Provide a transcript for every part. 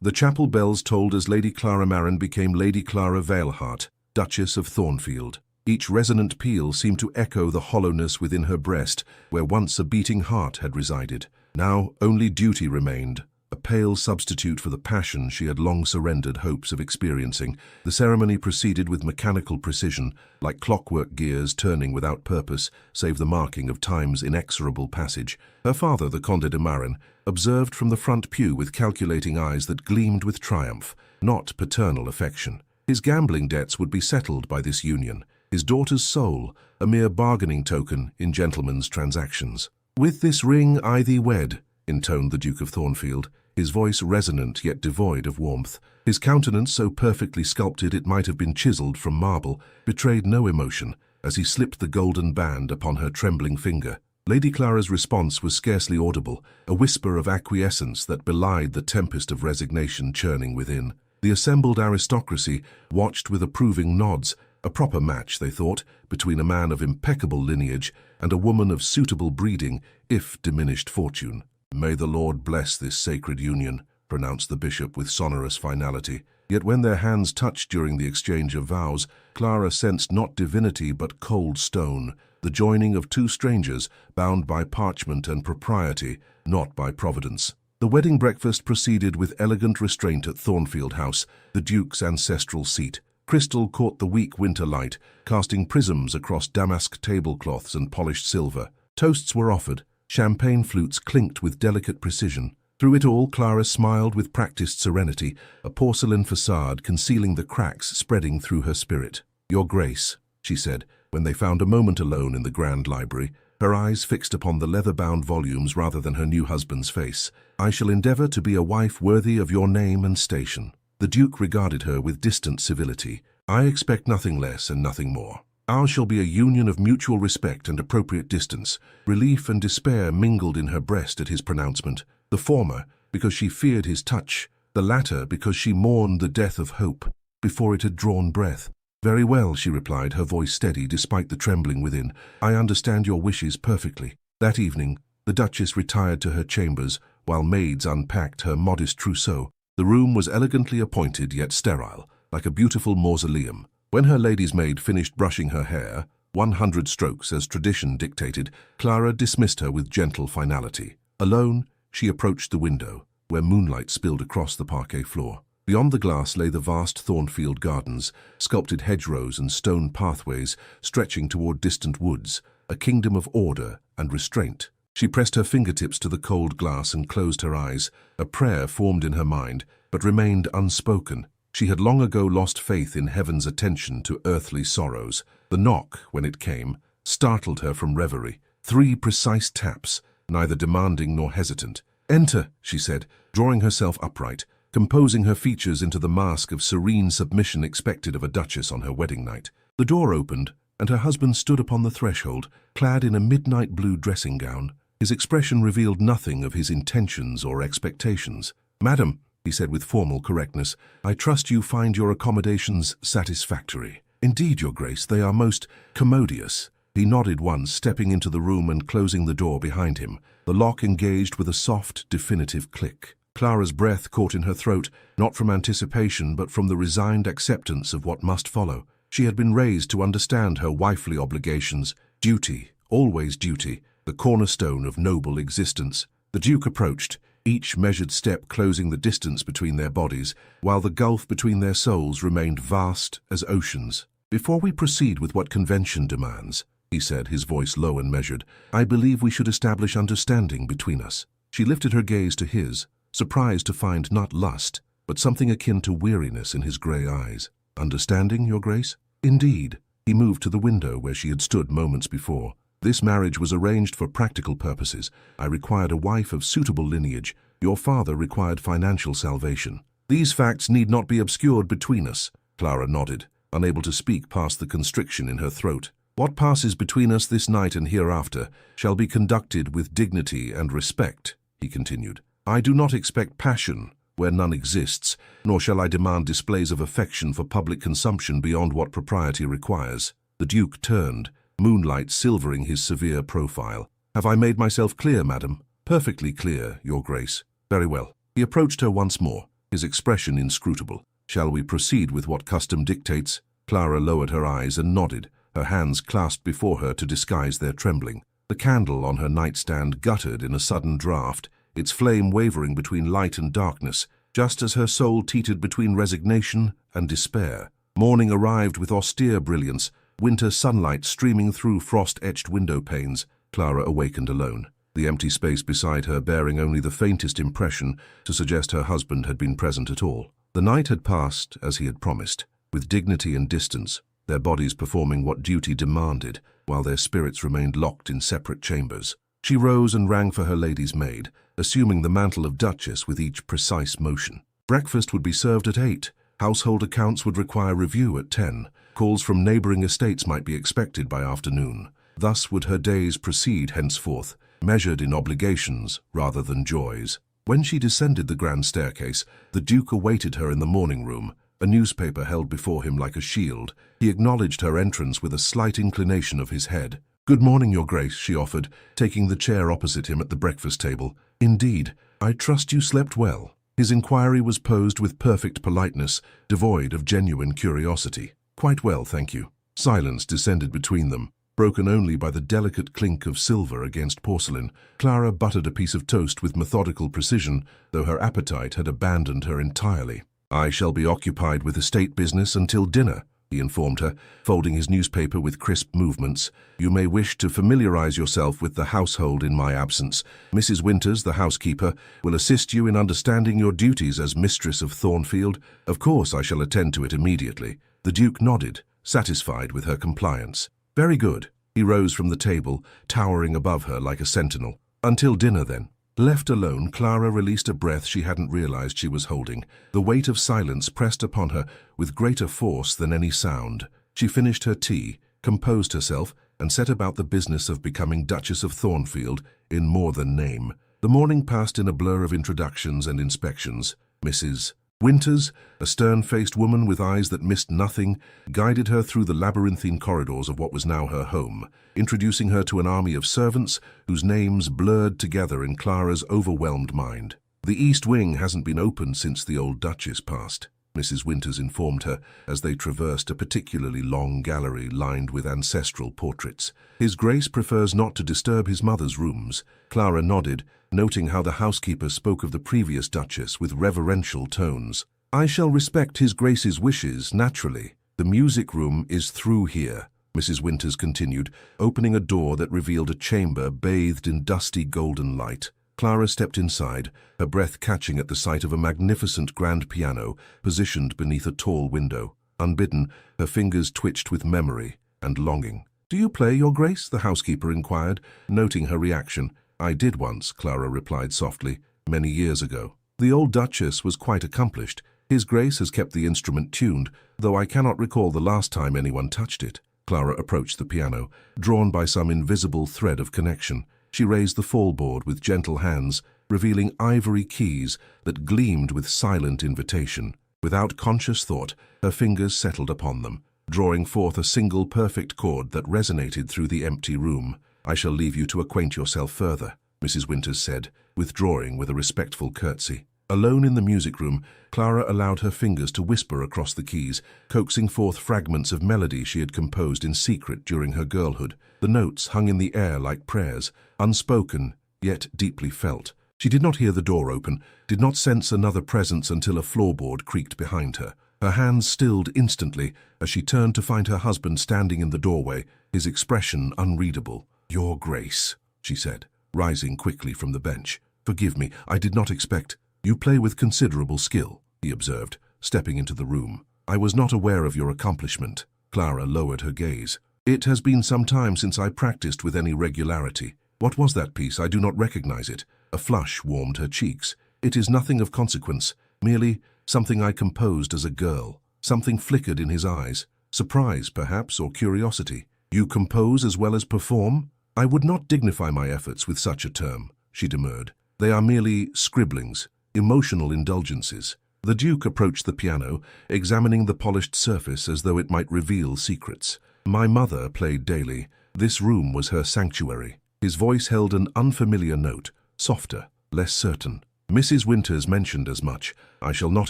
The chapel bells tolled as Lady Clara Marin became Lady Clara Veilheart, Duchess of Thornfield. Each resonant peal seemed to echo the hollowness within her breast, where once a beating heart had resided. Now only duty remained, a pale substitute for the passion she had long surrendered hopes of experiencing. The ceremony proceeded with mechanical precision, like clockwork gears turning without purpose, save the marking of time's inexorable passage. Her father, the Conde de Marin, observed from the front pew with calculating eyes that gleamed with triumph, not paternal affection. His gambling debts would be settled by this union, his daughter's soul, a mere bargaining token in gentlemen's transactions. "With this ring I thee wed," intoned the Duke of Thornfield, his voice resonant yet devoid of warmth. His countenance, so perfectly sculpted it might have been chiseled from marble, betrayed no emotion as he slipped the golden band upon her trembling finger. Lady Clara's response was scarcely audible, a whisper of acquiescence that belied the tempest of resignation churning within. The assembled aristocracy watched with approving nods, a proper match, they thought, between a man of impeccable lineage and a woman of suitable breeding, if diminished fortune. "May the Lord bless this sacred union," pronounced the bishop with sonorous finality. Yet when their hands touched during the exchange of vows, Clara sensed not divinity but cold stone, the joining of two strangers bound by parchment and propriety, not by providence. The wedding breakfast proceeded with elegant restraint at Thornfield House, the Duke's ancestral seat. Crystal caught the weak winter light, casting prisms across damask tablecloths and polished silver. Toasts were offered. Champagne flutes clinked with delicate precision. Through it all, Clara smiled with practiced serenity, a porcelain facade concealing the cracks spreading through her spirit. "Your Grace," she said, when they found a moment alone in the grand library, her eyes fixed upon the leather-bound volumes rather than her new husband's face, "I shall endeavor to be a wife worthy of your name and station." The Duke regarded her with distant civility. "I expect nothing less and nothing more. Ours shall be a union of mutual respect and appropriate distance." Relief and despair mingled in her breast at his pronouncement, the former because she feared his touch, the latter because she mourned the death of hope before it had drawn breath. "Very well," she replied, her voice steady despite the trembling within. "I understand your wishes perfectly." That evening, the Duchess retired to her chambers while maids unpacked her modest trousseau. The room was elegantly appointed yet sterile, like a beautiful mausoleum. When her lady's maid finished brushing her hair, 100 strokes as tradition dictated, Clara dismissed her with gentle finality. Alone, she approached the window, where moonlight spilled across the parquet floor. Beyond the glass lay the vast Thornfield gardens, sculpted hedgerows and stone pathways stretching toward distant woods, a kingdom of order and restraint. She pressed her fingertips to the cold glass and closed her eyes. A prayer formed in her mind, but remained unspoken. She had long ago lost faith in heaven's attention to earthly sorrows. The knock, when it came, startled her from reverie. 3 precise taps, neither demanding nor hesitant. "Enter," she said, drawing herself upright, composing her features into the mask of serene submission expected of a duchess on her wedding night. The door opened, and her husband stood upon the threshold, clad in a midnight blue dressing gown. His expression revealed nothing of his intentions or expectations. "Madam," he said with formal correctness, "I trust you find your accommodations satisfactory." "Indeed, Your Grace, they are most commodious." He nodded once, stepping into the room and closing the door behind him. The lock engaged with a soft, definitive click. Clara's breath caught in her throat, not from anticipation but from the resigned acceptance of what must follow. She had been raised to understand her wifely obligations. Duty, always duty, the cornerstone of noble existence. The Duke approached, each measured step closing the distance between their bodies, while the gulf between their souls remained vast as oceans. "Before we proceed with what convention demands," he said, his voice low and measured, "I believe we should establish understanding between us." She lifted her gaze to his, surprised to find not lust, but something akin to weariness in his grey eyes. "Understanding, Your Grace?" "Indeed." He moved to the window where she had stood moments before. "This marriage was arranged for practical purposes. I required a wife of suitable lineage. Your father required financial salvation. These facts need not be obscured between us." Clara nodded, unable to speak past the constriction in her throat. "What passes between us this night and hereafter shall be conducted with dignity and respect," he continued. "I do not expect passion where none exists, nor shall I demand displays of affection for public consumption beyond what propriety requires." The Duke turned, moonlight silvering his severe profile. "Have I made myself clear, madam?" "Perfectly clear, Your Grace." "Very well." He approached her once more, his expression inscrutable. "Shall we proceed with what custom dictates?" Clara lowered her eyes and nodded, her hands clasped before her to disguise their trembling. The candle on her nightstand guttered in a sudden draught, its flame wavering between light and darkness, just as her soul teetered between resignation and despair. Morning arrived with austere brilliance, winter sunlight streaming through frost-etched window panes. Clara awakened alone, the empty space beside her bearing only the faintest impression to suggest her husband had been present at all. The night had passed as he had promised, with dignity and distance, their bodies performing what duty demanded, while their spirits remained locked in separate chambers. She rose and rang for her lady's maid, assuming the mantle of Duchess with each precise motion. Breakfast would be served at 8. Household accounts would require review at 10. Calls from neighboring estates might be expected by afternoon. Thus would her days proceed henceforth, measured in obligations rather than joys. When she descended the grand staircase, the Duke awaited her in the morning room, a newspaper held before him like a shield. He acknowledged her entrance with a slight inclination of his head. "Good morning, Your Grace," she offered, taking the chair opposite him at the breakfast table. "Indeed, I trust you slept well." His inquiry was posed with perfect politeness, devoid of genuine curiosity. "Quite well, thank you." Silence descended between them, broken only by the delicate clink of silver against porcelain. Clara buttered a piece of toast with methodical precision, though her appetite had abandoned her entirely. "I shall be occupied with estate business until dinner," he informed her, folding his newspaper with crisp movements. "You may wish to familiarize yourself with the household in my absence. Mrs. Winters, the housekeeper, will assist you in understanding your duties as mistress of Thornfield. Of course I shall attend to it immediately." The Duke nodded, satisfied with her compliance. "Very good." He rose from the table, towering above her like a sentinel. "Until dinner, then." Left alone, Clara released a breath she hadn't realized she was holding. The weight of silence pressed upon her with greater force than any sound. She finished her tea, composed herself, and set about the business of becoming Duchess of Thornfield in more than name. The morning passed in a blur of introductions and inspections. Mrs. Winters, a stern-faced woman with eyes that missed nothing, guided her through the labyrinthine corridors of what was now her home, introducing her to an army of servants whose names blurred together in Clara's overwhelmed mind. "The East Wing hasn't been opened since the old Duchess passed," Mrs. Winters informed her as they traversed a particularly long gallery lined with ancestral portraits. "His Grace prefers not to disturb his mother's rooms." Clara nodded, noting how the housekeeper spoke of the previous Duchess with reverential tones. "I shall respect His Grace's wishes, naturally. The music room is through here," Mrs. Winters continued, opening a door that revealed a chamber bathed in dusty golden light. Clara stepped inside, her breath catching at the sight of a magnificent grand piano positioned beneath a tall window. Unbidden, her fingers twitched with memory and longing. "Do you play, Your Grace?" the housekeeper inquired, noting her reaction. "I did once," Clara replied softly, "many years ago. The old Duchess was quite accomplished. His Grace has kept the instrument tuned, though I cannot recall the last time anyone touched it." Clara approached the piano, drawn by some invisible thread of connection. She raised the fallboard with gentle hands, revealing ivory keys that gleamed with silent invitation. Without conscious thought, her fingers settled upon them, drawing forth a single perfect chord that resonated through the empty room. "I shall leave you to acquaint yourself further," Mrs. Winters said, withdrawing with a respectful curtsy. Alone in the music room, Clara allowed her fingers to whisper across the keys, coaxing forth fragments of melody she had composed in secret during her girlhood. The notes hung in the air like prayers, unspoken, yet deeply felt. She did not hear the door open, did not sense another presence until a floorboard creaked behind her. Her hands stilled instantly as she turned to find her husband standing in the doorway, his expression unreadable. "Your Grace," she said, rising quickly from the bench. "Forgive me, I did not expect—" "You play with considerable skill," he observed, stepping into the room. "I was not aware of your accomplishment." Clara lowered her gaze. "It has been some time since I practiced with any regularity. What was that piece? I do not recognize it." A flush warmed her cheeks. "It is nothing of consequence, merely something I composed as a girl." Something flickered in his eyes. Surprise, perhaps, or curiosity. "You compose as well as perform?" "I would not dignify my efforts with such a term," she demurred. "They are merely scribblings, emotional indulgences." The Duke approached the piano, examining the polished surface as though it might reveal secrets. "My mother played daily. This room was her sanctuary." His voice held an unfamiliar note, softer, less certain. Mrs. Winters mentioned as much. I shall not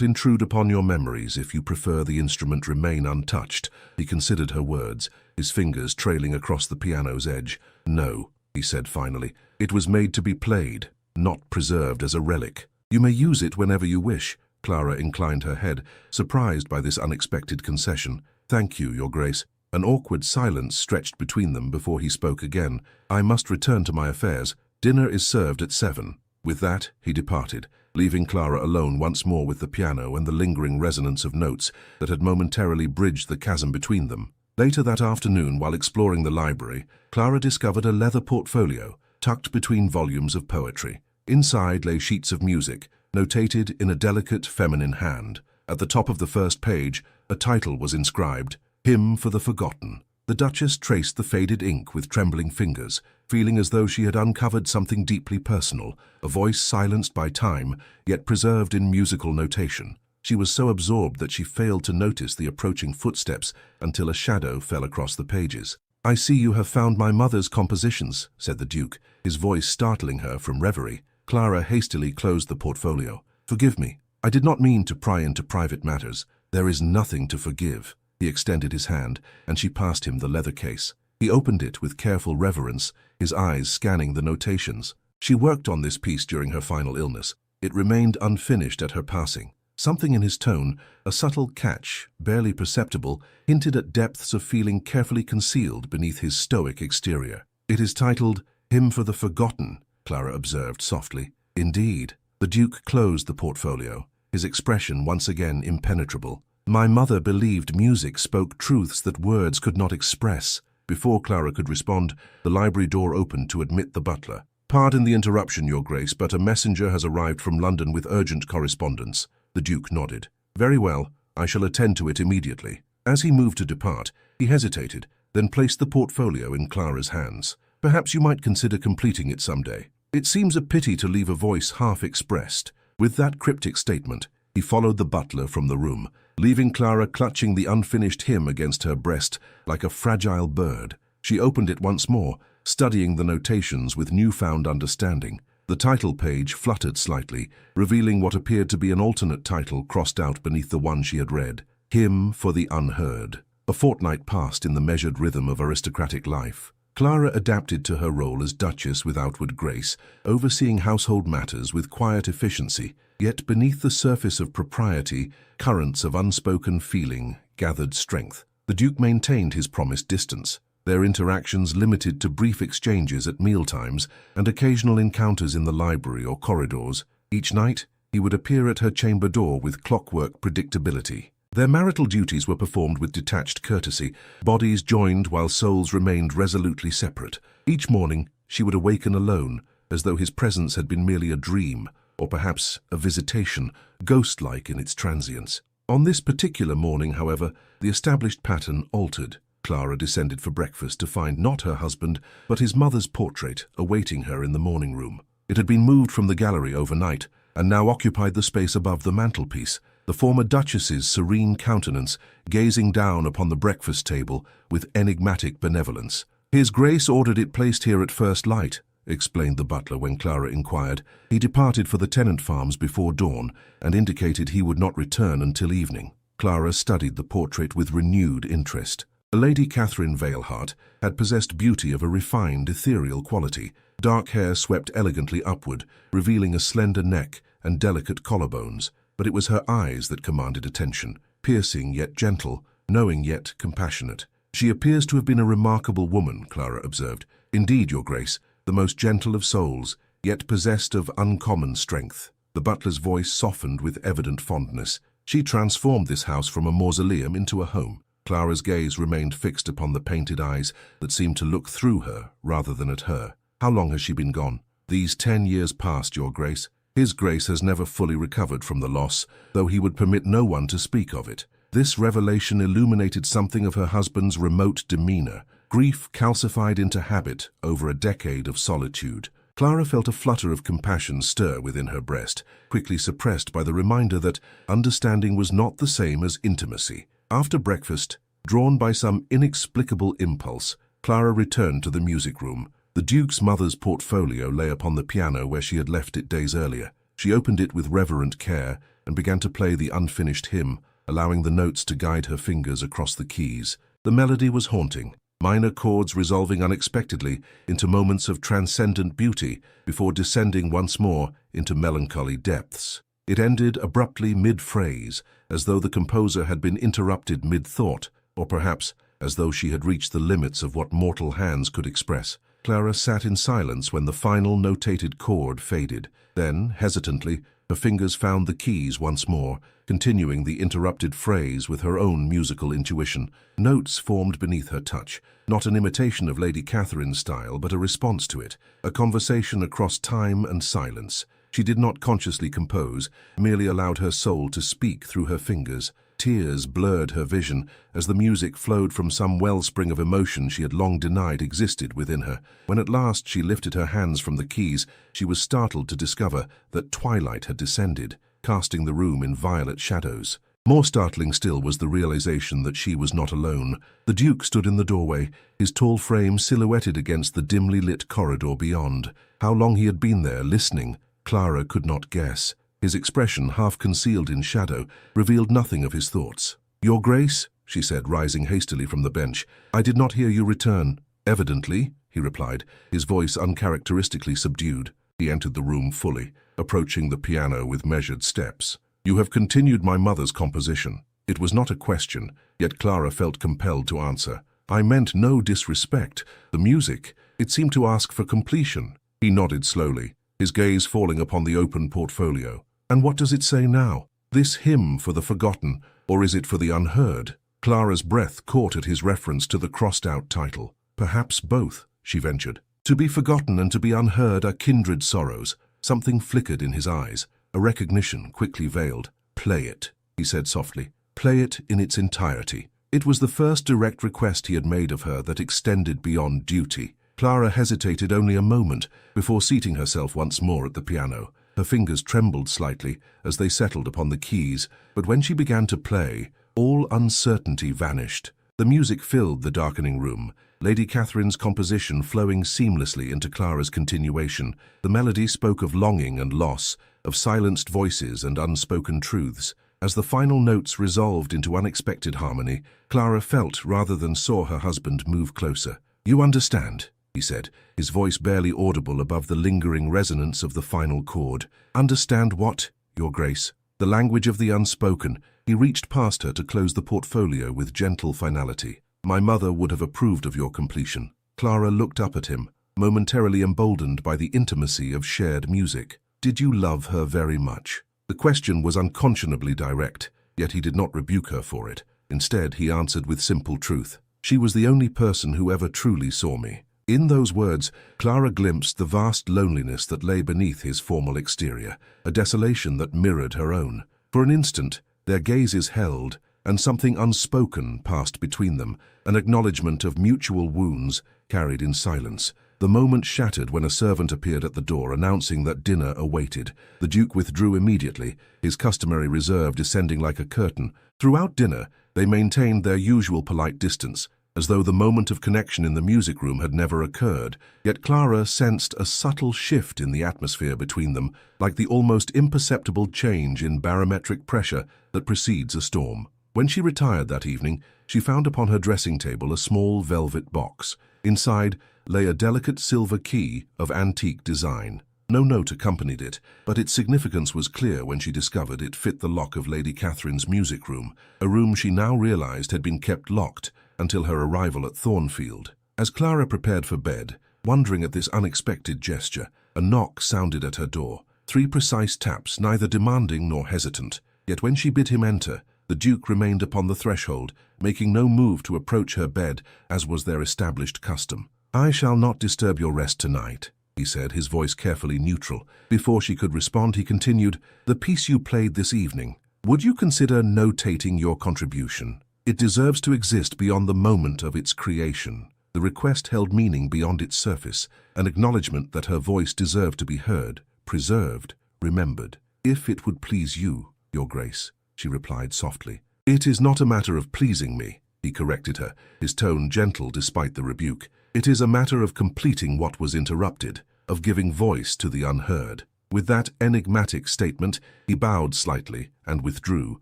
intrude upon your memories if you prefer the instrument remain untouched. He considered her words, his fingers trailing across the piano's edge. No, he said finally. It was made to be played, not preserved as a relic. You may use it whenever you wish. Clara inclined her head, surprised by this unexpected concession. Thank you, Your Grace. An awkward silence stretched between them before he spoke again. I must return to my affairs. Dinner is served at 7. With that, he departed, leaving Clara alone once more with the piano and the lingering resonance of notes that had momentarily bridged the chasm between them. Later that afternoon, while exploring the library, Clara discovered a leather portfolio, tucked between volumes of poetry. Inside lay sheets of music, notated in a delicate feminine hand. At the top of the first page, a title was inscribed, Hymn for the Forgotten. The Duchess traced the faded ink with trembling fingers, feeling as though she had uncovered something deeply personal, a voice silenced by time, yet preserved in musical notation. She was so absorbed that she failed to notice the approaching footsteps until a shadow fell across the pages. I see you have found my mother's compositions, said the Duke, his voice startling her from reverie. Clara hastily closed the portfolio. Forgive me. I did not mean to pry into private matters. There is nothing to forgive. He extended his hand, and she passed him the leather case. He opened it with careful reverence, his eyes scanning the notations. She worked on this piece during her final illness. It remained unfinished at her passing. Something in his tone, a subtle catch, barely perceptible, hinted at depths of feeling carefully concealed beneath his stoic exterior. It is titled, Hymn for the Forgotten, Clara observed softly. Indeed. The Duke closed the portfolio, his expression once again impenetrable. My mother believed music spoke truths that words could not express. Before Clara could respond, the library door opened to admit the butler. Pardon the interruption, Your Grace, but a messenger has arrived from London with urgent correspondence. The Duke nodded. Very well, I shall attend to it immediately. As he moved to depart, he hesitated, then placed the portfolio in Clara's hands. Perhaps you might consider completing it someday. It seems a pity to leave a voice half expressed. With that cryptic statement, he followed the butler from the room, leaving Clara clutching the unfinished hymn against her breast like a fragile bird. She opened it once more, studying the notations with newfound understanding. The title page fluttered slightly, revealing what appeared to be an alternate title crossed out beneath the one she had read, Hymn for the Unheard. A fortnight passed in the measured rhythm of aristocratic life. Clara adapted to her role as Duchess with outward grace, overseeing household matters with quiet efficiency, yet beneath the surface of propriety, currents of unspoken feeling gathered strength. The Duke maintained his promised distance, their interactions limited to brief exchanges at mealtimes and occasional encounters in the library or corridors. Each night, he would appear at her chamber door with clockwork predictability. Their marital duties were performed with detached courtesy, bodies joined while souls remained resolutely separate. Each morning, she would awaken alone, as though his presence had been merely a dream, or perhaps a visitation, ghost-like in its transience. On this particular morning, however, the established pattern altered. Clara descended for breakfast to find not her husband, but his mother's portrait awaiting her in the morning room. It had been moved from the gallery overnight, and now occupied the space above the mantelpiece, the former Duchess's serene countenance gazing down upon the breakfast table with enigmatic benevolence. His Grace ordered it placed here at first light, explained the butler when Clara inquired. He departed for the tenant farms before dawn and indicated he would not return until evening. Clara studied the portrait with renewed interest. Lady Catherine Veilhart had possessed beauty of a refined, ethereal quality. Dark hair swept elegantly upward, revealing a slender neck and delicate collarbones, but it was her eyes that commanded attention, piercing yet gentle, knowing yet compassionate. She appears to have been a remarkable woman, Clara observed. Indeed, Your Grace, the most gentle of souls, yet possessed of uncommon strength. The butler's voice softened with evident fondness. She transformed this house from a mausoleum into a home. Clara's gaze remained fixed upon the painted eyes that seemed to look through her rather than at her. How long has she been gone? These 10 years past, Your Grace. His Grace has never fully recovered from the loss, though he would permit no one to speak of it. This revelation illuminated something of her husband's remote demeanor, grief calcified into habit over a decade of solitude. Clara felt a flutter of compassion stir within her breast, quickly suppressed by the reminder that understanding was not the same as intimacy. After breakfast, drawn by some inexplicable impulse, Clara returned to the music room. The Duke's mother's portfolio lay upon the piano where she had left it days earlier. She opened it with reverent care and began to play the unfinished hymn, allowing the notes to guide her fingers across the keys. The melody was haunting, minor chords resolving unexpectedly into moments of transcendent beauty before descending once more into melancholy depths. It ended abruptly mid-phrase, as though the composer had been interrupted mid-thought, or perhaps as though she had reached the limits of what mortal hands could express. Clara sat in silence when the final notated chord faded. Then, hesitantly, her fingers found the keys once more, continuing the interrupted phrase with her own musical intuition. Notes formed beneath her touch, not an imitation of Lady Catherine's style, but a response to it, a conversation across time and silence. She did not consciously compose, merely allowed her soul to speak through her fingers. Tears blurred her vision as the music flowed from some wellspring of emotion she had long denied existed within her. When at last she lifted her hands from the keys, she was startled to discover that twilight had descended, casting the room in violet shadows. More startling still was the realization that she was not alone. The Duke stood in the doorway, his tall frame silhouetted against the dimly lit corridor beyond. How long he had been there, listening, Clara could not guess. His expression, half concealed in shadow, revealed nothing of his thoughts. "Your Grace," she said, rising hastily from the bench, "I did not hear you return." "Evidently," he replied, his voice uncharacteristically subdued. He entered the room fully, approaching the piano with measured steps. "You have continued my mother's composition." It was not a question, yet Clara felt compelled to answer. "I meant no disrespect. The music, it seemed to ask for completion." He nodded slowly, his gaze falling upon the open portfolio. "And what does it say now? This hymn for the forgotten, or is it for the unheard?" Clara's breath caught at his reference to the crossed-out title. "Perhaps both," she ventured. "To be forgotten and to be unheard are kindred sorrows." Something flickered in his eyes, a recognition quickly veiled. "Play it," he said softly. "Play it in its entirety." It was the first direct request he had made of her that extended beyond duty. Clara hesitated only a moment before seating herself once more at the piano. Her fingers trembled slightly as they settled upon the keys, but when she began to play, all uncertainty vanished. The music filled the darkening room, Lady Catherine's composition flowing seamlessly into Clara's continuation. The melody spoke of longing and loss, of silenced voices and unspoken truths. As the final notes resolved into unexpected harmony, Clara felt rather than saw her husband move closer. "You understand," he said, his voice barely audible above the lingering resonance of the final chord. "Understand what, Your Grace?" The language of the unspoken. He reached past her to close the portfolio with gentle finality. "My mother would have approved of your completion." Clara looked up at him, momentarily emboldened by the intimacy of shared music. "Did you love her very much?" The question was unconscionably direct, yet he did not rebuke her for it. Instead, he answered with simple truth. "She was the only person who ever truly saw me." In those words, Clara glimpsed the vast loneliness that lay beneath his formal exterior, a desolation that mirrored her own. For an instant, their gazes held, and something unspoken passed between them, an acknowledgement of mutual wounds carried in silence. The moment shattered when a servant appeared at the door announcing that dinner awaited. The Duke withdrew immediately, his customary reserve descending like a curtain. Throughout dinner, they maintained their usual polite distance, as though the moment of connection in the music room had never occurred. Yet Clara sensed a subtle shift in the atmosphere between them, like the almost imperceptible change in barometric pressure that precedes a storm. When she retired that evening, she found upon her dressing table a small velvet box. Inside lay a delicate silver key of antique design. No note accompanied it, but its significance was clear when she discovered it fit the lock of Lady Catherine's music room, a room she now realized had been kept locked until her arrival at Thornfield. As Clara prepared for bed, wondering at this unexpected gesture, a knock sounded at her door. 3 precise taps, neither demanding nor hesitant. Yet when she bid him enter, the Duke remained upon the threshold, making no move to approach her bed, as was their established custom. "I shall not disturb your rest tonight," he said, his voice carefully neutral. Before she could respond, he continued, "The piece you played this evening, would you consider notating your contribution? It deserves to exist beyond the moment of its creation." The request held meaning beyond its surface, an acknowledgement that her voice deserved to be heard, preserved, remembered. "If it would please you, Your Grace," she replied softly. "It is not a matter of pleasing me," he corrected her, his tone gentle despite the rebuke. "It is a matter of completing what was interrupted, of giving voice to the unheard." With that enigmatic statement, he bowed slightly and withdrew,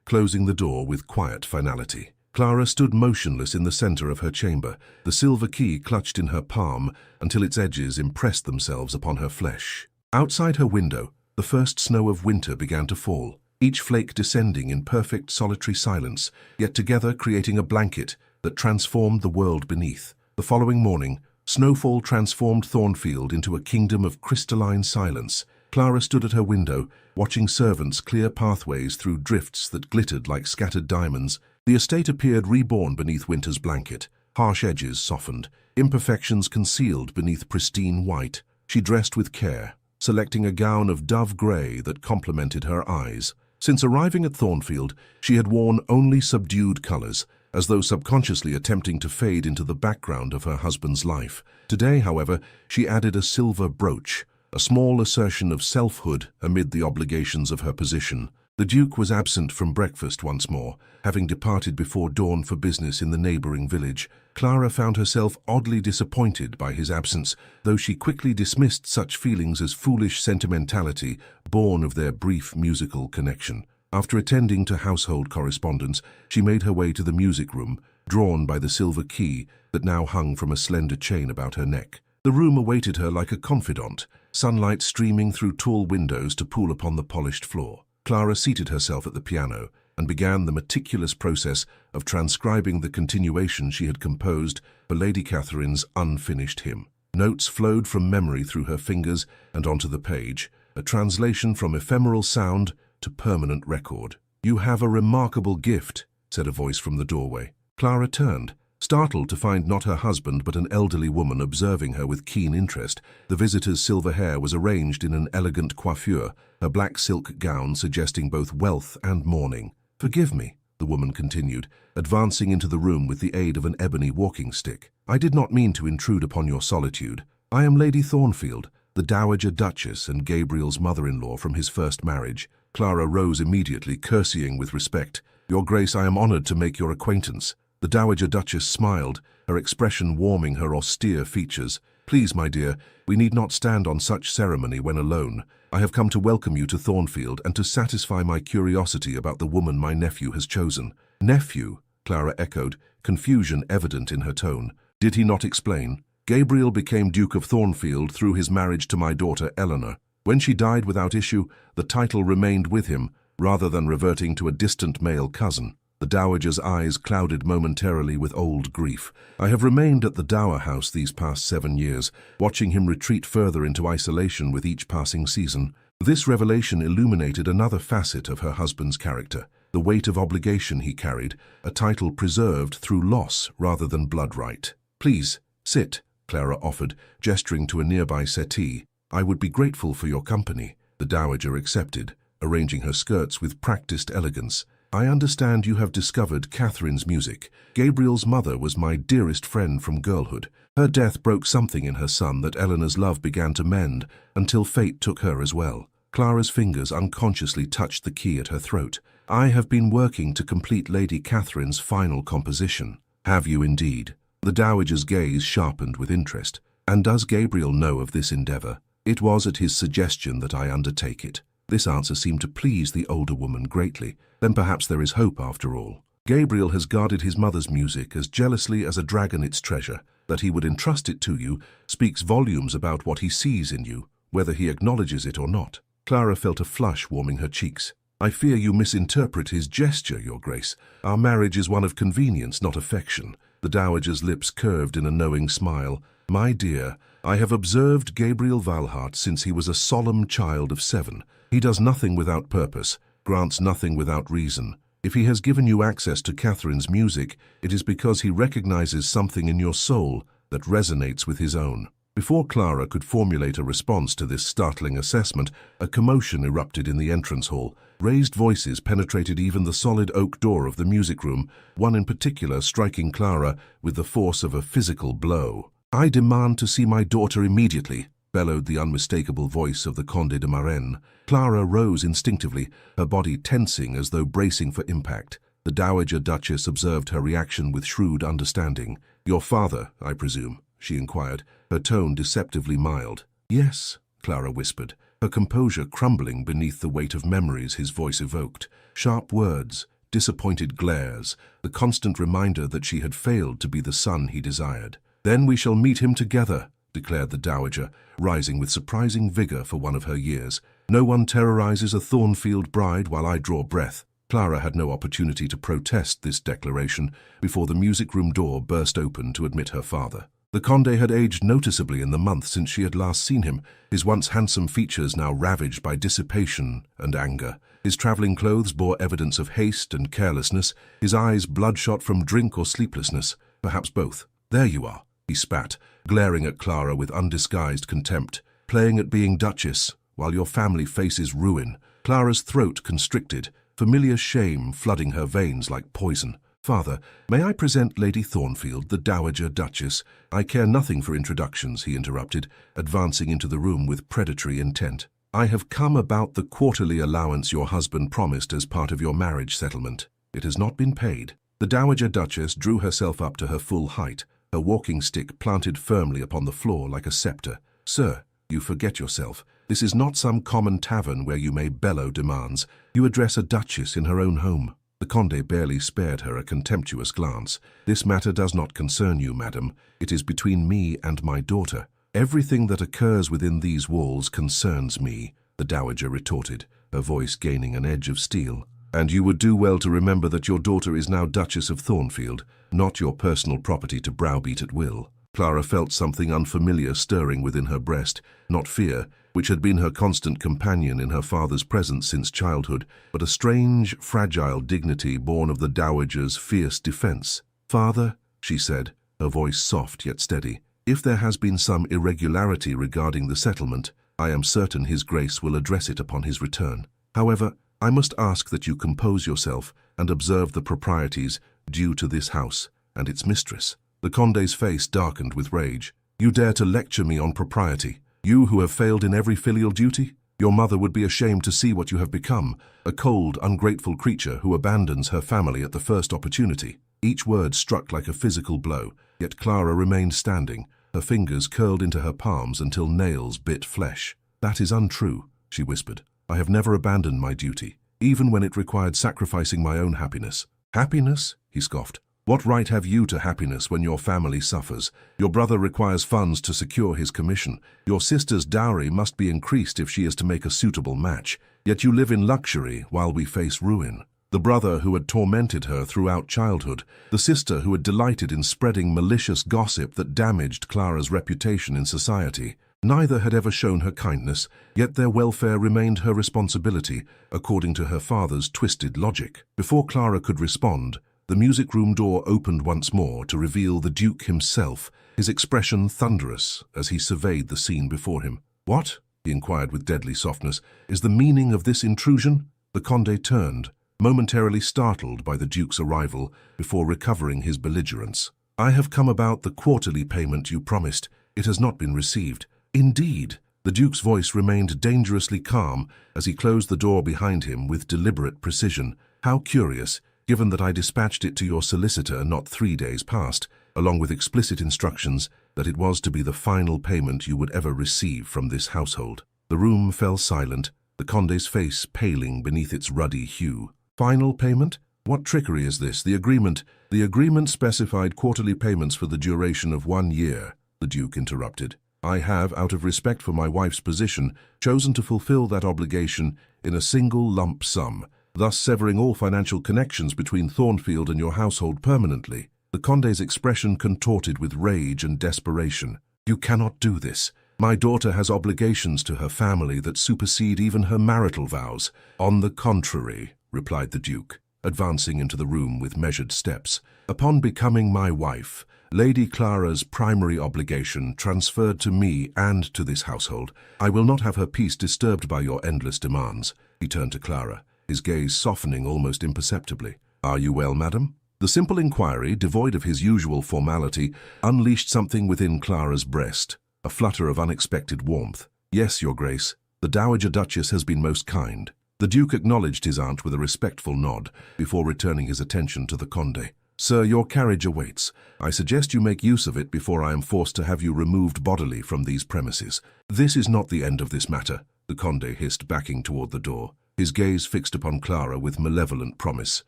closing the door with quiet finality. Clara stood motionless in the center of her chamber, the silver key clutched in her palm until its edges impressed themselves upon her flesh. Outside her window, the first snow of winter began to fall, each flake descending in perfect solitary silence, yet together creating a blanket that transformed the world beneath. The following morning, snowfall transformed Thornfield into a kingdom of crystalline silence. Clara stood at her window, watching servants clear pathways through drifts that glittered like scattered diamonds. The estate appeared reborn beneath winter's blanket, harsh edges softened, imperfections concealed beneath pristine white. She dressed with care, selecting a gown of dove grey that complemented her eyes. Since arriving at Thornfield, she had worn only subdued colours, as though subconsciously attempting to fade into the background of her husband's life. Today, however, she added a silver brooch, a small assertion of selfhood amid the obligations of her position. The Duke was absent from breakfast once more, having departed before dawn for business in the neighbouring village. Clara found herself oddly disappointed by his absence, though she quickly dismissed such feelings as foolish sentimentality born of their brief musical connection. After attending to household correspondence, she made her way to the music room, drawn by the silver key that now hung from a slender chain about her neck. The room awaited her like a confidant, sunlight streaming through tall windows to pool upon the polished floor. Clara seated herself at the piano and began the meticulous process of transcribing the continuation she had composed for Lady Catherine's unfinished hymn. Notes flowed from memory through her fingers and onto the page, a translation from ephemeral sound to permanent record. "You have a remarkable gift," said a voice from the doorway. Clara turned, startled to find not her husband but an elderly woman observing her with keen interest. The visitor's silver hair was arranged in an elegant coiffure, her black silk gown suggesting both wealth and mourning. "Forgive me," the woman continued, advancing into the room with the aid of an ebony walking stick. "I did not mean to intrude upon your solitude. I am Lady Thornfield, the Dowager Duchess and Gabriel's mother-in-law from his first marriage." Clara rose immediately, curtsying with respect. "Your Grace, I am honored to make your acquaintance." The Dowager Duchess smiled, her expression warming her austere features. "Please, my dear, we need not stand on such ceremony when alone. I have come to welcome you to Thornfield and to satisfy my curiosity about the woman my nephew has chosen." "Nephew?" Clara echoed, confusion evident in her tone. "Did he not explain? Gabriel became Duke of Thornfield through his marriage to my daughter Eleanor. When she died without issue, the title remained with him, rather than reverting to a distant male cousin." The dowager's eyes clouded momentarily with old grief. "I have remained at the Dower House these past 7 years, watching him retreat further into isolation with each passing season." This revelation illuminated another facet of her husband's character, the weight of obligation he carried, a title preserved through loss rather than blood right. "Please, sit," Clara offered, gesturing to a nearby settee. "I would be grateful for your company." The dowager accepted, arranging her skirts with practiced elegance. "I understand you have discovered Catherine's music. Gabriel's mother was my dearest friend from girlhood. Her death broke something in her son that Eleanor's love began to mend, until fate took her as well." Clara's fingers unconsciously touched the key at her throat. "I have been working to complete Lady Catherine's final composition." "Have you indeed?" The dowager's gaze sharpened with interest. "And does Gabriel know of this endeavour?" "It was at his suggestion that I undertake it." This answer seemed to please the older woman greatly. "Then perhaps there is hope after all. Gabriel has guarded his mother's music as jealously as a dragon its treasure. That he would entrust it to you speaks volumes about what he sees in you, whether he acknowledges it or not." Clara felt a flush warming her cheeks. "I fear you misinterpret his gesture, Your Grace. Our marriage is one of convenience, not affection." The dowager's lips curved in a knowing smile. "My dear, I have observed Gabriel Valhart since he was a solemn child of 7. He does nothing without purpose, grants nothing without reason. If he has given you access to Catherine's music, it is because he recognizes something in your soul that resonates with his own." Before Clara could formulate a response to this startling assessment, a commotion erupted in the entrance hall. Raised voices penetrated even the solid oak door of the music room, one in particular striking Clara with the force of a physical blow. "I demand to see my daughter immediately," bellowed the unmistakable voice of the Conde de Marennes. Clara rose instinctively, her body tensing as though bracing for impact. The Dowager Duchess observed her reaction with shrewd understanding. "Your father, I presume?" she inquired, her tone deceptively mild. "Yes," Clara whispered, her composure crumbling beneath the weight of memories his voice evoked. Sharp words, disappointed glares, the constant reminder that she had failed to be the son he desired. "Then we shall meet him together," declared the dowager, rising with surprising vigor for one of her years. "No one terrorizes a Thornfield bride while I draw breath." Clara had no opportunity to protest this declaration before the music room door burst open to admit her father. The Conde had aged noticeably in the month since she had last seen him, his once handsome features now ravaged by dissipation and anger. His traveling clothes bore evidence of haste and carelessness, his eyes bloodshot from drink or sleeplessness, perhaps both. "There you are," he spat, glaring at Clara with undisguised contempt. "Playing at being Duchess, while your family faces ruin." Clara's throat constricted, familiar shame flooding her veins like poison. "Father, may I present Lady Thornfield, the Dowager Duchess?" "I care nothing for introductions," he interrupted, advancing into the room with predatory intent. "I have come about the quarterly allowance your husband promised as part of your marriage settlement. It has not been paid." The Dowager Duchess drew herself up to her full height, her walking stick planted firmly upon the floor like a scepter. "Sir, you forget yourself. This is not some common tavern where you may bellow demands. You address a duchess in her own home." The Conde barely spared her a contemptuous glance. "This matter does not concern you, madam. It is between me and my daughter." "Everything that occurs within these walls concerns me," the dowager retorted, her voice gaining an edge of steel. "And you would do well to remember that your daughter is now Duchess of Thornfield, not your personal property to browbeat at will." Clara felt something unfamiliar stirring within her breast, not fear, which had been her constant companion in her father's presence since childhood, but a strange, fragile dignity born of the dowager's fierce defense. "Father," she said, her voice soft yet steady, "if there has been some irregularity regarding the settlement, I am certain His Grace will address it upon his return. However, I must ask that you compose yourself and observe the proprieties due to this house and its mistress." The Conde's face darkened with rage. "You dare to lecture me on propriety? You who have failed in every filial duty? Your mother would be ashamed to see what you have become, a cold, ungrateful creature who abandons her family at the first opportunity." Each word struck like a physical blow, yet Clara remained standing, her fingers curled into her palms until nails bit flesh. "That is untrue," she whispered. "I have never abandoned my duty, even when it required sacrificing my own happiness." "Happiness?" he scoffed. "What right have you to happiness when your family suffers? Your brother requires funds to secure his commission. Your sister's dowry must be increased if she is to make a suitable match. Yet you live in luxury while we face ruin." The brother who had tormented her throughout childhood, the sister who had delighted in spreading malicious gossip that damaged Clara's reputation in society. Neither had ever shown her kindness, yet their welfare remained her responsibility, according to her father's twisted logic. Before Clara could respond, the music room door opened once more to reveal the Duke himself, his expression thunderous as he surveyed the scene before him. "What?" he inquired with deadly softness. "Is the meaning of this intrusion?" The Conde turned, momentarily startled by the Duke's arrival, before recovering his belligerence. "I have come about the quarterly payment you promised. It has not been received." "Indeed?" The Duke's voice remained dangerously calm as he closed the door behind him with deliberate precision. "How curious, given that I dispatched it to your solicitor not 3 days past, along with explicit instructions that it was to be the final payment you would ever receive from this household." The room fell silent, the Conde's face paling beneath its ruddy hue. "Final payment? What trickery is this? The agreement specified quarterly payments for the duration of 1 year," the Duke interrupted. "I have, out of respect for my wife's position, chosen to fulfill that obligation in a single lump sum, thus severing all financial connections between Thornfield and your household permanently." The Conde's expression contorted with rage and desperation. "You cannot do this. My daughter has obligations to her family that supersede even her marital vows." "On the contrary," replied the Duke, advancing into the room with measured steps. "Upon becoming my wife, Lady Clara's primary obligation transferred to me and to this household. I will not have her peace disturbed by your endless demands." He turned to Clara, his gaze softening almost imperceptibly. "Are you well, madam?" The simple inquiry, devoid of his usual formality, unleashed something within Clara's breast, a flutter of unexpected warmth. "Yes, your Grace. The Dowager Duchess has been most kind." The Duke acknowledged his aunt with a respectful nod, before returning his attention to the Conde. "Sir, your carriage awaits. I suggest you make use of it before I am forced to have you removed bodily from these premises." "This is not the end of this matter," the Conde hissed, backing toward the door, his gaze fixed upon Clara with malevolent promise.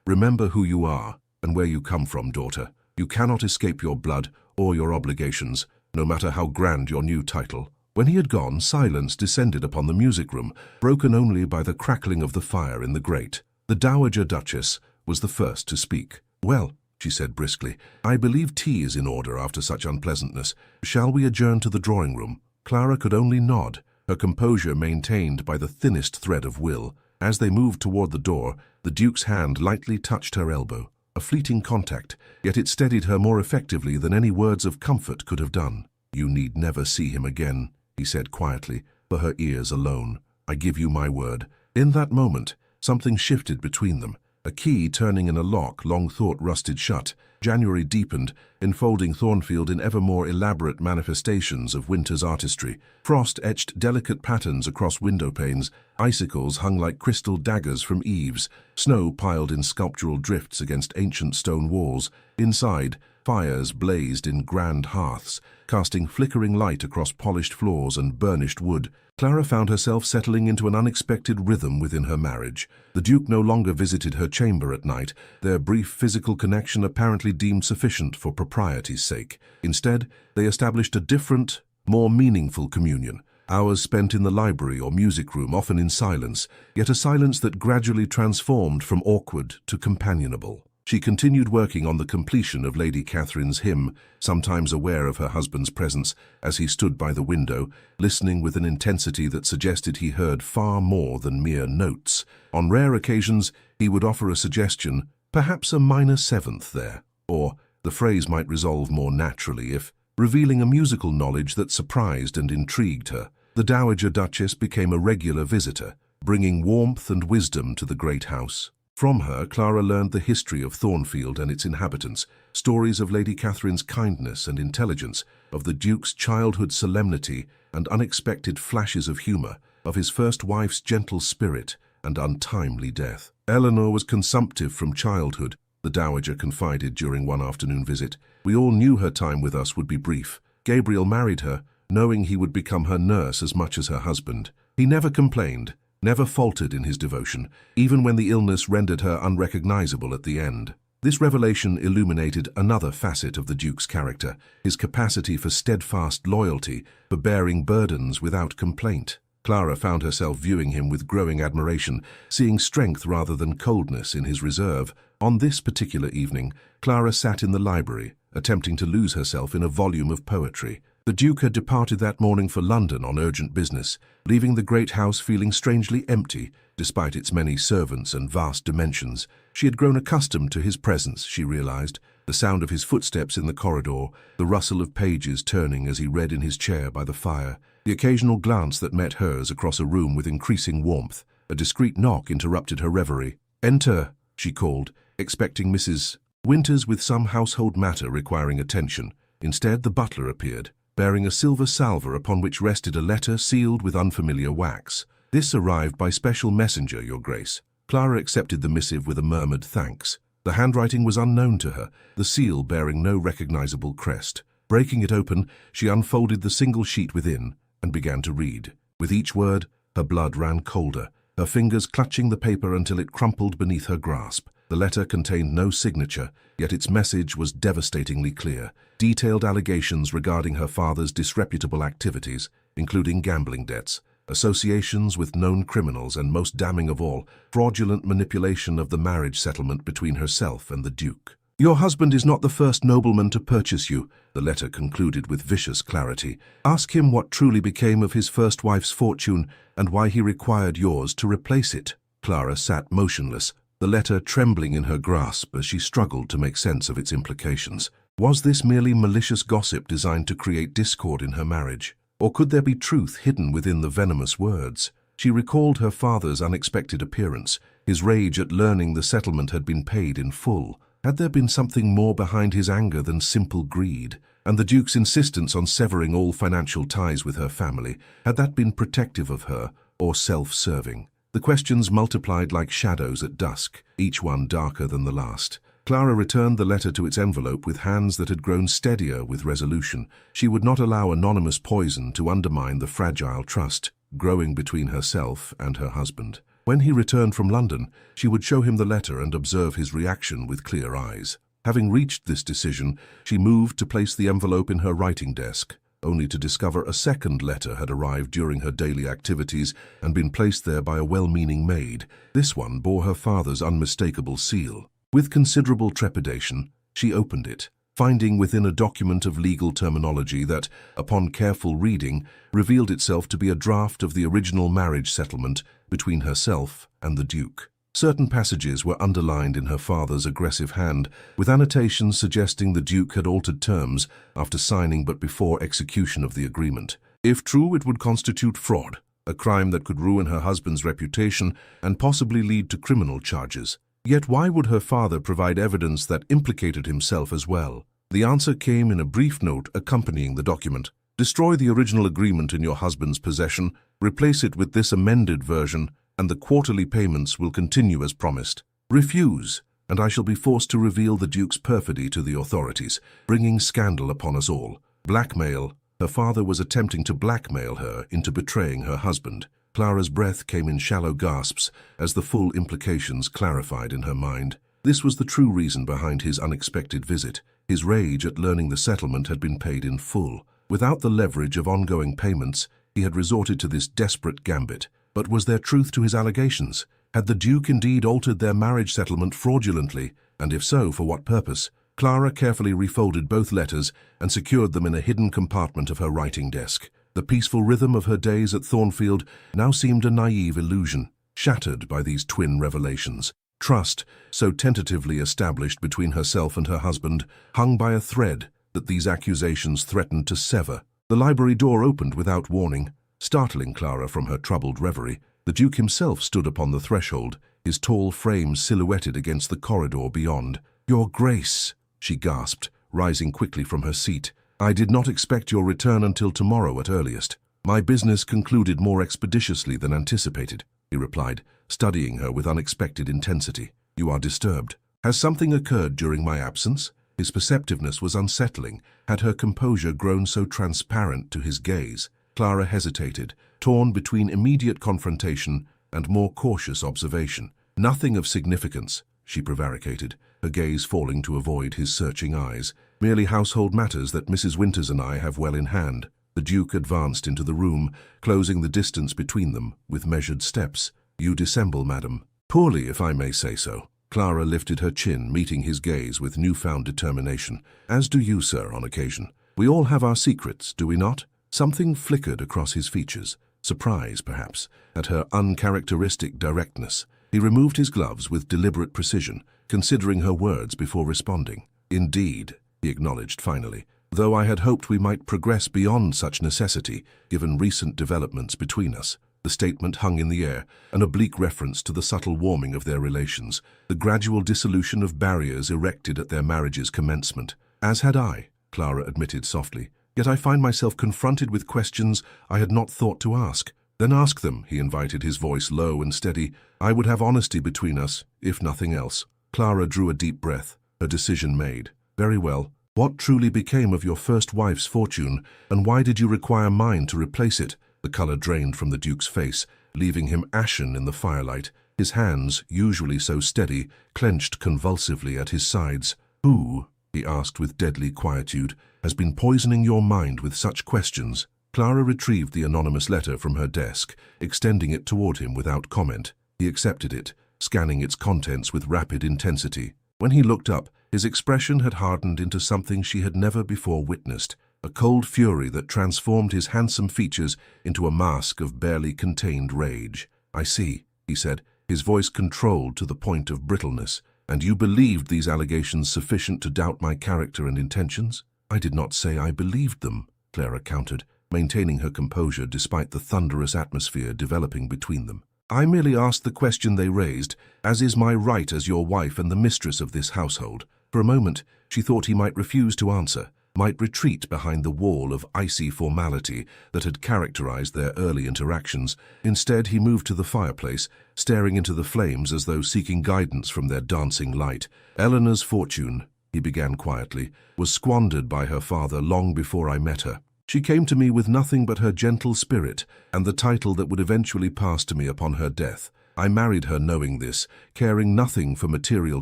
"Remember who you are and where you come from, daughter. You cannot escape your blood or your obligations, no matter how grand your new title." When he had gone, silence descended upon the music room, broken only by the crackling of the fire in the grate. The Dowager Duchess was the first to speak. "Well," she said briskly, "I believe tea is in order after such unpleasantness. Shall we adjourn to the drawing-room?" Clara could only nod, her composure maintained by the thinnest thread of will. As they moved toward the door, the Duke's hand lightly touched her elbow. A fleeting contact, yet it steadied her more effectively than any words of comfort could have done. "You need never see him again," he said quietly, for her ears alone. "I give you my word." In that moment, something shifted between them. A key turning in a lock long thought rusted shut. January deepened, enfolding Thornfield in ever more elaborate manifestations of winter's artistry. Frost etched delicate patterns across window panes, icicles hung like crystal daggers from eaves, snow piled in sculptural drifts against ancient stone walls. Inside, fires blazed in grand hearths, casting flickering light across polished floors and burnished wood. Clara found herself settling into an unexpected rhythm within her marriage. The Duke no longer visited her chamber at night, their brief physical connection apparently deemed sufficient for propriety's sake. Instead, they established a different, more meaningful communion. Hours spent in the library or music room, often in silence, yet a silence that gradually transformed from awkward to companionable. She continued working on the completion of Lady Catherine's hymn, sometimes aware of her husband's presence as he stood by the window, listening with an intensity that suggested he heard far more than mere notes. On rare occasions, he would offer a suggestion, perhaps a minor seventh there, or the phrase might resolve more naturally if, revealing a musical knowledge that surprised and intrigued her. The Dowager Duchess became a regular visitor, bringing warmth and wisdom to the great house. From her, Clara learned the history of Thornfield and its inhabitants, stories of Lady Catherine's kindness and intelligence, of the Duke's childhood solemnity and unexpected flashes of humour, of his first wife's gentle spirit and untimely death. "Eleanor was consumptive from childhood," the Dowager confided during one afternoon visit. "We all knew her time with us would be brief. Gabriel married her, knowing he would become her nurse as much as her husband. He never complained, never faltered in his devotion, even when the illness rendered her unrecognizable at the end." This revelation illuminated another facet of the Duke's character, his capacity for steadfast loyalty, for bearing burdens without complaint. Clara found herself viewing him with growing admiration, seeing strength rather than coldness in his reserve. On this particular evening, Clara sat in the library, attempting to lose herself in a volume of poetry. The Duke had departed that morning for London on urgent business, leaving the great house feeling strangely empty, despite its many servants and vast dimensions. She had grown accustomed to his presence, she realized, the sound of his footsteps in the corridor, the rustle of pages turning as he read in his chair by the fire, the occasional glance that met hers across a room with increasing warmth. A discreet knock interrupted her reverie. "Enter," she called, expecting Mrs. Winters with some household matter requiring attention. Instead, the butler appeared, bearing a silver salver upon which rested a letter sealed with unfamiliar wax. "This arrived by special messenger, Your Grace." Clara accepted the missive with a murmured thanks. The handwriting was unknown to her, the seal bearing no recognizable crest. Breaking it open, she unfolded the single sheet within and began to read. With each word, her blood ran colder, her fingers clutching the paper until it crumpled beneath her grasp. The letter contained no signature, yet its message was devastatingly clear. Detailed allegations regarding her father's disreputable activities, including gambling debts, associations with known criminals, and most damning of all, fraudulent manipulation of the marriage settlement between herself and the Duke. "Your husband is not the first nobleman to purchase you," the letter concluded with vicious clarity. "Ask him what truly became of his first wife's fortune and why he required yours to replace it." Clara sat motionless, the letter trembling in her grasp as she struggled to make sense of its implications. Was this merely malicious gossip designed to create discord in her marriage? Or could there be truth hidden within the venomous words? She recalled her father's unexpected appearance, his rage at learning the settlement had been paid in full. Had there been something more behind his anger than simple greed? And the Duke's insistence on severing all financial ties with her family, had that been protective of her or self-serving? The questions multiplied like shadows at dusk, each one darker than the last. Clara returned the letter to its envelope with hands that had grown steadier with resolution. She would not allow anonymous poison to undermine the fragile trust. growing between herself and her husband. When he returned from London, she would show him the letter and observe his reaction with clear eyes. Having reached this decision, she moved to place the envelope in her writing desk, only to discover a second letter had arrived during her daily activities and been placed there by a well-meaning maid. This one bore her father's unmistakable seal. With considerable trepidation, she opened it, finding within a document of legal terminology that, upon careful reading, revealed itself to be a draft of the original marriage settlement between herself and the Duke. Certain passages were underlined in her father's aggressive hand, with annotations suggesting the Duke had altered terms after signing but before execution of the agreement. If true, it would constitute fraud, a crime that could ruin her husband's reputation and possibly lead to criminal charges. Yet why would her father provide evidence that implicated himself as well? The answer came in a brief note accompanying the document. Destroy the original agreement in your husband's possession, replace it with this amended version, and the quarterly payments will continue as promised. Refuse, and I shall be forced to reveal the Duke's perfidy to the authorities, bringing scandal upon us all. Blackmail. Her father was attempting to blackmail her into betraying her husband. Clara's breath came in shallow gasps as the full implications clarified in her mind. This was the true reason behind his unexpected visit. His rage at learning the settlement had been paid in full. Without the leverage of ongoing payments, he had resorted to this desperate gambit. But was there truth to his allegations? Had the Duke indeed altered their marriage settlement fraudulently, and if so, for what purpose? Clara carefully refolded both letters and secured them in a hidden compartment of her writing desk. The peaceful rhythm of her days at Thornfield now seemed a naive illusion, shattered by these twin revelations. Trust, so tentatively established between herself and her husband, hung by a thread that these accusations threatened to sever. The library door opened without warning, startling Clara from her troubled reverie. The Duke himself stood upon the threshold, his tall frame silhouetted against the corridor beyond. "Your Grace," she gasped, rising quickly from her seat. "I did not expect your return until tomorrow at earliest. My business concluded more expeditiously than anticipated," he replied, studying her with unexpected intensity. "You are disturbed. Has something occurred during my absence?" His perceptiveness was unsettling. Had her composure grown so transparent to his gaze? Clara hesitated, torn between immediate confrontation and more cautious observation. "Nothing of significance," she prevaricated, her gaze falling to avoid his searching eyes. "Merely household matters that Mrs. Winters and I have well in hand." The Duke advanced into the room, closing the distance between them with measured steps. "You dissemble, madam." "Poorly, if I may say so." Clara lifted her chin, meeting his gaze with newfound determination. "As do you, sir, on occasion. We all have our secrets, do we not?" Something flickered across his features, surprise, perhaps, at her uncharacteristic directness. He removed his gloves with deliberate precision, considering her words before responding. "Indeed," he acknowledged finally, "though I had hoped we might progress beyond such necessity, given recent developments between us." The statement hung in the air, an oblique reference to the subtle warming of their relations, the gradual dissolution of barriers erected at their marriage's commencement. "As had I," Clara admitted softly. "Yet I find myself confronted with questions I had not thought to ask." "Then ask them," he invited, his voice low and steady. "I would have honesty between us, if nothing else." Clara drew a deep breath, her decision made. "Very well. What truly became of your first wife's fortune, and why did you require mine to replace it?" The color drained from the Duke's face, leaving him ashen in the firelight. His hands, usually so steady, clenched convulsively at his sides. "Who," he asked with deadly quietude, "has been poisoning your mind with such questions?" Clara retrieved the anonymous letter from her desk, extending it toward him without comment. He accepted it, scanning its contents with rapid intensity. When he looked up, his expression had hardened into something she had never before witnessed, a cold fury that transformed his handsome features into a mask of barely contained rage. "I see," he said, his voice controlled to the point of brittleness. "And you believed these allegations sufficient to doubt my character and intentions?" "I did not say I believed them," Clara countered, maintaining her composure despite the thunderous atmosphere developing between them. "I merely asked the question they raised, as is my right as your wife and the mistress of this household." For a moment, she thought he might refuse to answer, might retreat behind the wall of icy formality that had characterized their early interactions. Instead, he moved to the fireplace, staring into the flames as though seeking guidance from their dancing light. "Eleanor's fortune," he began quietly, "was squandered by her father long before I met her. She came to me with nothing but her gentle spirit and the title that would eventually pass to me upon her death. I married her knowing this, caring nothing for material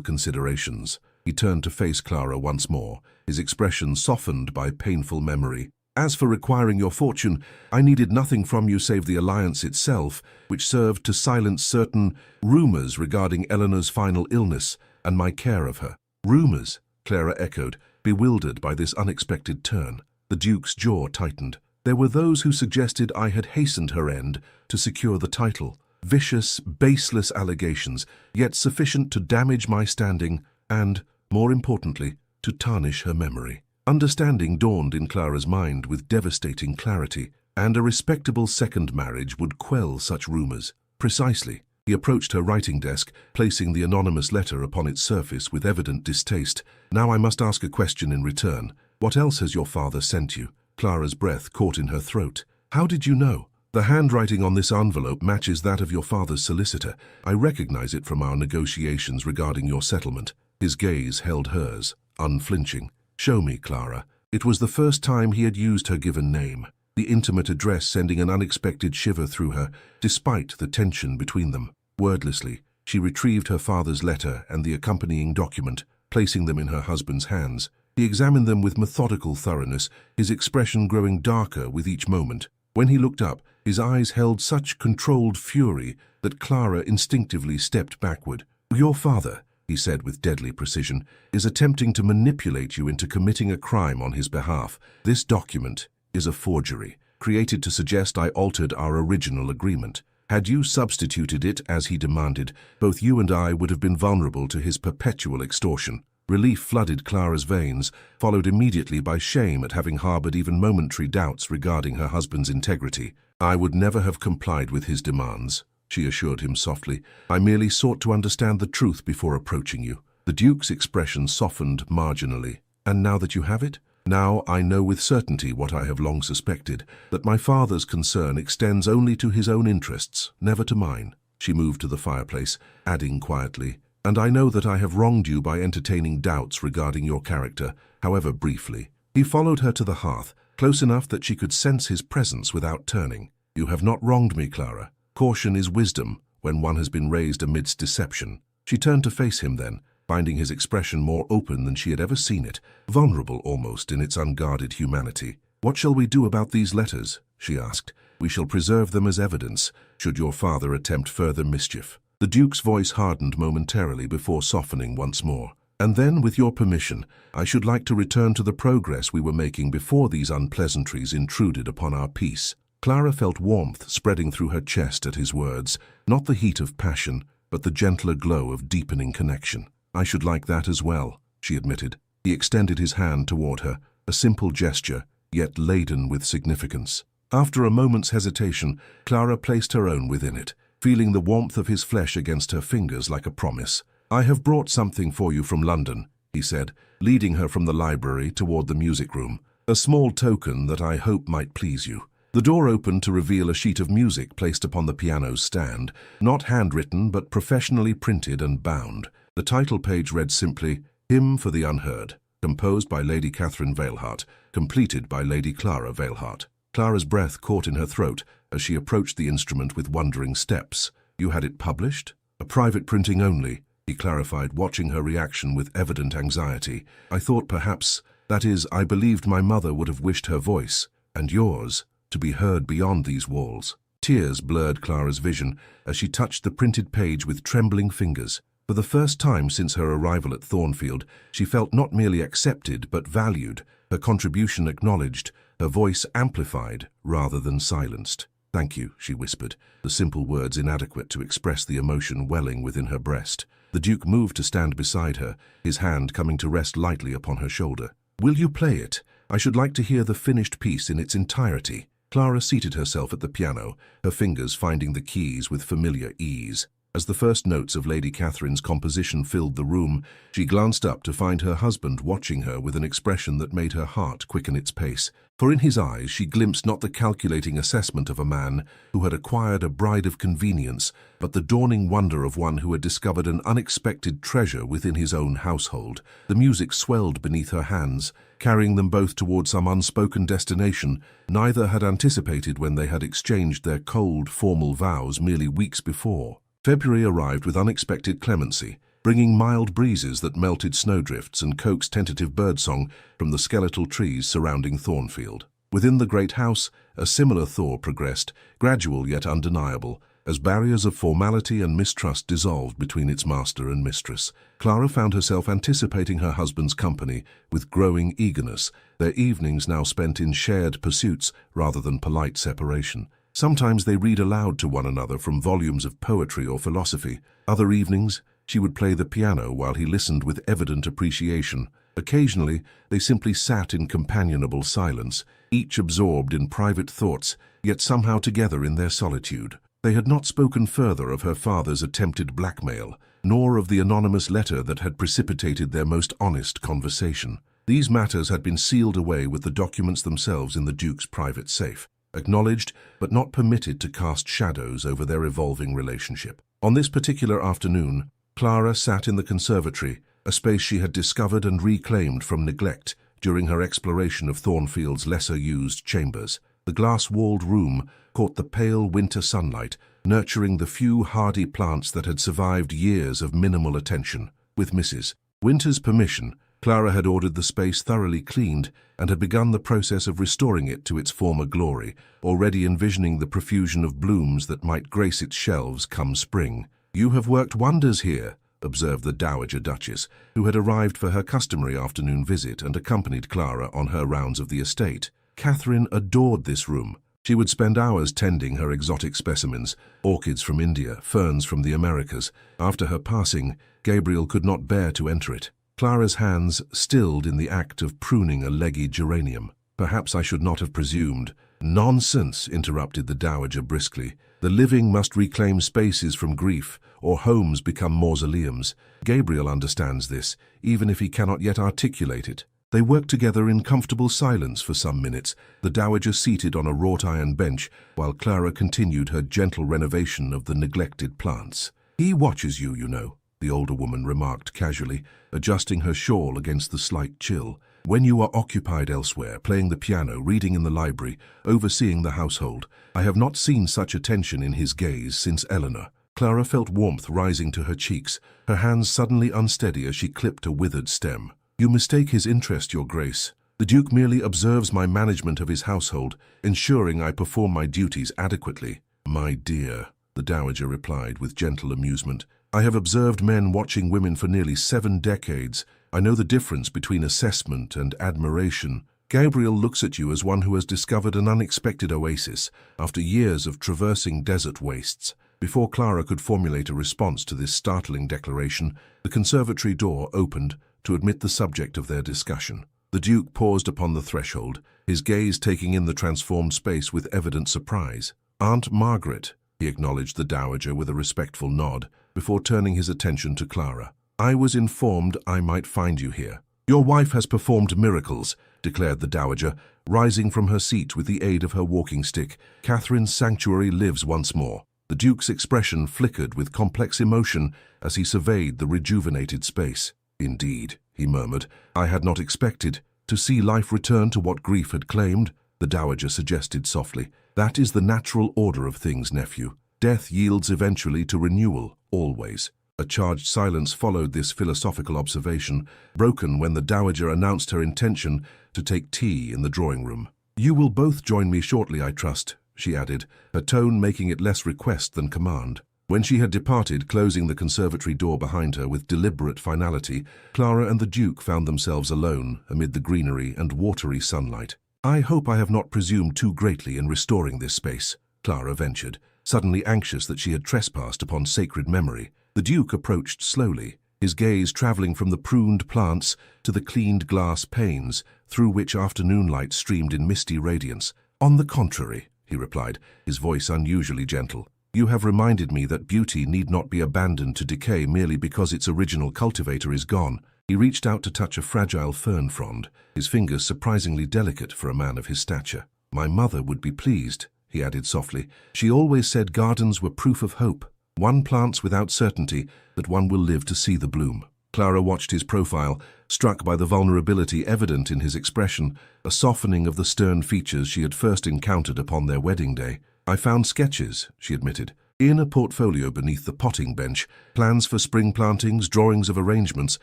considerations. He turned to face Clara once more, his expression softened by painful memory. As for requiring your fortune, I needed nothing from you save the alliance itself, which served to silence certain rumors regarding Eleanor's final illness and my care of her. Rumors, Clara echoed, bewildered by this unexpected turn. The Duke's jaw tightened. There were those who suggested I had hastened her end to secure the title. Vicious, baseless allegations, yet sufficient to damage my standing and, more importantly, to tarnish her memory. Understanding dawned in Clara's mind with devastating clarity, and a respectable second marriage would quell such rumors. Precisely. He approached her writing desk, placing the anonymous letter upon its surface with evident distaste. Now I must ask a question in return. What else has your father sent you? Clara's breath caught in her throat. How did you know? The handwriting on this envelope matches that of your father's solicitor. I recognize it from our negotiations regarding your settlement. His gaze held hers, unflinching. Show me, Clara. It was the first time he had used her given name, the intimate address sending an unexpected shiver through her, despite the tension between them. Wordlessly, she retrieved her father's letter and the accompanying document, placing them in her husband's hands. He examined them with methodical thoroughness, his expression growing darker with each moment. When he looked up, his eyes held such controlled fury that Clara instinctively stepped backward. Your father, he said with deadly precision, is attempting to manipulate you into committing a crime on his behalf. This document is a forgery, created to suggest I altered our original agreement. Had you substituted it as he demanded, both you and I would have been vulnerable to his perpetual extortion. Relief flooded Clara's veins, followed immediately by shame at having harbored even momentary doubts regarding her husband's integrity. I would never have complied with his demands, she assured him softly. I merely sought to understand the truth before approaching you. The Duke's expression softened marginally. And now that you have it? Now I know with certainty what I have long suspected, that my father's concern extends only to his own interests, never to mine. She moved to the fireplace, adding quietly, and I know that I have wronged you by entertaining doubts regarding your character, however briefly. He followed her to the hearth, close enough that she could sense his presence without turning. You have not wronged me, Clara. Caution is wisdom when one has been raised amidst deception. She turned to face him then, finding his expression more open than she had ever seen it, vulnerable almost in its unguarded humanity. What shall we do about these letters? She asked. We shall preserve them as evidence, should your father attempt further mischief. The Duke's voice hardened momentarily before softening once more. And then, with your permission, I should like to return to the progress we were making before these unpleasantries intruded upon our peace. Clara felt warmth spreading through her chest at his words, not the heat of passion, but the gentler glow of deepening connection. I should like that as well, she admitted. He extended his hand toward her, a simple gesture, yet laden with significance. After a moment's hesitation, Clara placed her own within it, feeling the warmth of his flesh against her fingers like a promise. I have brought something for you from London, he said, leading her from the library toward the music room. A small token that I hope might please you. The door opened to reveal a sheet of music placed upon the piano's stand, not handwritten but professionally printed and bound. The title page read simply, Hymn for the Unheard, composed by Lady Catherine Veilhart, completed by Lady Clara Veilhart. Clara's breath caught in her throat as she approached the instrument with wondering steps. You had it published? A private printing only, he clarified, watching her reaction with evident anxiety. I thought perhaps, that is, I believed my mother would have wished her voice, and yours, to be heard beyond these walls. Tears blurred Clara's vision as she touched the printed page with trembling fingers. For the first time since her arrival at Thornfield, she felt not merely accepted but valued, her contribution acknowledged, her voice amplified rather than silenced. Thank you, she whispered, the simple words inadequate to express the emotion welling within her breast. The Duke moved to stand beside her, his hand coming to rest lightly upon her shoulder. Will you play it? I should like to hear the finished piece in its entirety. Clara seated herself at the piano, her fingers finding the keys with familiar ease. As the first notes of Lady Catherine's composition filled the room, she glanced up to find her husband watching her with an expression that made her heart quicken its pace. For in his eyes she glimpsed not the calculating assessment of a man who had acquired a bride of convenience, but the dawning wonder of one who had discovered an unexpected treasure within his own household. The music swelled beneath her hands, carrying them both toward some unspoken destination neither had anticipated when they had exchanged their cold, formal vows merely weeks before. February arrived with unexpected clemency, bringing mild breezes that melted snowdrifts and coaxed tentative birdsong from the skeletal trees surrounding Thornfield. Within the great house, a similar thaw progressed, gradual yet undeniable, as barriers of formality and mistrust dissolved between its master and mistress. Clara found herself anticipating her husband's company with growing eagerness, their evenings now spent in shared pursuits rather than polite separation. Sometimes they read aloud to one another from volumes of poetry or philosophy. Other evenings, she would play the piano while he listened with evident appreciation. Occasionally, they simply sat in companionable silence, each absorbed in private thoughts, yet somehow together in their solitude. They had not spoken further of her father's attempted blackmail, nor of the anonymous letter that had precipitated their most honest conversation. These matters had been sealed away with the documents themselves in the Duke's private safe, acknowledged but not permitted to cast shadows over their evolving relationship. On this particular afternoon, Clara sat in the conservatory, a space she had discovered and reclaimed from neglect during her exploration of Thornfield's lesser-used chambers. The glass-walled room caught the pale winter sunlight, nurturing the few hardy plants that had survived years of minimal attention. With Mrs. Winter's permission, Clara had ordered the space thoroughly cleaned and had begun the process of restoring it to its former glory, already envisioning the profusion of blooms that might grace its shelves come spring. "You have worked wonders here," observed the Dowager Duchess, who had arrived for her customary afternoon visit and accompanied Clara on her rounds of the estate. Catherine adored this room. She would spend hours tending her exotic specimens, orchids from India, ferns from the Americas. After her passing, Gabriel could not bear to enter it. Clara's hands stilled in the act of pruning a leggy geranium. "Perhaps I should not have presumed." "Nonsense," interrupted the Dowager briskly. "The living must reclaim spaces from grief, or homes become mausoleums. Gabriel understands this, even if he cannot yet articulate it." They worked together in comfortable silence for some minutes, the Dowager seated on a wrought-iron bench, while Clara continued her gentle renovation of the neglected plants. "He watches you, you know," the older woman remarked casually, adjusting her shawl against the slight chill. "When you are occupied elsewhere, playing the piano, reading in the library, overseeing the household, I have not seen such attention in his gaze since Eleanor." Clara felt warmth rising to her cheeks, her hands suddenly unsteady as she clipped a withered stem. "You mistake his interest, Your Grace. The Duke merely observes my management of his household, ensuring I perform my duties adequately." "My dear," the Dowager replied with gentle amusement, "I have observed men watching women for nearly 7 decades. I know the difference between assessment and admiration. Gabriel looks at you as one who has discovered an unexpected oasis after years of traversing desert wastes." Before Clara could formulate a response to this startling declaration, the conservatory door opened to admit the subject of their discussion. The Duke paused upon the threshold, his gaze taking in the transformed space with evident surprise. "Aunt Margaret," he acknowledged the Dowager with a respectful nod, before turning his attention to Clara. "I was informed I might find you here." "Your wife has performed miracles," declared the Dowager, rising from her seat with the aid of her walking stick. "Catherine's sanctuary lives once more." The Duke's expression flickered with complex emotion as he surveyed the rejuvenated space. "Indeed," he murmured, "I had not expected to see life return to what grief had claimed," the Dowager suggested softly. "That is the natural order of things, nephew. Death yields eventually to renewal, always." A charged silence followed this philosophical observation, broken when the Dowager announced her intention to take tea in the drawing-room. "You will both join me shortly, I trust," she added, her tone making it less request than command. When she had departed, closing the conservatory door behind her with deliberate finality, Clara and the Duke found themselves alone amid the greenery and watery sunlight. "I hope I have not presumed too greatly in restoring this space," Clara ventured, suddenly anxious that she had trespassed upon sacred memory. The Duke approached slowly, his gaze traveling from the pruned plants to the cleaned glass panes, through which afternoon light streamed in misty radiance. "On the contrary," he replied, his voice unusually gentle. You have reminded me that beauty need not be abandoned to decay merely because its original cultivator is gone. He reached out to touch a fragile fern frond, his fingers surprisingly delicate for a man of his stature. My mother would be pleased, he added softly. She always said gardens were proof of hope. One plants without certainty that one will live to see the bloom. Clara watched his profile, struck by the vulnerability evident in his expression, a softening of the stern features she had first encountered upon their wedding day. I found sketches, she admitted, in a portfolio beneath the potting bench, plans for spring plantings, drawings of arrangements.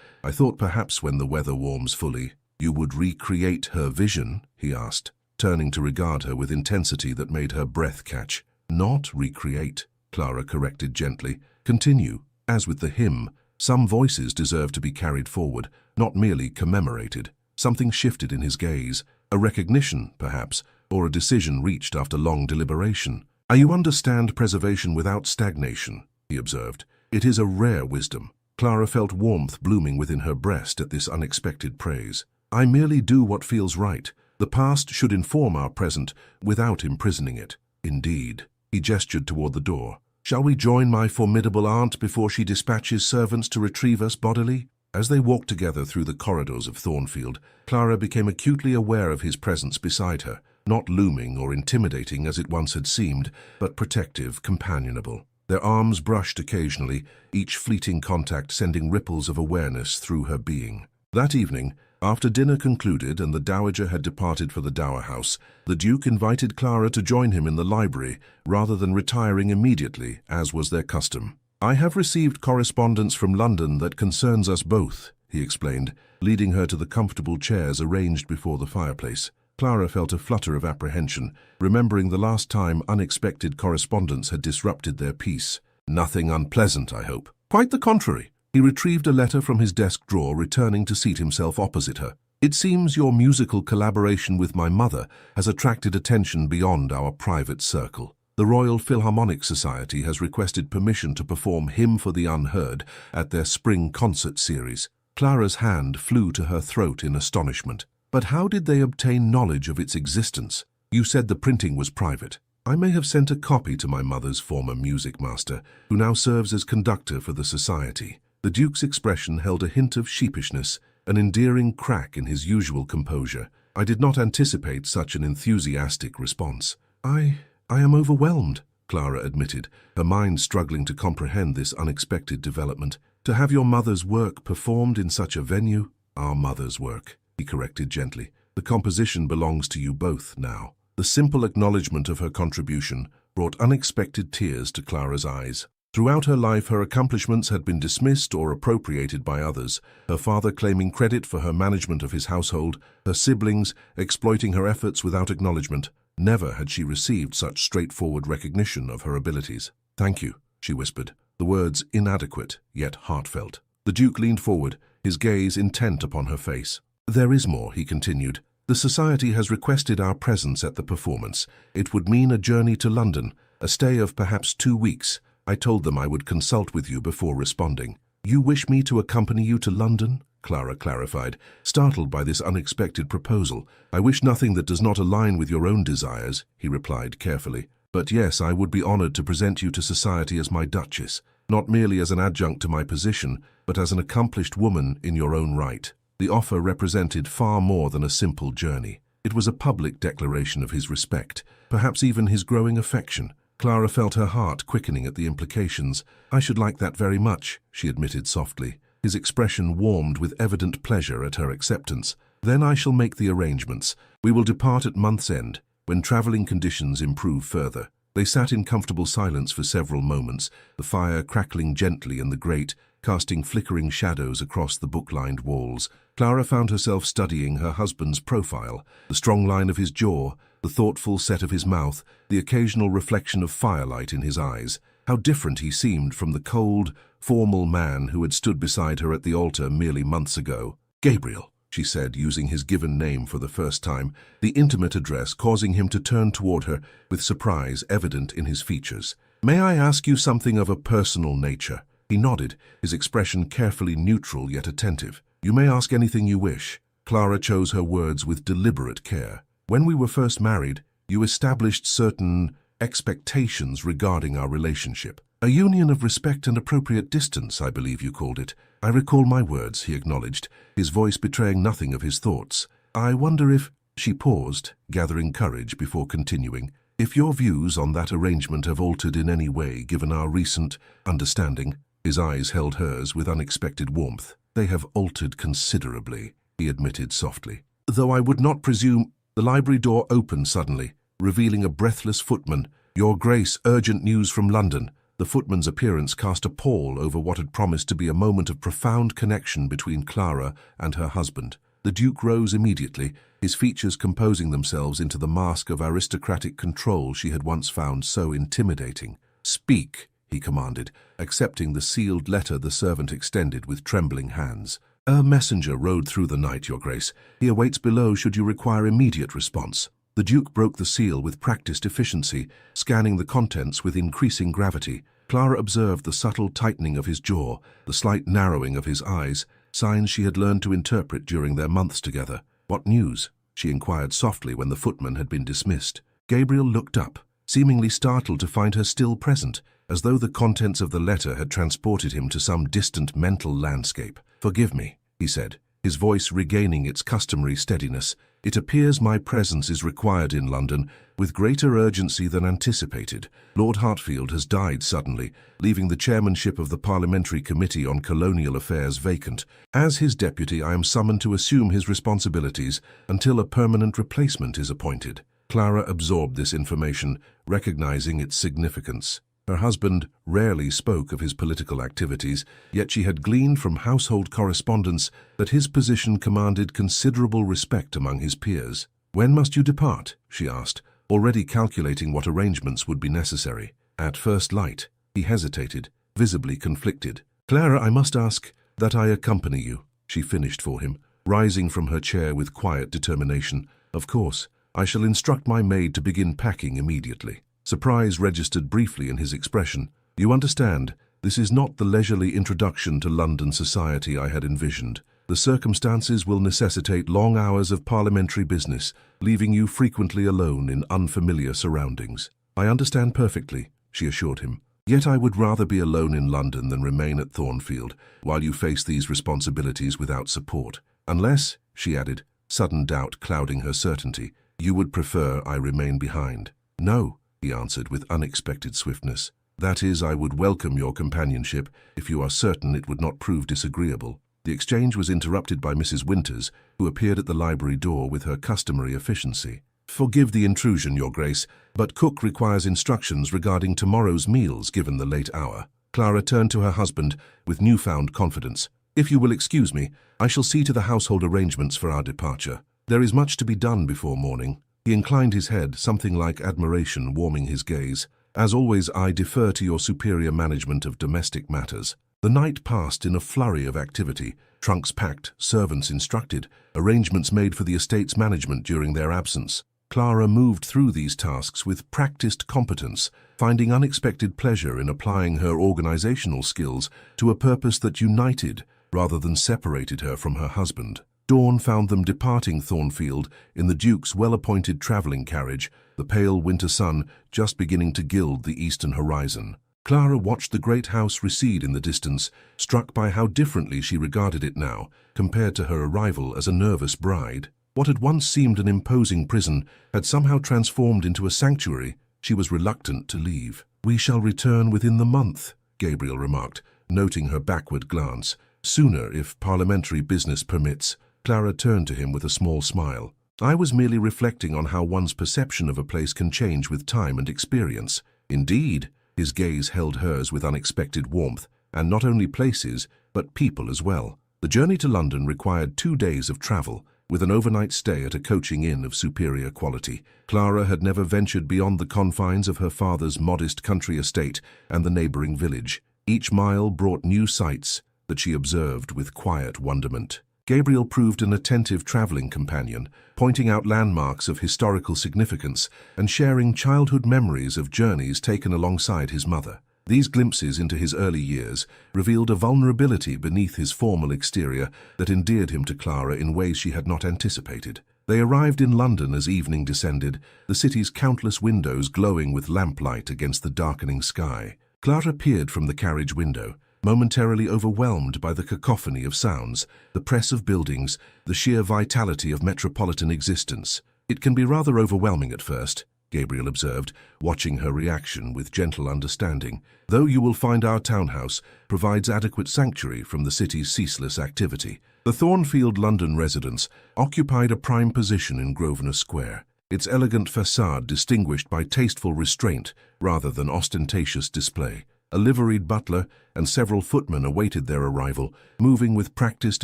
I thought perhaps when the weather warms fully, you would recreate her vision, he asked, turning to regard her with intensity that made her breath catch. Not recreate, Clara corrected gently. Continue. As with the hymn, some voices deserve to be carried forward, not merely commemorated. Something shifted in his gaze, a recognition, perhaps, or a decision reached after long deliberation. You understand preservation without stagnation, he observed. It is a rare wisdom. Clara felt warmth blooming within her breast at this unexpected praise. I merely do what feels right. The past should inform our present without imprisoning it. Indeed. He gestured toward the door. Shall we join my formidable aunt before she dispatches servants to retrieve us bodily? As they walked together through the corridors of Thornfield, Clara became acutely aware of his presence beside her, not looming or intimidating as it once had seemed, but protective, companionable. Their arms brushed occasionally, each fleeting contact sending ripples of awareness through her being. That evening, after dinner concluded and the dowager had departed for the dower house, the Duke invited Clara to join him in the library rather than retiring immediately, as was their custom. I have received correspondence from London that concerns us both, he explained, leading her to the comfortable chairs arranged before the fireplace. Clara felt a flutter of apprehension, remembering the last time unexpected correspondence had disrupted their peace. Nothing unpleasant, I hope. Quite the contrary. He retrieved a letter from his desk drawer, returning to seat himself opposite her. It seems your musical collaboration with my mother has attracted attention beyond our private circle. The Royal Philharmonic Society has requested permission to perform Hymn for the Unheard at their spring concert series. Clara's hand flew to her throat in astonishment. But how did they obtain knowledge of its existence? You said the printing was private. I may have sent a copy to my mother's former music master, who now serves as conductor for the society. The Duke's expression held a hint of sheepishness, an endearing crack in his usual composure. I did not anticipate such an enthusiastic response. I am overwhelmed, Clara admitted, her mind struggling to comprehend this unexpected development. To have your mother's work performed in such a venue? Our mother's work, he corrected gently. The composition belongs to you both now. The simple acknowledgement of her contribution brought unexpected tears to Clara's eyes. Throughout her life, her accomplishments had been dismissed or appropriated by others, her father claiming credit for her management of his household, her siblings exploiting her efforts without acknowledgement. Never had she received such straightforward recognition of her abilities. Thank you, she whispered, the words inadequate yet heartfelt. The Duke leaned forward, his gaze intent upon her face. There is more, he continued. The Society has requested our presence at the performance. It would mean a journey to London, a stay of perhaps 2 weeks. I told them I would consult with you before responding. You wish me to accompany you to London? Clara clarified, startled by this unexpected proposal. I wish nothing that does not align with your own desires, he replied carefully. But yes, I would be honored to present you to society as my Duchess, not merely as an adjunct to my position, but as an accomplished woman in your own right. The offer represented far more than a simple journey. It was a public declaration of his respect, perhaps even his growing affection. Clara felt her heart quickening at the implications. I should like that very much, she admitted softly. His expression warmed with evident pleasure at her acceptance. Then I shall make the arrangements. We will depart at month's end, when travelling conditions improve further. They sat in comfortable silence for several moments, the fire crackling gently in the grate, casting flickering shadows across the book-lined walls. Clara found herself studying her husband's profile, the strong line of his jaw, the thoughtful set of his mouth, the occasional reflection of firelight in his eyes. How different he seemed from the cold, formal man who had stood beside her at the altar merely months ago. Gabriel, she said, using his given name for the first time, the intimate address causing him to turn toward her with surprise evident in his features. May I ask you something of a personal nature? He nodded, his expression carefully neutral yet attentive. You may ask anything you wish. Clara chose her words with deliberate care. When we were first married, you established certain expectations regarding our relationship. A union of respect and appropriate distance, I believe you called it. I recall my words, he acknowledged, his voice betraying nothing of his thoughts. I wonder if... She paused, gathering courage before continuing. If your views on that arrangement have altered in any way given our recent understanding. His eyes held hers with unexpected warmth. They have altered considerably, he admitted softly. Though I would not presume... The library door opened suddenly, revealing a breathless footman. Your Grace, urgent news from London. The footman's appearance cast a pall over what had promised to be a moment of profound connection between Clara and her husband. The Duke rose immediately, his features composing themselves into the mask of aristocratic control she had once found so intimidating. Speak, he commanded, accepting the sealed letter the servant extended with trembling hands. A messenger rode through the night, Your Grace. He awaits below should you require immediate response. The Duke broke the seal with practiced efficiency, scanning the contents with increasing gravity. Clara observed the subtle tightening of his jaw, the slight narrowing of his eyes, signs she had learned to interpret during their months together. What news? She inquired softly when the footman had been dismissed. Gabriel looked up, seemingly startled to find her still present, as though the contents of the letter had transported him to some distant mental landscape. Forgive me, he said, his voice regaining its customary steadiness. It appears my presence is required in London with greater urgency than anticipated. Lord Hartfield has died suddenly, leaving the chairmanship of the Parliamentary Committee on Colonial Affairs vacant. As his deputy, I am summoned to assume his responsibilities until a permanent replacement is appointed. Clara absorbed this information, recognizing its significance. Her husband rarely spoke of his political activities, yet she had gleaned from household correspondence that his position commanded considerable respect among his peers. When must you depart? She asked, already calculating what arrangements would be necessary. At first light, he hesitated, visibly conflicted. Clara, I must ask that I accompany you, she finished for him, rising from her chair with quiet determination. Of course, I shall instruct my maid to begin packing immediately. Surprise registered briefly in his expression. You understand, this is not the leisurely introduction to London society I had envisioned. The circumstances will necessitate long hours of parliamentary business, leaving you frequently alone in unfamiliar surroundings. I understand perfectly, she assured him. Yet I would rather be alone in London than remain at Thornfield while you face these responsibilities without support. Unless, she added, sudden doubt clouding her certainty, you would prefer I remain behind. No, he answered with unexpected swiftness. That is, I would welcome your companionship if you are certain it would not prove disagreeable. The exchange was interrupted by Mrs. Winters, who appeared at the library door with her customary efficiency. Forgive the intrusion, Your Grace, but cook requires instructions regarding tomorrow's meals given the late hour. Clara turned to her husband with newfound confidence. If you will excuse me, I shall see to the household arrangements for our departure. There is much to be done before morning. He inclined his head, something like admiration warming his gaze. As always, I defer to your superior management of domestic matters. The night passed in a flurry of activity. Trunks packed, servants instructed, arrangements made for the estate's management during their absence. Clara moved through these tasks with practiced competence, finding unexpected pleasure in applying her organizational skills to a purpose that united rather than separated her from her husband. Dawn found them departing Thornfield in the Duke's well-appointed travelling carriage, the pale winter sun just beginning to gild the eastern horizon. Clara watched the great house recede in the distance, struck by how differently she regarded it now, compared to her arrival as a nervous bride. What had once seemed an imposing prison had somehow transformed into a sanctuary. She was reluctant to leave. We shall return within the month, Gabriel remarked, noting her backward glance. Sooner, if parliamentary business permits. Clara turned to him with a small smile. I was merely reflecting on how one's perception of a place can change with time and experience. Indeed, his gaze held hers with unexpected warmth, and not only places, but people as well. The journey to London required 2 days of travel, with an overnight stay at a coaching inn of superior quality. Clara had never ventured beyond the confines of her father's modest country estate and the neighbouring village. Each mile brought new sights that she observed with quiet wonderment. Gabriel proved an attentive travelling companion, pointing out landmarks of historical significance and sharing childhood memories of journeys taken alongside his mother. These glimpses into his early years revealed a vulnerability beneath his formal exterior that endeared him to Clara in ways she had not anticipated. They arrived in London as evening descended, the city's countless windows glowing with lamplight against the darkening sky. Clara peered from the carriage window, momentarily overwhelmed by the cacophony of sounds, the press of buildings, the sheer vitality of metropolitan existence. "It can be rather overwhelming at first," Gabriel observed, watching her reaction with gentle understanding, "though you will find our townhouse provides adequate sanctuary from the city's ceaseless activity." The Thornfield London residence occupied a prime position in Grosvenor Square, its elegant facade distinguished by tasteful restraint rather than ostentatious display. A liveried butler and several footmen awaited their arrival, moving with practiced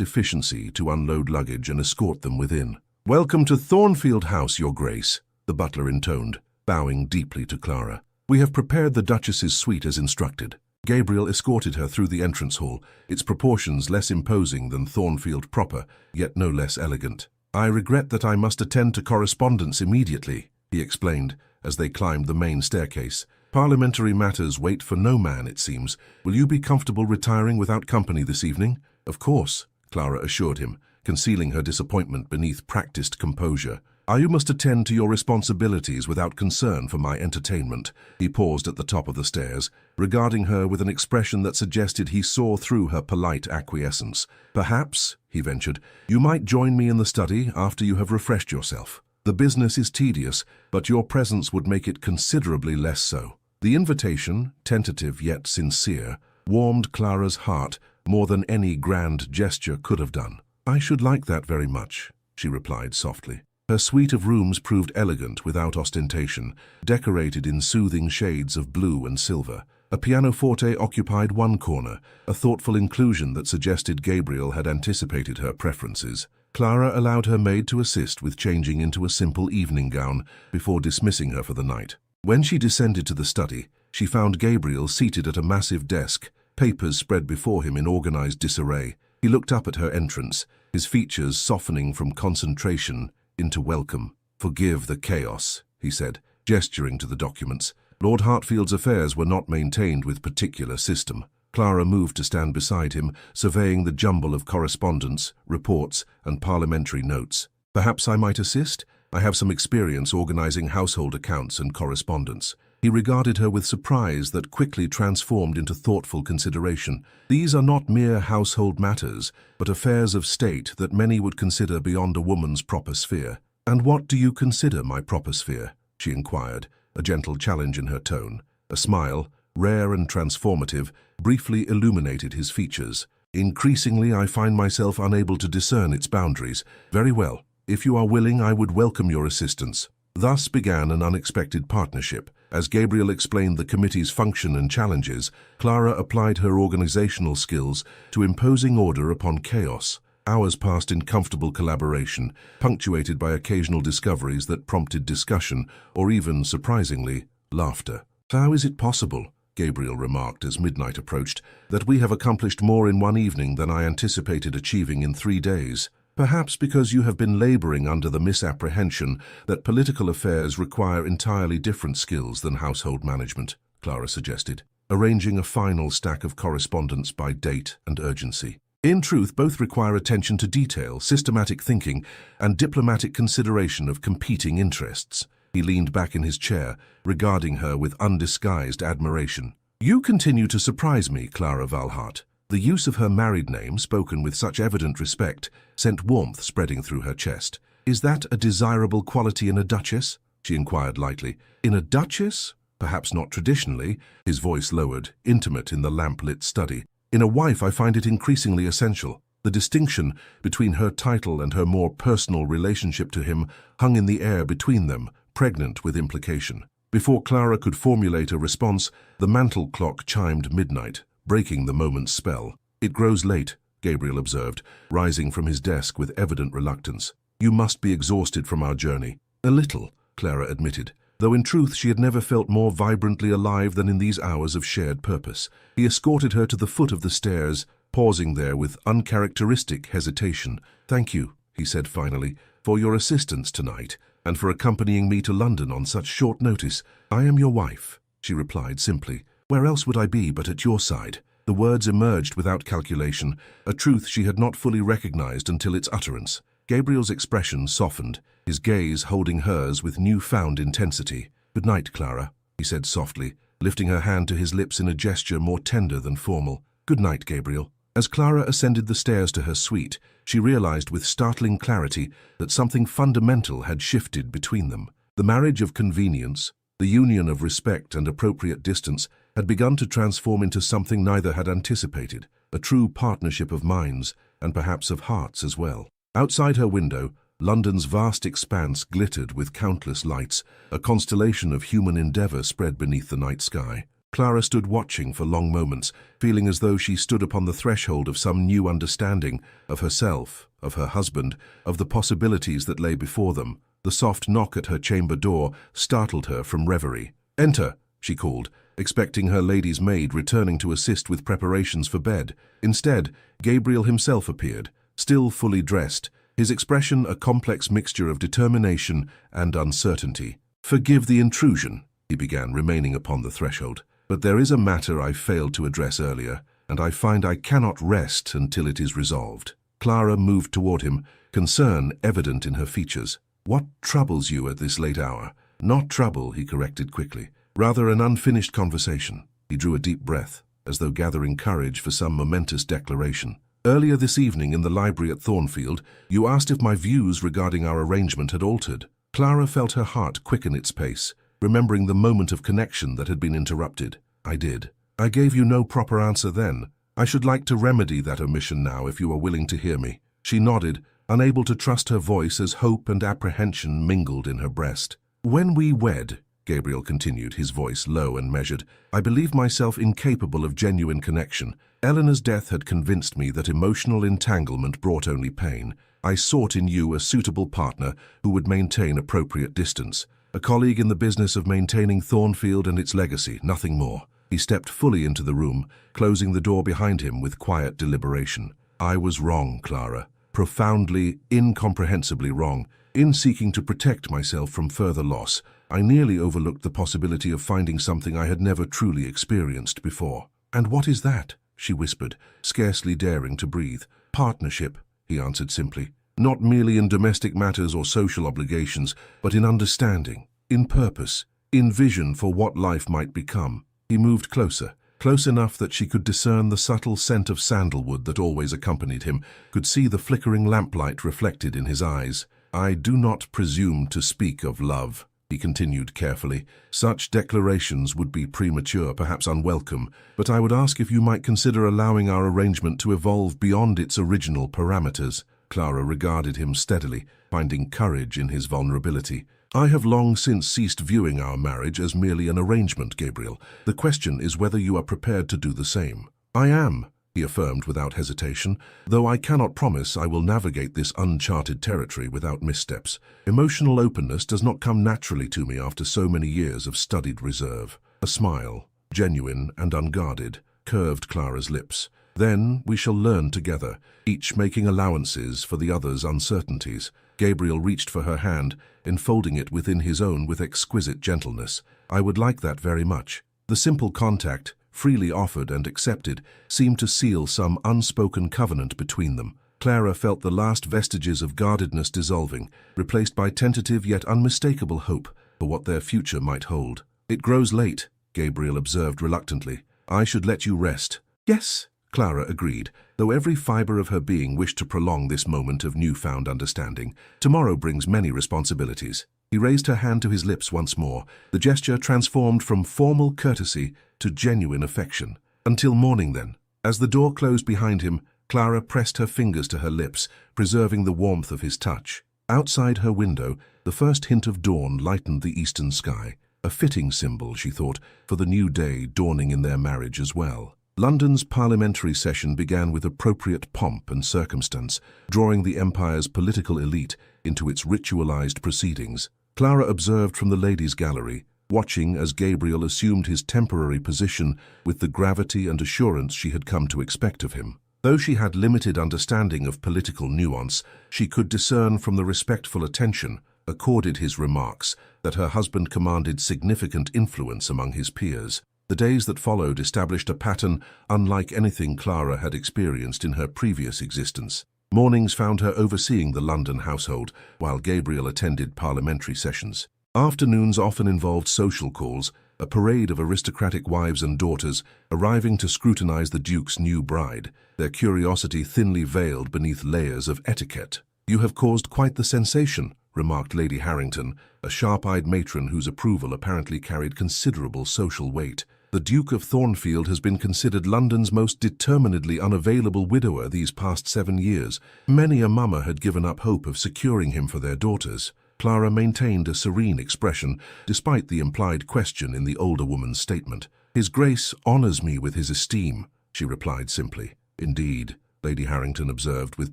efficiency to unload luggage and escort them within. "Welcome to Thornfield House, Your Grace," the butler intoned, bowing deeply to Clara. "We have prepared the Duchess's suite as instructed." Gabriel escorted her through the entrance hall, its proportions less imposing than Thornfield proper, yet no less elegant. "I regret that I must attend to correspondence immediately," he explained, as they climbed the main staircase. "Parliamentary matters wait for no man, it seems. Will you be comfortable retiring without company this evening?" "Of course," Clara assured him, concealing her disappointment beneath practiced composure. "You must attend to your responsibilities without concern for my entertainment." He paused at the top of the stairs, regarding her with an expression that suggested he saw through her polite acquiescence. "Perhaps," he ventured, "you might join me in the study after you have refreshed yourself. The business is tedious, but your presence would make it considerably less so." The invitation, tentative yet sincere, warmed Clara's heart more than any grand gesture could have done. "I should like that very much," she replied softly. Her suite of rooms proved elegant without ostentation, decorated in soothing shades of blue and silver. A pianoforte occupied one corner, a thoughtful inclusion that suggested Gabriel had anticipated her preferences. Clara allowed her maid to assist with changing into a simple evening gown before dismissing her for the night. When she descended to the study, she found Gabriel seated at a massive desk, papers spread before him in organized disarray. He looked up at her entrance, his features softening from concentration into welcome. "Forgive the chaos," he said, gesturing to the documents. Lord Hartfield's affairs were not maintained with particular system. Clara moved to stand beside him, surveying the jumble of correspondence, reports, and parliamentary notes. "Perhaps I might assist? I have some experience organizing household accounts and correspondence." He regarded her with surprise that quickly transformed into thoughtful consideration. "These are not mere household matters, but affairs of state that many would consider beyond a woman's proper sphere." "And what do you consider my proper sphere?" she inquired, a gentle challenge in her tone. A smile, rare and transformative, briefly illuminated his features. "Increasingly I find myself unable to discern its boundaries. Very well. If you are willing, I would welcome your assistance." Thus began an unexpected partnership. As Gabriel explained the committee's function and challenges, Clara applied her organizational skills to imposing order upon chaos. Hours passed in comfortable collaboration, punctuated by occasional discoveries that prompted discussion, or even, surprisingly, laughter. "How is it possible," Gabriel remarked as midnight approached, "that we have accomplished more in one evening than I anticipated achieving in 3 days? Perhaps because you have been laboring under the misapprehension that political affairs require entirely different skills than household management," Clara suggested, arranging a final stack of correspondence by date and urgency. "In truth, both require attention to detail, systematic thinking, and diplomatic consideration of competing interests." He leaned back in his chair, regarding her with undisguised admiration. "You continue to surprise me, Clara Valhart." The use of her married name, spoken with such evident respect, sent warmth spreading through her chest. "Is that a desirable quality in a duchess?" she inquired lightly. "In a duchess? Perhaps not traditionally," his voice lowered, intimate in the lamp-lit study. "In a wife I find it increasingly essential." The distinction between her title and her more personal relationship to him hung in the air between them, pregnant with implication. Before Clara could formulate a response, the mantel clock chimed midnight, breaking the moment's spell. "It grows late," Gabriel observed, rising from his desk with evident reluctance. "You must be exhausted from our journey." "A little," Clara admitted, though in truth she had never felt more vibrantly alive than in these hours of shared purpose. He escorted her to the foot of the stairs, pausing there with uncharacteristic hesitation. "Thank you," he said finally, "for your assistance tonight, and for accompanying me to London on such short notice." "I am your wife," she replied simply. "Where else would I be but at your side?" The words emerged without calculation, a truth she had not fully recognized until its utterance. Gabriel's expression softened, his gaze holding hers with newfound intensity. "Good night, Clara," he said softly, lifting her hand to his lips in a gesture more tender than formal. "Good night, Gabriel." As Clara ascended the stairs to her suite, she realized with startling clarity that something fundamental had shifted between them. The marriage of convenience, the union of respect and appropriate distance, had begun to transform into something neither had anticipated, a true partnership of minds, and perhaps of hearts as well. Outside her window, London's vast expanse glittered with countless lights, a constellation of human endeavor spread beneath the night sky. Clara stood watching for long moments, feeling as though she stood upon the threshold of some new understanding of herself, of her husband, of the possibilities that lay before them. The soft knock at her chamber door startled her from reverie. "Enter," she called, expecting her lady's maid returning to assist with preparations for bed. Instead, Gabriel himself appeared, still fully dressed, his expression a complex mixture of determination and uncertainty. "Forgive the intrusion," he began, remaining upon the threshold. "But there is a matter I failed to address earlier, and I find I cannot rest until it is resolved." Clara moved toward him, concern evident in her features. "What troubles you at this late hour?" "Not trouble," he corrected quickly. "Rather an unfinished conversation." He drew a deep breath, as though gathering courage for some momentous declaration. "Earlier this evening in the library at Thornfield, you asked if my views regarding our arrangement had altered." Clara felt her heart quicken its pace, remembering the moment of connection that had been interrupted. "I did. I gave you no proper answer then. I should like to remedy that omission now if you are willing to hear me." She nodded, unable to trust her voice as hope and apprehension mingled in her breast. "When we wed," Gabriel continued, his voice low and measured, "I believed myself incapable of genuine connection. Eleanor's death had convinced me that emotional entanglement brought only pain. I sought in you a suitable partner who would maintain appropriate distance. A colleague in the business of maintaining Thornfield and its legacy, nothing more." He stepped fully into the room, closing the door behind him with quiet deliberation. "I was wrong, Clara. Profoundly, incomprehensibly wrong. In seeking to protect myself from further loss, I nearly overlooked the possibility of finding something I had never truly experienced before." "And what is that?" she whispered, scarcely daring to breathe. "Partnership," he answered simply. "Not merely in domestic matters or social obligations, but in understanding, in purpose, in vision for what life might become." He moved closer, close enough that she could discern the subtle scent of sandalwood that always accompanied him, could see the flickering lamplight reflected in his eyes. "I do not presume to speak of love," he continued carefully. "Such declarations would be premature, perhaps unwelcome, but I would ask if you might consider allowing our arrangement to evolve beyond its original parameters." Clara regarded him steadily, finding courage in his vulnerability. "I have long since ceased viewing our marriage as merely an arrangement, Gabriel. The question is whether you are prepared to do the same." "I am," he affirmed without hesitation, "though I cannot promise I will navigate this uncharted territory without missteps. Emotional openness does not come naturally to me after so many years of studied reserve." A smile, genuine and unguarded, curved Clara's lips. "Then we shall learn together, each making allowances for the other's uncertainties." Gabriel reached for her hand, enfolding it within his own with exquisite gentleness. "I would like that very much." The simple contact, freely offered and accepted, seemed to seal some unspoken covenant between them. Clara felt the last vestiges of guardedness dissolving, replaced by tentative yet unmistakable hope for what their future might hold. "It grows late," Gabriel observed reluctantly. "I should let you rest." "Yes," Clara agreed, though every fiber of her being wished to prolong this moment of newfound understanding. "Tomorrow brings many responsibilities." He raised her hand to his lips once more, the gesture transformed from formal courtesy to genuine affection. "Until morning, then." As the door closed behind him, Clara pressed her fingers to her lips, preserving the warmth of his touch. Outside her window, the first hint of dawn lightened the eastern sky, a fitting symbol, she thought, for the new day dawning in their marriage as well. London's parliamentary session began with appropriate pomp and circumstance, drawing the empire's political elite into its ritualized proceedings. Clara observed from the ladies' gallery, watching as Gabriel assumed his temporary position with the gravity and assurance she had come to expect of him. Though she had limited understanding of political nuance, she could discern from the respectful attention accorded his remarks that her husband commanded significant influence among his peers. The days that followed established a pattern unlike anything Clara had experienced in her previous existence. Mornings found her overseeing the London household, while Gabriel attended parliamentary sessions. Afternoons often involved social calls, a parade of aristocratic wives and daughters arriving to scrutinize the Duke's new bride, their curiosity thinly veiled beneath layers of etiquette. "You have caused quite the sensation," remarked Lady Harrington, a sharp-eyed matron whose approval apparently carried considerable social weight. "The Duke of Thornfield has been considered London's most determinedly unavailable widower these past 7 years. Many a mama had given up hope of securing him for their daughters." Clara maintained a serene expression, despite the implied question in the older woman's statement. "His Grace honors me with his esteem," she replied simply. "Indeed," Lady Harrington observed with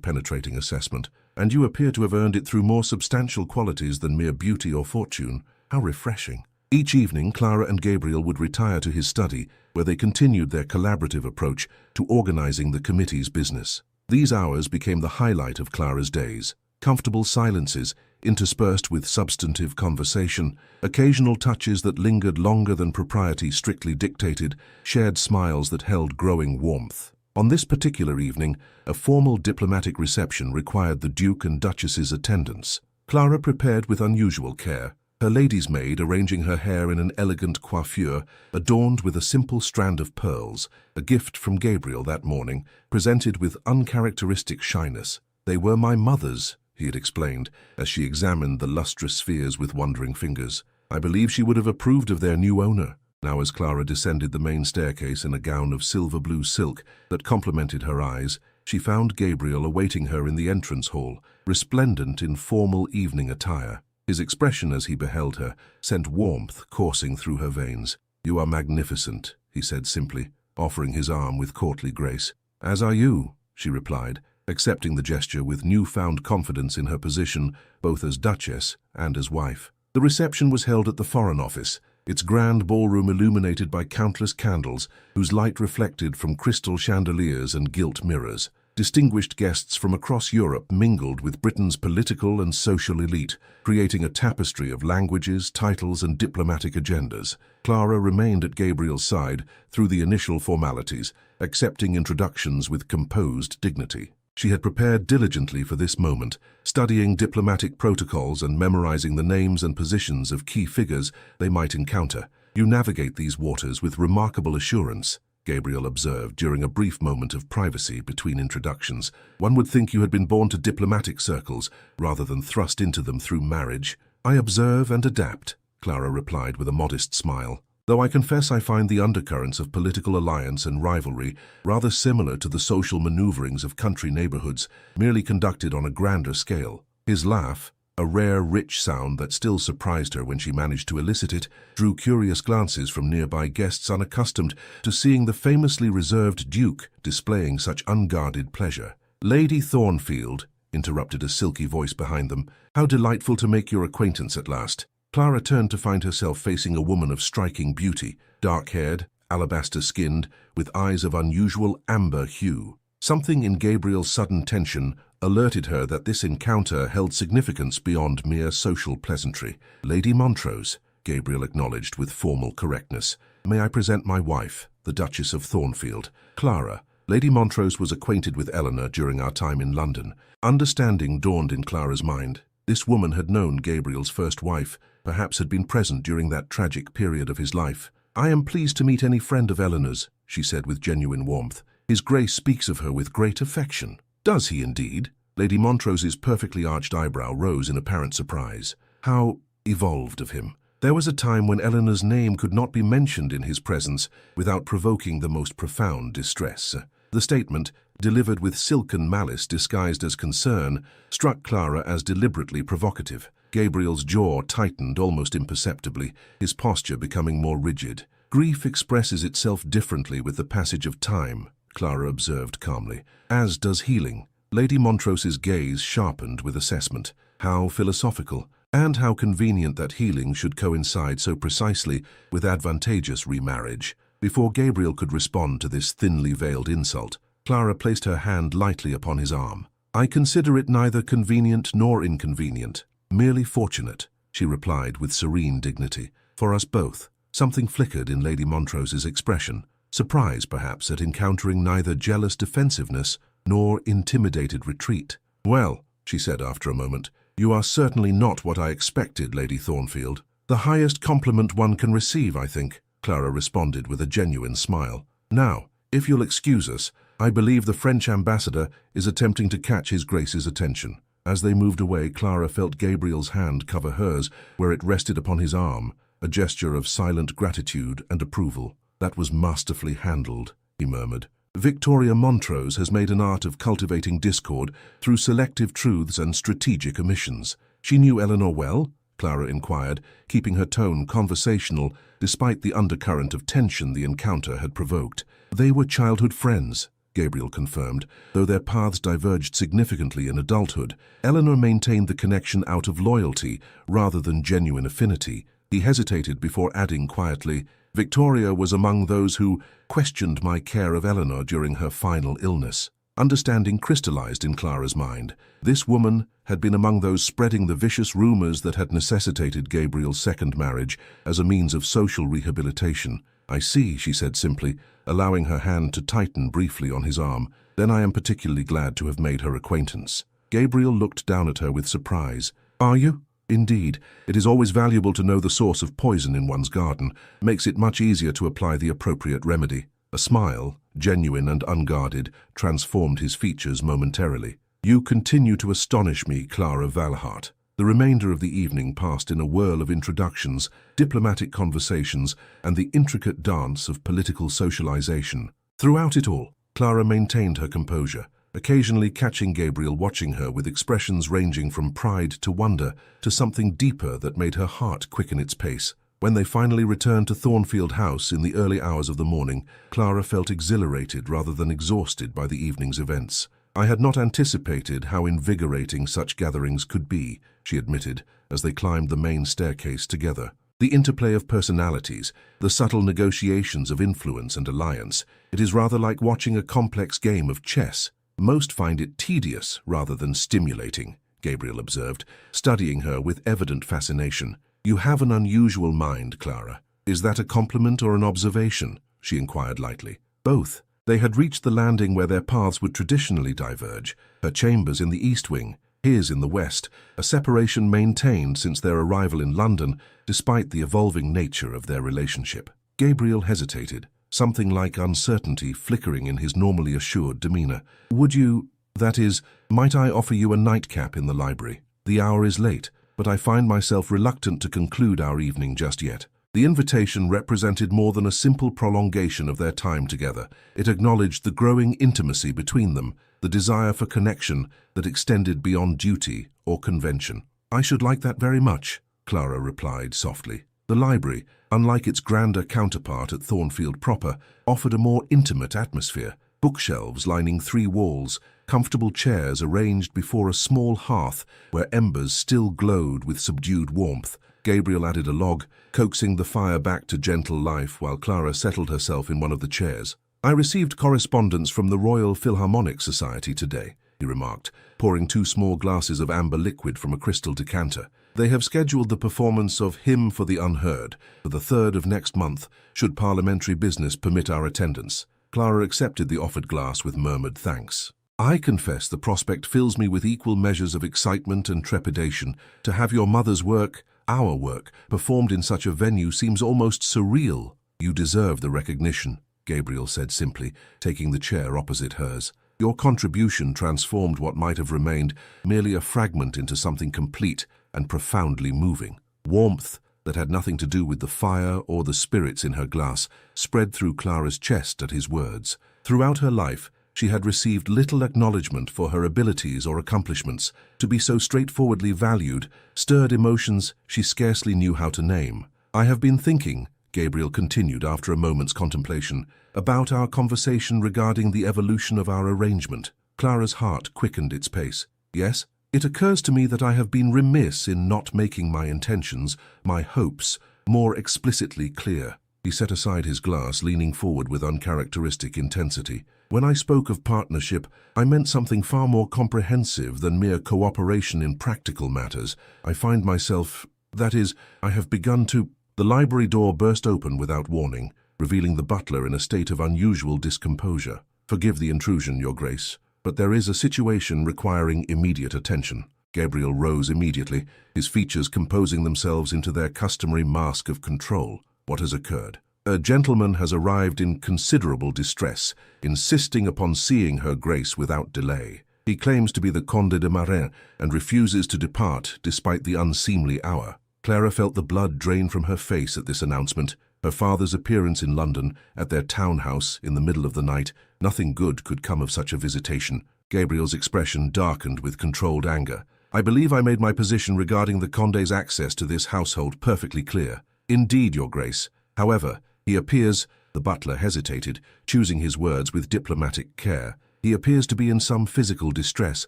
penetrating assessment, "and you appear to have earned it through more substantial qualities than mere beauty or fortune. How refreshing." Each evening, Clara and Gabriel would retire to his study, where they continued their collaborative approach to organizing the committee's business. These hours became the highlight of Clara's days. Comfortable silences, interspersed with substantive conversation, occasional touches that lingered longer than propriety strictly dictated, shared smiles that held growing warmth. On this particular evening, a formal diplomatic reception required the Duke and Duchess's attendance. Clara prepared with unusual care, her lady's maid arranging her hair in an elegant coiffure adorned with a simple strand of pearls, a gift from Gabriel that morning, presented with uncharacteristic shyness. "They were my mother's," he had explained, as she examined the lustrous spheres with wondering fingers. "I believe she would have approved of their new owner." Now, as Clara descended the main staircase in a gown of silver-blue silk that complemented her eyes, she found Gabriel awaiting her in the entrance hall, resplendent in formal evening attire. His expression as he beheld her sent warmth coursing through her veins. "You are magnificent," he said simply, offering his arm with courtly grace. "As are you," she replied, accepting the gesture with newfound confidence in her position both as Duchess and as wife. The reception was held at the Foreign Office, its grand ballroom illuminated by countless candles whose light reflected from crystal chandeliers and gilt mirrors. Distinguished guests from across Europe mingled with Britain's political and social elite, creating a tapestry of languages, titles, and diplomatic agendas. Clara remained at Gabriel's side through the initial formalities, accepting introductions with composed dignity. She had prepared diligently for this moment, studying diplomatic protocols and memorizing the names and positions of key figures they might encounter. "You navigate these waters with remarkable assurance," Gabriel observed during a brief moment of privacy between introductions. "One would think you had been born to diplomatic circles rather than thrust into them through marriage." "I observe and adapt," Clara replied with a modest smile, "though I confess I find the undercurrents of political alliance and rivalry rather similar to the social maneuverings of country neighborhoods, merely conducted on a grander scale." His laugh, a rare, rich sound that still surprised her when she managed to elicit it, drew curious glances from nearby guests unaccustomed to seeing the famously reserved Duke displaying such unguarded pleasure. "Lady Thornfield," interrupted a silky voice behind them, "how delightful to make your acquaintance at last." Clara turned to find herself facing a woman of striking beauty, dark-haired, alabaster-skinned, with eyes of unusual amber hue. Something in Gabriel's sudden tension alerted her that this encounter held significance beyond mere social pleasantry. "Lady Montrose," Gabriel acknowledged with formal correctness. "May I present my wife, the Duchess of Thornfield, Clara." Lady Montrose was acquainted with Eleanor during our time in London. Understanding dawned in Clara's mind. This woman had known Gabriel's first wife, perhaps had been present during that tragic period of his life. "I am pleased to meet any friend of Eleanor's," she said with genuine warmth. "His Grace speaks of her with great affection." "Does he indeed?" Lady Montrose's perfectly arched eyebrow rose in apparent surprise. "How evolved of him. There was a time when Eleanor's name could not be mentioned in his presence without provoking the most profound distress." The statement, delivered with silken malice disguised as concern, struck Clara as deliberately provocative. Gabriel's jaw tightened almost imperceptibly, his posture becoming more rigid. "Grief expresses itself differently with the passage of time," Clara observed calmly, "as does healing." Lady Montrose's gaze sharpened with assessment. How philosophical, and how convenient that healing should coincide so precisely with advantageous remarriage. Before Gabriel could respond to this thinly veiled insult, Clara placed her hand lightly upon his arm. "I consider it neither convenient nor inconvenient, merely fortunate," she replied with serene dignity. "For us both." Something flickered in Lady Montrose's expression, surprise perhaps at encountering neither jealous defensiveness nor intimidated retreat. "Well," she said after a moment, "you are certainly not what I expected, Lady Thornfield." "The highest compliment one can receive, I think," Clara responded with a genuine smile. "Now, if you'll excuse us, I believe the French ambassador is attempting to catch His Grace's attention." As they moved away, Clara felt Gabriel's hand cover hers where it rested upon his arm, a gesture of silent gratitude and approval. "That was masterfully handled," he murmured. "Victoria Montrose has made an art of cultivating discord through selective truths and strategic omissions." "She knew Eleanor well?" Clara inquired, keeping her tone conversational despite the undercurrent of tension the encounter had provoked. "They were childhood friends," Gabriel confirmed. Though their paths diverged significantly in adulthood, Eleanor maintained the connection out of loyalty rather than genuine affinity. He hesitated before adding quietly, "Victoria was among those who questioned my care of Eleanor during her final illness." Understanding crystallized in Clara's mind. This woman had been among those spreading the vicious rumors that had necessitated Gabriel's second marriage as a means of social rehabilitation. "I see," she said simply, allowing her hand to tighten briefly on his arm. "Then I am particularly glad to have made her acquaintance." Gabriel looked down at her with surprise. "Are you?" "Indeed. It is always valuable to know the source of poison in one's garden. Makes it much easier to apply the appropriate remedy." A smile, genuine and unguarded, transformed his features momentarily. "You continue to astonish me, Clara Valhart." The remainder of the evening passed in a whirl of introductions, diplomatic conversations, and the intricate dance of political socialization. Throughout it all, Clara maintained her composure, occasionally catching Gabriel watching her with expressions ranging from pride to wonder to something deeper that made her heart quicken its pace. When they finally returned to Thornfield House in the early hours of the morning, Clara felt exhilarated rather than exhausted by the evening's events. "I had not anticipated how invigorating such gatherings could be," she admitted, as they climbed the main staircase together. "The interplay of personalities, the subtle negotiations of influence and alliance, it is rather like watching a complex game of chess. Most find it tedious rather than stimulating," Gabriel observed, studying her with evident fascination. "You have an unusual mind, Clara. Is that a compliment or an observation?" she inquired lightly. "Both." They had reached the landing where their paths would traditionally diverge, her chambers in the east wing, his in the west, a separation maintained since their arrival in London, despite the evolving nature of their relationship. Gabriel hesitated, something like uncertainty flickering in his normally assured demeanor. "Would you, that is, might I offer you a nightcap in the library? The hour is late, but I find myself reluctant to conclude our evening just yet." The invitation represented more than a simple prolongation of their time together. It acknowledged the growing intimacy between them, the desire for connection that extended beyond duty or convention. "I should like that very much," Clara replied softly. The library, unlike its grander counterpart at Thornfield proper, offered a more intimate atmosphere. Bookshelves lining 3 walls, comfortable chairs arranged before a small hearth where embers still glowed with subdued warmth. Gabriel added a log, coaxing the fire back to gentle life while Clara settled herself in one of the chairs. "I received correspondence from the Royal Philharmonic Society today," he remarked, pouring 2 small glasses of amber liquid from a crystal decanter. "They have scheduled the performance of Hymn for the Unheard for the 3rd of next month, should parliamentary business permit our attendance." Clara accepted the offered glass with murmured thanks. "I confess the prospect fills me with equal measures of excitement and trepidation. To have your mother's work, our work, performed in such a venue seems almost surreal." "You deserve the recognition," Gabriel said simply, taking the chair opposite hers. "Your contribution transformed what might have remained merely a fragment into something complete and profoundly moving." Warmth that had nothing to do with the fire or the spirits in her glass spread through Clara's chest at his words. Throughout her life, she had received little acknowledgement for her abilities or accomplishments. To be so straightforwardly valued stirred emotions she scarcely knew how to name. "I have been thinking," Gabriel continued after a moment's contemplation, "about our conversation regarding the evolution of our arrangement." Clara's heart quickened its pace. "Yes? It occurs to me that I have been remiss in not making my intentions, my hopes, more explicitly clear." He set aside his glass, leaning forward with uncharacteristic intensity. "When I spoke of partnership, I meant something far more comprehensive than mere cooperation in practical matters. I find myself, that is, I have begun to—" The library door burst open without warning, revealing the butler in a state of unusual discomposure. "Forgive the intrusion, Your Grace, but but there is a situation requiring immediate attention. Gabriel rose immediately, his features composing themselves into their customary mask of control. What has occurred? A gentleman has arrived in considerable distress, insisting upon seeing her grace without delay. He claims to be the Comte de Marin and refuses to depart despite the unseemly hour. Clara felt the blood drain from her face at this announcement. Her father's appearance in London, at their townhouse in the middle of the night, nothing good could come of such a visitation. Gabriel's expression darkened with controlled anger. I believe I made my position regarding the Conde's access to this household perfectly clear. Indeed, Your Grace. However, he appears, the butler hesitated, choosing his words with diplomatic care. He appears to be in some physical distress,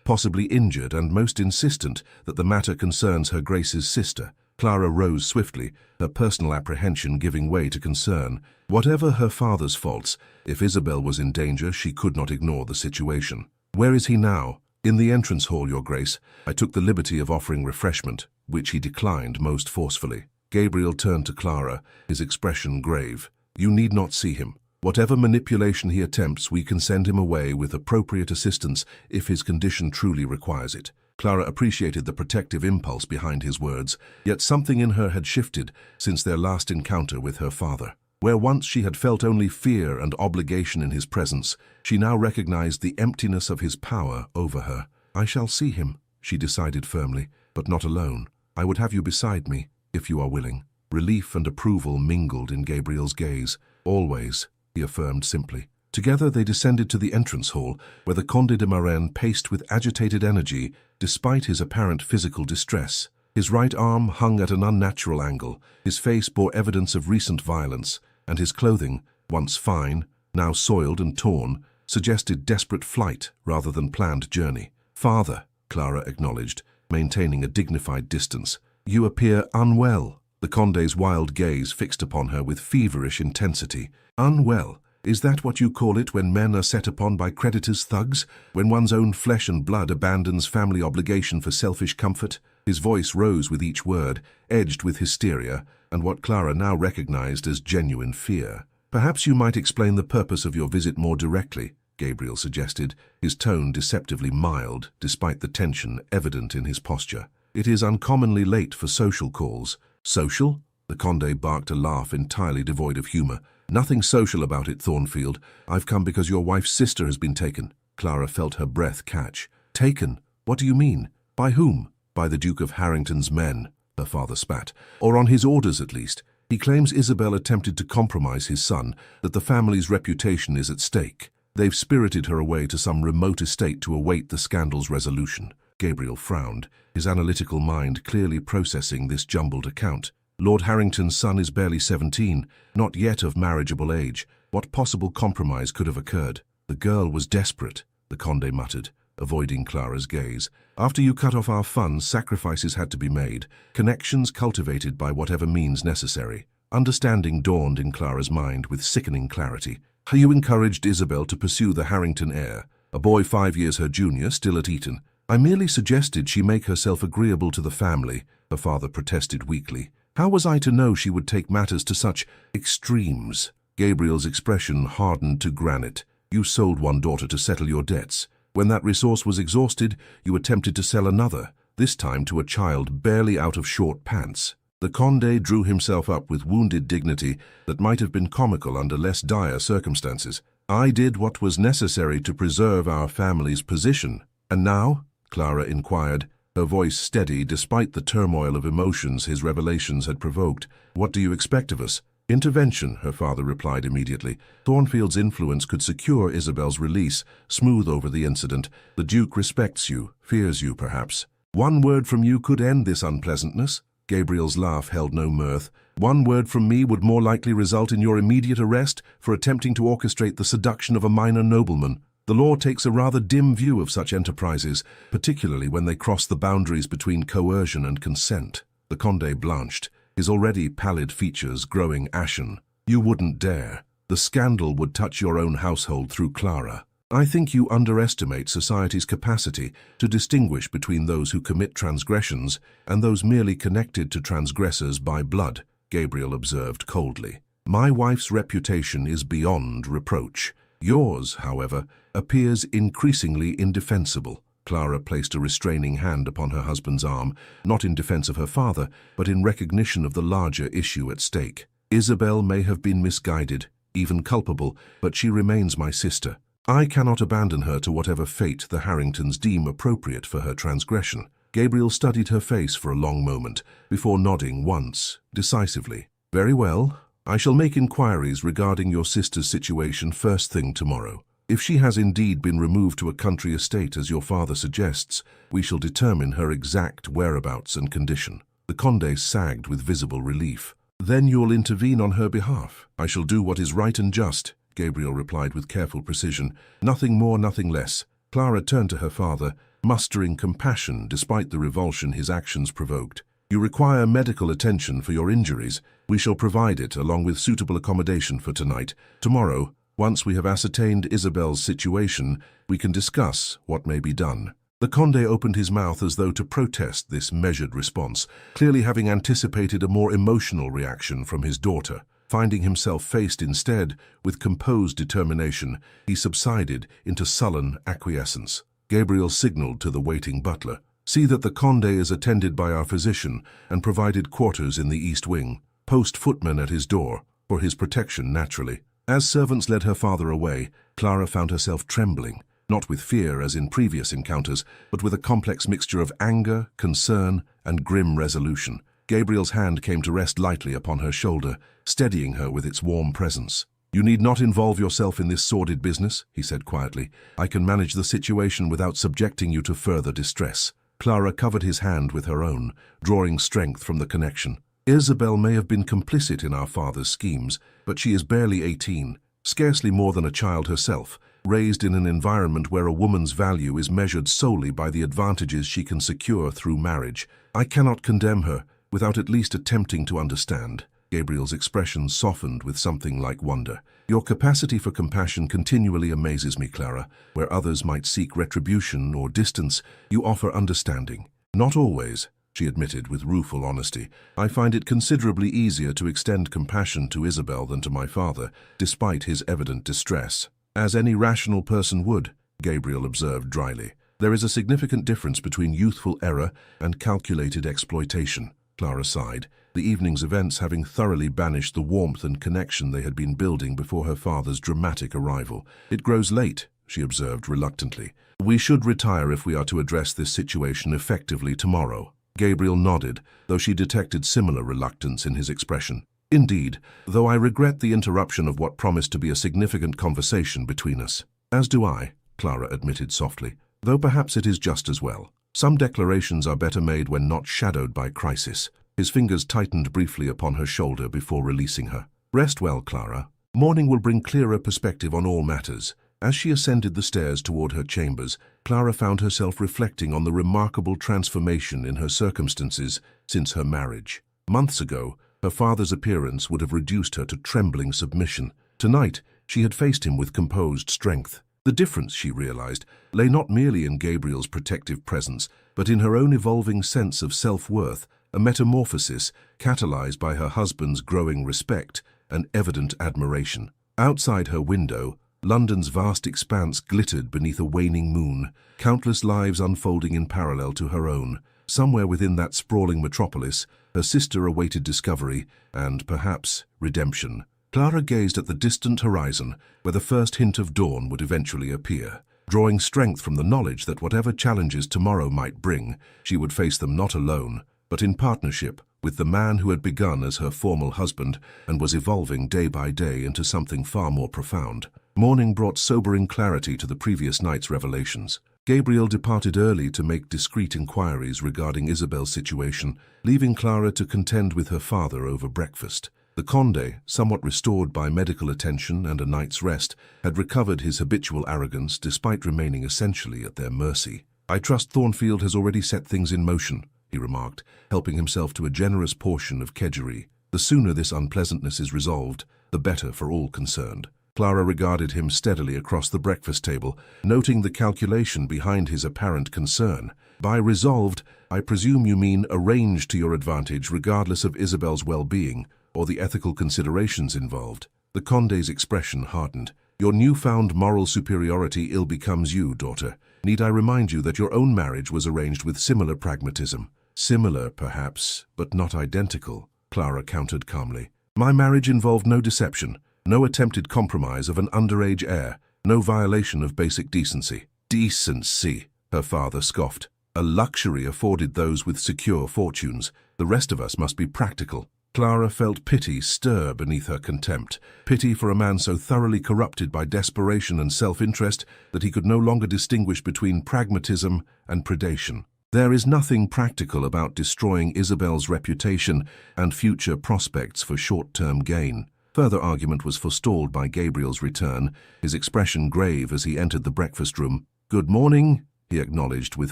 possibly injured, and most insistent that the matter concerns her Grace's sister. Clara rose swiftly, her personal apprehension giving way to concern. Whatever her father's faults, if Isabel was in danger, she could not ignore the situation. Where is he now? In the entrance hall, Your Grace. I took the liberty of offering refreshment, which he declined most forcefully. Gabriel turned to Clara, his expression grave. You need not see him. Whatever manipulation he attempts, we can send him away with appropriate assistance if his condition truly requires it. Clara appreciated the protective impulse behind his words, yet something in her had shifted since their last encounter with her father. Where once she had felt only fear and obligation in his presence, she now recognized the emptiness of his power over her. I shall see him, she decided firmly, but not alone. I would have you beside me, if you are willing. Relief and approval mingled in Gabriel's gaze. Always, he affirmed simply. Together they descended to the entrance hall, where the Comte de Marin paced with agitated energy, despite his apparent physical distress. His right arm hung at an unnatural angle, his face bore evidence of recent violence, and his clothing, once fine, now soiled and torn, suggested desperate flight rather than planned journey. Father, Clara acknowledged, maintaining a dignified distance. You appear unwell. The Conde's wild gaze fixed upon her with feverish intensity. Unwell? Is that what you call it when men are set upon by creditors' thugs? When one's own flesh and blood abandons family obligation for selfish comfort? His voice rose with each word, edged with hysteria, and what Clara now recognized as genuine fear. Perhaps you might explain the purpose of your visit more directly, Gabriel suggested, his tone deceptively mild, despite the tension evident in his posture. It is uncommonly late for social calls. Social? The Conde barked a laugh entirely devoid of humor. Nothing social about it, Thornfield. I've come because your wife's sister has been taken. Clara felt her breath catch. Taken? What do you mean? By whom? By the Duke of Harrington's men, her father spat. Or on his orders, at least. He claims Isabel attempted to compromise his son, that the family's reputation is at stake. They've spirited her away to some remote estate to await the scandal's resolution. Gabriel frowned, his analytical mind clearly processing this jumbled account. Lord Harrington's son is barely 17, not yet of marriageable age. What possible compromise could have occurred? The girl was desperate, the Conde muttered, avoiding Clara's gaze. After you cut off our funds, sacrifices had to be made, connections cultivated by whatever means necessary. Understanding dawned in Clara's mind with sickening clarity. You encouraged Isabel to pursue the Harrington heir, a boy 5 years her junior, still at Eton. I merely suggested she make herself agreeable to the family, her father protested weakly. How was I to know she would take matters to such extremes? Gabriel's expression hardened to granite. You sold one daughter to settle your debts. When that resource was exhausted, you attempted to sell another, this time to a child barely out of short pants. The Conde drew himself up with wounded dignity that might have been comical under less dire circumstances. I did what was necessary to preserve our family's position. And now? Clara inquired, her voice steady despite the turmoil of emotions his revelations had provoked. What do you expect of us? Intervention, her father replied immediately. Thornfield's influence could secure Isabel's release, smooth over the incident. The Duke respects you, fears you perhaps. One word from you could end this unpleasantness. Gabriel's laugh held no mirth. One word from me would more likely result in your immediate arrest for attempting to orchestrate the seduction of a minor nobleman. The law takes a rather dim view of such enterprises, particularly when they cross the boundaries between coercion and consent. The Conde blanched, his already pallid features growing ashen. You wouldn't dare. The scandal would touch your own household through Clara. I think you underestimate society's capacity to distinguish between those who commit transgressions and those merely connected to transgressors by blood, Gabriel observed coldly. My wife's reputation is beyond reproach. Yours, however, appears increasingly indefensible. Clara placed a restraining hand upon her husband's arm, not in defense of her father, but in recognition of the larger issue at stake. Isabel may have been misguided, even culpable, but she remains my sister. I cannot abandon her to whatever fate the Harringtons deem appropriate for her transgression. Gabriel studied her face for a long moment, before nodding once, decisively. Very well. I shall make inquiries regarding your sister's situation first thing tomorrow. If she has indeed been removed to a country estate as your father suggests, we shall determine her exact whereabouts and condition. The Conde sagged with visible relief. Then you'll intervene on her behalf. I shall do what is right and just, Gabriel replied with careful precision. Nothing more, nothing less. Clara turned to her father, mustering compassion despite the revulsion his actions provoked. You require medical attention for your injuries. We shall provide it along with suitable accommodation for tonight. Tomorrow, once we have ascertained Isabel's situation, we can discuss what may be done. The Conde opened his mouth as though to protest this measured response, clearly having anticipated a more emotional reaction from his daughter. Finding himself faced instead with composed determination, he subsided into sullen acquiescence. Gabriel signaled to the waiting butler. See that the Conde is attended by our physician and provided quarters in the east wing. Post footmen at his door, for his protection naturally. As servants led her father away, Clara found herself trembling, not with fear as in previous encounters, but with a complex mixture of anger, concern, and grim resolution. Gabriel's hand came to rest lightly upon her shoulder, steadying her with its warm presence. You need not involve yourself in this sordid business, he said quietly. I can manage the situation without subjecting you to further distress. Clara covered his hand with her own, drawing strength from the connection. Isabel may have been complicit in our father's schemes, but she is barely 18, scarcely more than a child herself, raised in an environment where a woman's value is measured solely by the advantages she can secure through marriage. I cannot condemn her without at least attempting to understand. Gabriel's expression softened with something like wonder. Your capacity for compassion continually amazes me, Clara. Where others might seek retribution or distance, you offer understanding. Not always, she admitted with rueful honesty. I find it considerably easier to extend compassion to Isabel than to my father, despite his evident distress. As any rational person would, Gabriel observed dryly. There is a significant difference between youthful error and calculated exploitation. Clara sighed, the evening's events having thoroughly banished the warmth and connection they had been building before her father's dramatic arrival. It grows late, she observed reluctantly. We should retire if we are to address this situation effectively tomorrow. Gabriel nodded, though she detected similar reluctance in his expression. Indeed, though I regret the interruption of what promised to be a significant conversation between us. As do I, Clara admitted softly, though perhaps it is just as well. Some declarations are better made when not shadowed by crisis. His fingers tightened briefly upon her shoulder before releasing her. Rest well, Clara. Morning will bring clearer perspective on all matters. As she ascended the stairs toward her chambers, Clara found herself reflecting on the remarkable transformation in her circumstances since her marriage. Months ago, her father's appearance would have reduced her to trembling submission. Tonight, she had faced him with composed strength. The difference, she realized, lay not merely in Gabriel's protective presence, but in her own evolving sense of self-worth, a metamorphosis catalyzed by her husband's growing respect and evident admiration. Outside her window, London's vast expanse glittered beneath a waning moon, countless lives unfolding in parallel to her own. Somewhere within that sprawling metropolis, her sister awaited discovery and, perhaps, redemption. Clara gazed at the distant horizon, where the first hint of dawn would eventually appear. Drawing strength from the knowledge that whatever challenges tomorrow might bring, she would face them not alone, but in partnership with the man who had begun as her formal husband and was evolving day by day into something far more profound. Morning brought sobering clarity to the previous night's revelations. Gabriel departed early to make discreet inquiries regarding Isabel's situation, leaving Clara to contend with her father over breakfast. The Conde, somewhat restored by medical attention and a night's rest, had recovered his habitual arrogance despite remaining essentially at their mercy. I trust Thornfield has already set things in motion, he remarked, helping himself to a generous portion of kedgeree. The sooner this unpleasantness is resolved, the better for all concerned. Clara regarded him steadily across the breakfast table, noting the calculation behind his apparent concern. By resolved, I presume you mean arranged to your advantage regardless of Isabel's well-being or the ethical considerations involved. The Conde's expression hardened. Your newfound moral superiority ill becomes you, daughter. Need I remind you that your own marriage was arranged with similar pragmatism? Similar, perhaps, but not identical, Clara countered calmly. My marriage involved no deception, no attempted compromise of an underage heir, no violation of basic decency. Decency, her father scoffed. A luxury afforded those with secure fortunes. The rest of us must be practical. Clara felt pity stir beneath her contempt, pity for a man so thoroughly corrupted by desperation and self-interest that he could no longer distinguish between pragmatism and predation. There is nothing practical about destroying Isabel's reputation and future prospects for short-term gain. Further argument was forestalled by Gabriel's return, his expression grave as he entered the breakfast room. "Good morning," he acknowledged with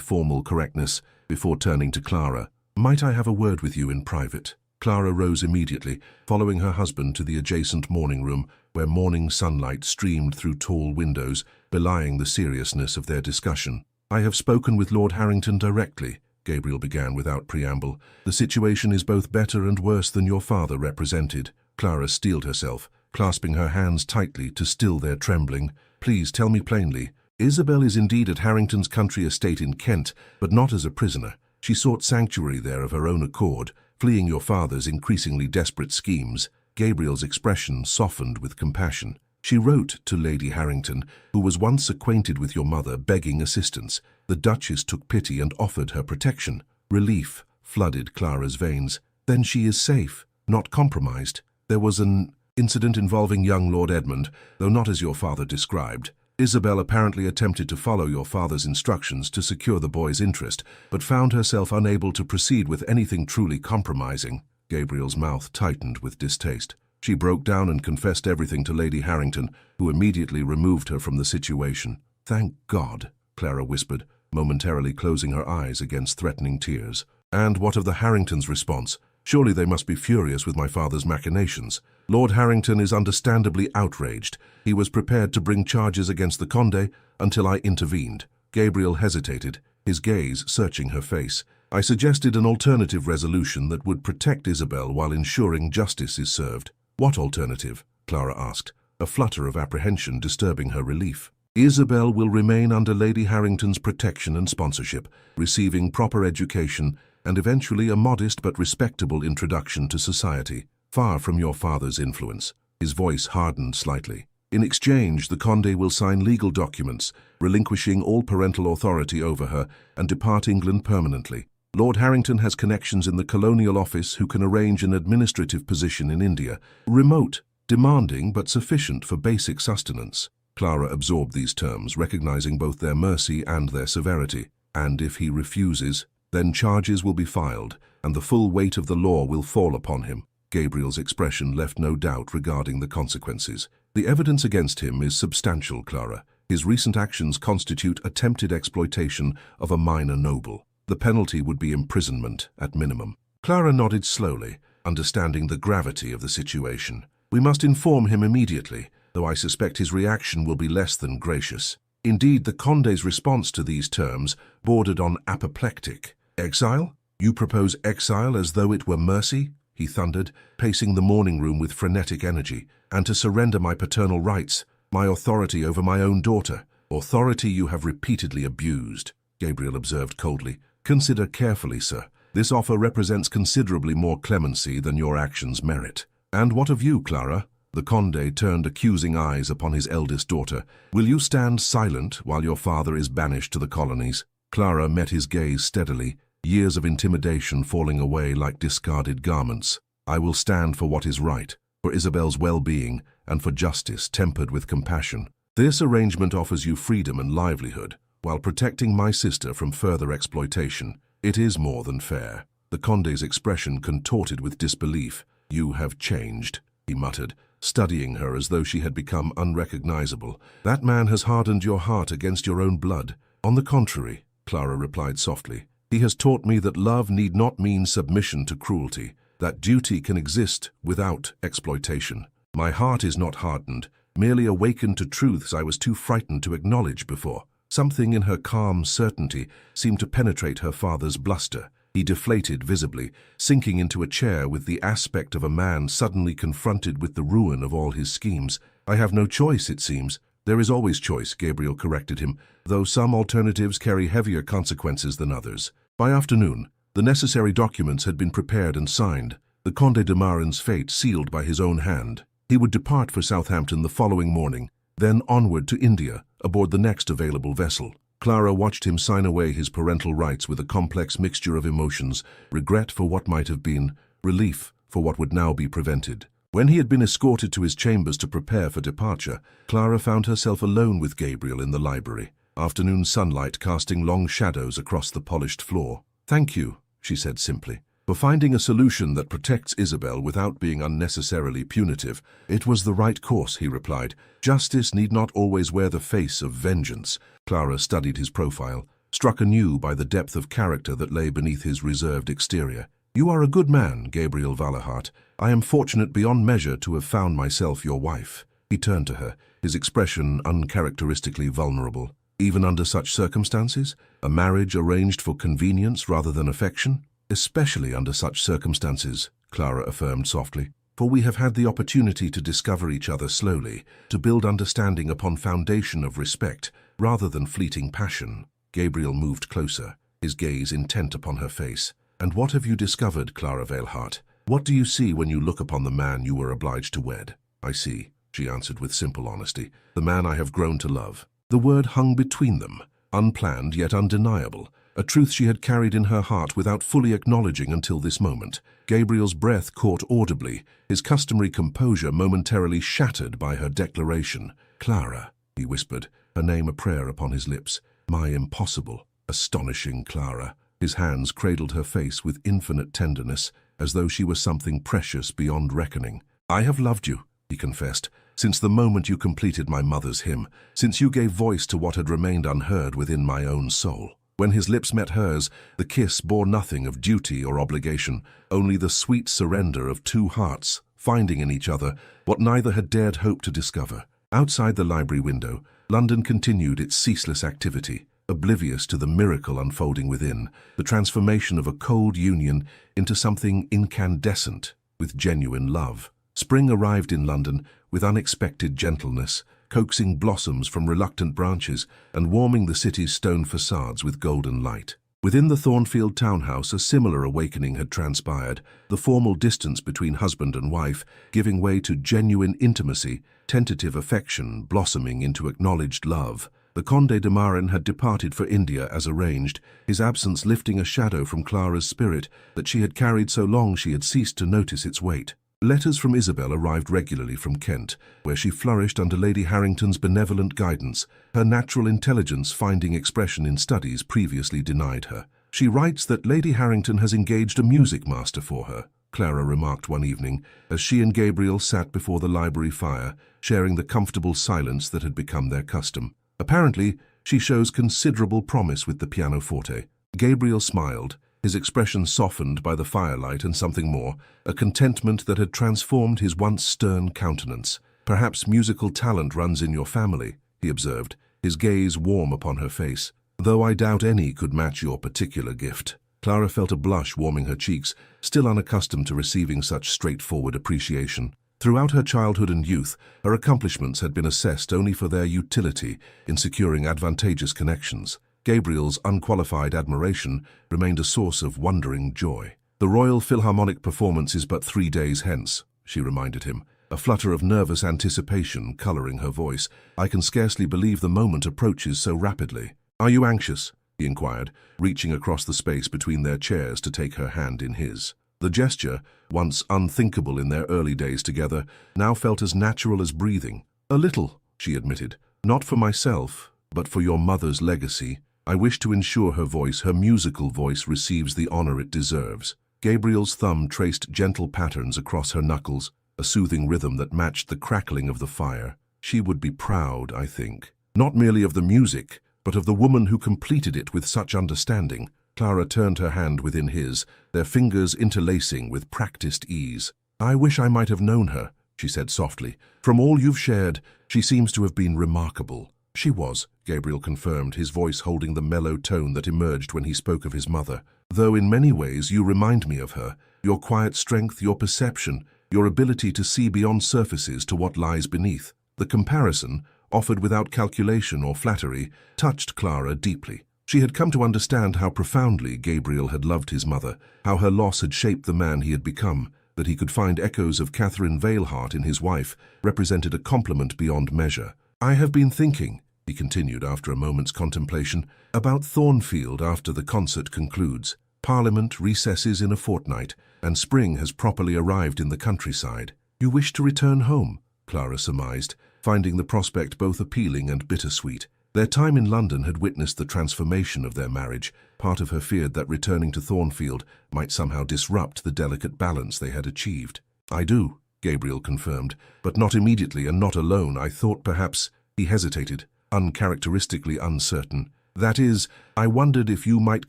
formal correctness, before turning to Clara. "Might I have a word with you in private?" Clara rose immediately, following her husband to the adjacent morning room, where morning sunlight streamed through tall windows, belying the seriousness of their discussion. "I have spoken with Lord Harrington directly," Gabriel began without preamble. "The situation is both better and worse than your father represented." Clara steeled herself, clasping her hands tightly to still their trembling. "Please tell me plainly. Isabel is indeed at Harrington's country estate in Kent, but not as a prisoner. She sought sanctuary there of her own accord, fleeing your father's increasingly desperate schemes." Gabriel's expression softened with compassion. "She wrote to Lady Harrington, who was once acquainted with your mother, begging assistance. The Duchess took pity and offered her protection." Relief flooded Clara's veins. "Then she is safe, not compromised." "There was an incident involving young Lord Edmund, though not as your father described. Isabel apparently attempted to follow your father's instructions to secure the boy's interest, but found herself unable to proceed with anything truly compromising." Gabriel's mouth tightened with distaste. "She broke down and confessed everything to Lady Harrington, who immediately removed her from the situation." "Thank God," Clara whispered, momentarily closing her eyes against threatening tears. "And what of the Harringtons' response? Surely they must be furious with my father's machinations." "Lord Harrington is understandably outraged. He was prepared to bring charges against the Conde until I intervened." Gabriel hesitated, his gaze searching her face. "I suggested an alternative resolution that would protect Isabel while ensuring justice is served." "What alternative?" Clara asked, a flutter of apprehension disturbing her relief. "Isabel will remain under Lady Harrington's protection and sponsorship, receiving proper education and eventually a modest but respectable introduction to society, far from your father's influence." His voice hardened slightly. "In exchange, the Conde will sign legal documents, relinquishing all parental authority over her and depart England permanently. Lord Harrington has connections in the Colonial Office who can arrange an administrative position in India, remote, demanding but sufficient for basic sustenance." Clara absorbed these terms, recognizing both their mercy and their severity. "And if he refuses, then charges will be filed, and the full weight of the law will fall upon him." Gabriel's expression left no doubt regarding the consequences. "The evidence against him is substantial, Clara. His recent actions constitute attempted exploitation of a minor noble. The penalty would be imprisonment, at minimum." Clara nodded slowly, understanding the gravity of the situation. "We must inform him immediately, though I suspect his reaction will be less than gracious." Indeed, the Conde's response to these terms bordered on apoplectic. "Exile? You propose exile as though it were mercy?" he thundered, pacing the morning room with frenetic energy. "And to surrender my paternal rights, my authority over my own daughter. Authority you have repeatedly abused," Gabriel observed coldly. "Consider carefully, sir. This offer represents considerably more clemency than your actions merit." "And what of you, Clara?" The Conde turned accusing eyes upon his eldest daughter. "Will you stand silent while your father is banished to the colonies?" Clara met his gaze steadily, years of intimidation falling away like discarded garments. "I will stand for what is right, for Isabel's well-being, and for justice tempered with compassion. This arrangement offers you freedom and livelihood, while protecting my sister from further exploitation. It is more than fair." The Conde's expression contorted with disbelief. "You have changed," he muttered, studying her as though she had become unrecognizable. "That man has hardened your heart against your own blood." "On the contrary," Clara replied softly, "he has taught me that love need not mean submission to cruelty, that duty can exist without exploitation. My heart is not hardened, merely awakened to truths I was too frightened to acknowledge before." Something in her calm certainty seemed to penetrate her father's bluster. He deflated visibly, sinking into a chair with the aspect of a man suddenly confronted with the ruin of all his schemes. I have no choice, it seems. There is always choice, Gabriel corrected him, though some alternatives carry heavier consequences than others. By afternoon, the necessary documents had been prepared and signed, the Conde de Marin's fate sealed by his own hand. He would depart for Southampton the following morning, then onward to India, aboard the next available vessel. Clara watched him sign away his parental rights with a complex mixture of emotions, regret for what might have been, relief for what would now be prevented. When he had been escorted to his chambers to prepare for departure, Clara found herself alone with Gabriel in the library, afternoon sunlight casting long shadows across the polished floor. "Thank you," she said simply, "for finding a solution that protects Isabel without being unnecessarily punitive." "It was the right course," he replied. "Justice need not always wear the face of vengeance." Clara studied his profile, struck anew by the depth of character that lay beneath his reserved exterior. "You are a good man, Gabriel Valahart. I am fortunate beyond measure to have found myself your wife." He turned to her, his expression uncharacteristically vulnerable. "Even under such circumstances? A marriage arranged for convenience rather than affection?" "Especially under such circumstances," Clara affirmed softly. "For we have had the opportunity to discover each other slowly, to build understanding upon foundation of respect, rather than fleeting passion." Gabriel moved closer, his gaze intent upon her face. "And what have you discovered, Clara Valahart? What do you see when you look upon the man you were obliged to wed?" "I see," she answered with simple honesty, "the man I have grown to love." The word hung between them, unplanned yet undeniable, a truth she had carried in her heart without fully acknowledging until this moment. Gabriel's breath caught audibly, his customary composure momentarily shattered by her declaration. "Clara," he whispered, her name a prayer upon his lips. "My impossible, astonishing Clara." His hands cradled her face with infinite tenderness, as though she were something precious beyond reckoning. "I have loved you," he confessed, "since the moment you completed my mother's hymn, since you gave voice to what had remained unheard within my own soul." When his lips met hers, the kiss bore nothing of duty or obligation, only the sweet surrender of two hearts, finding in each other what neither had dared hope to discover. Outside the library window, London continued its ceaseless activity, oblivious to the miracle unfolding within, the transformation of a cold union into something incandescent with genuine love. Spring arrived in London with unexpected gentleness, coaxing blossoms from reluctant branches and warming the city's stone facades with golden light. Within the Thornfield townhouse, a similar awakening had transpired, the formal distance between husband and wife giving way to genuine intimacy, tentative affection blossoming into acknowledged love. The Conde de Marin had departed for India as arranged, his absence lifting a shadow from Clara's spirit that she had carried so long she had ceased to notice its weight. Letters from Isabel arrived regularly from Kent, where she flourished under Lady Harrington's benevolent guidance, her natural intelligence finding expression in studies previously denied her. "She writes that Lady Harrington has engaged a music master for her," Clara remarked one evening, as she and Gabriel sat before the library fire, sharing the comfortable silence that had become their custom. "Apparently, she shows considerable promise with the pianoforte." Gabriel smiled, his expression softened by the firelight and something more, a contentment that had transformed his once stern countenance. "Perhaps musical talent runs in your family," he observed, his gaze warm upon her face, "though I doubt any could match your particular gift." Clara felt a blush warming her cheeks, still unaccustomed to receiving such straightforward appreciation. Throughout her childhood and youth, her accomplishments had been assessed only for their utility in securing advantageous connections. Gabriel's unqualified admiration remained a source of wondering joy. "The Royal Philharmonic performance is but 3 days hence," she reminded him, a flutter of nervous anticipation coloring her voice. "I can scarcely believe the moment approaches so rapidly." "Are you anxious?" he inquired, reaching across the space between their chairs to take her hand in his. The gesture, once unthinkable in their early days together, now felt as natural as breathing. "A little," she admitted. "Not for myself, but for your mother's legacy. I wish to ensure her musical voice receives the honor it deserves." Gabriel's thumb traced gentle patterns across her knuckles, a soothing rhythm that matched the crackling of the fire. "She would be proud, I think, not merely of the music, but of the woman who completed it with such understanding." Clara turned her hand within his, their fingers interlacing with practiced ease. "I wish I might have known her," she said softly. "From all you've shared, she seems to have been remarkable." "She was," Gabriel confirmed, his voice holding the mellow tone that emerged when he spoke of his mother. "Though in many ways you remind me of her, your quiet strength, your perception, your ability to see beyond surfaces to what lies beneath." The comparison, offered without calculation or flattery, touched Clara deeply. She had come to understand how profoundly Gabriel had loved his mother, how her loss had shaped the man he had become. That he could find echoes of Catherine Veilhart in his wife represented a compliment beyond measure. "I have been thinking," he continued after a moment's contemplation, "about Thornfield after the concert concludes. Parliament recesses in a fortnight, and spring has properly arrived in the countryside. You wish to return home?" Clara surmised, finding the prospect both appealing and bittersweet. Their time in London had witnessed the transformation of their marriage. Part of her feared that returning to Thornfield might somehow disrupt the delicate balance they had achieved. "I do," Gabriel confirmed, "but not immediately and not alone. I thought perhaps—" He hesitated, uncharacteristically uncertain. "That is, I wondered if you might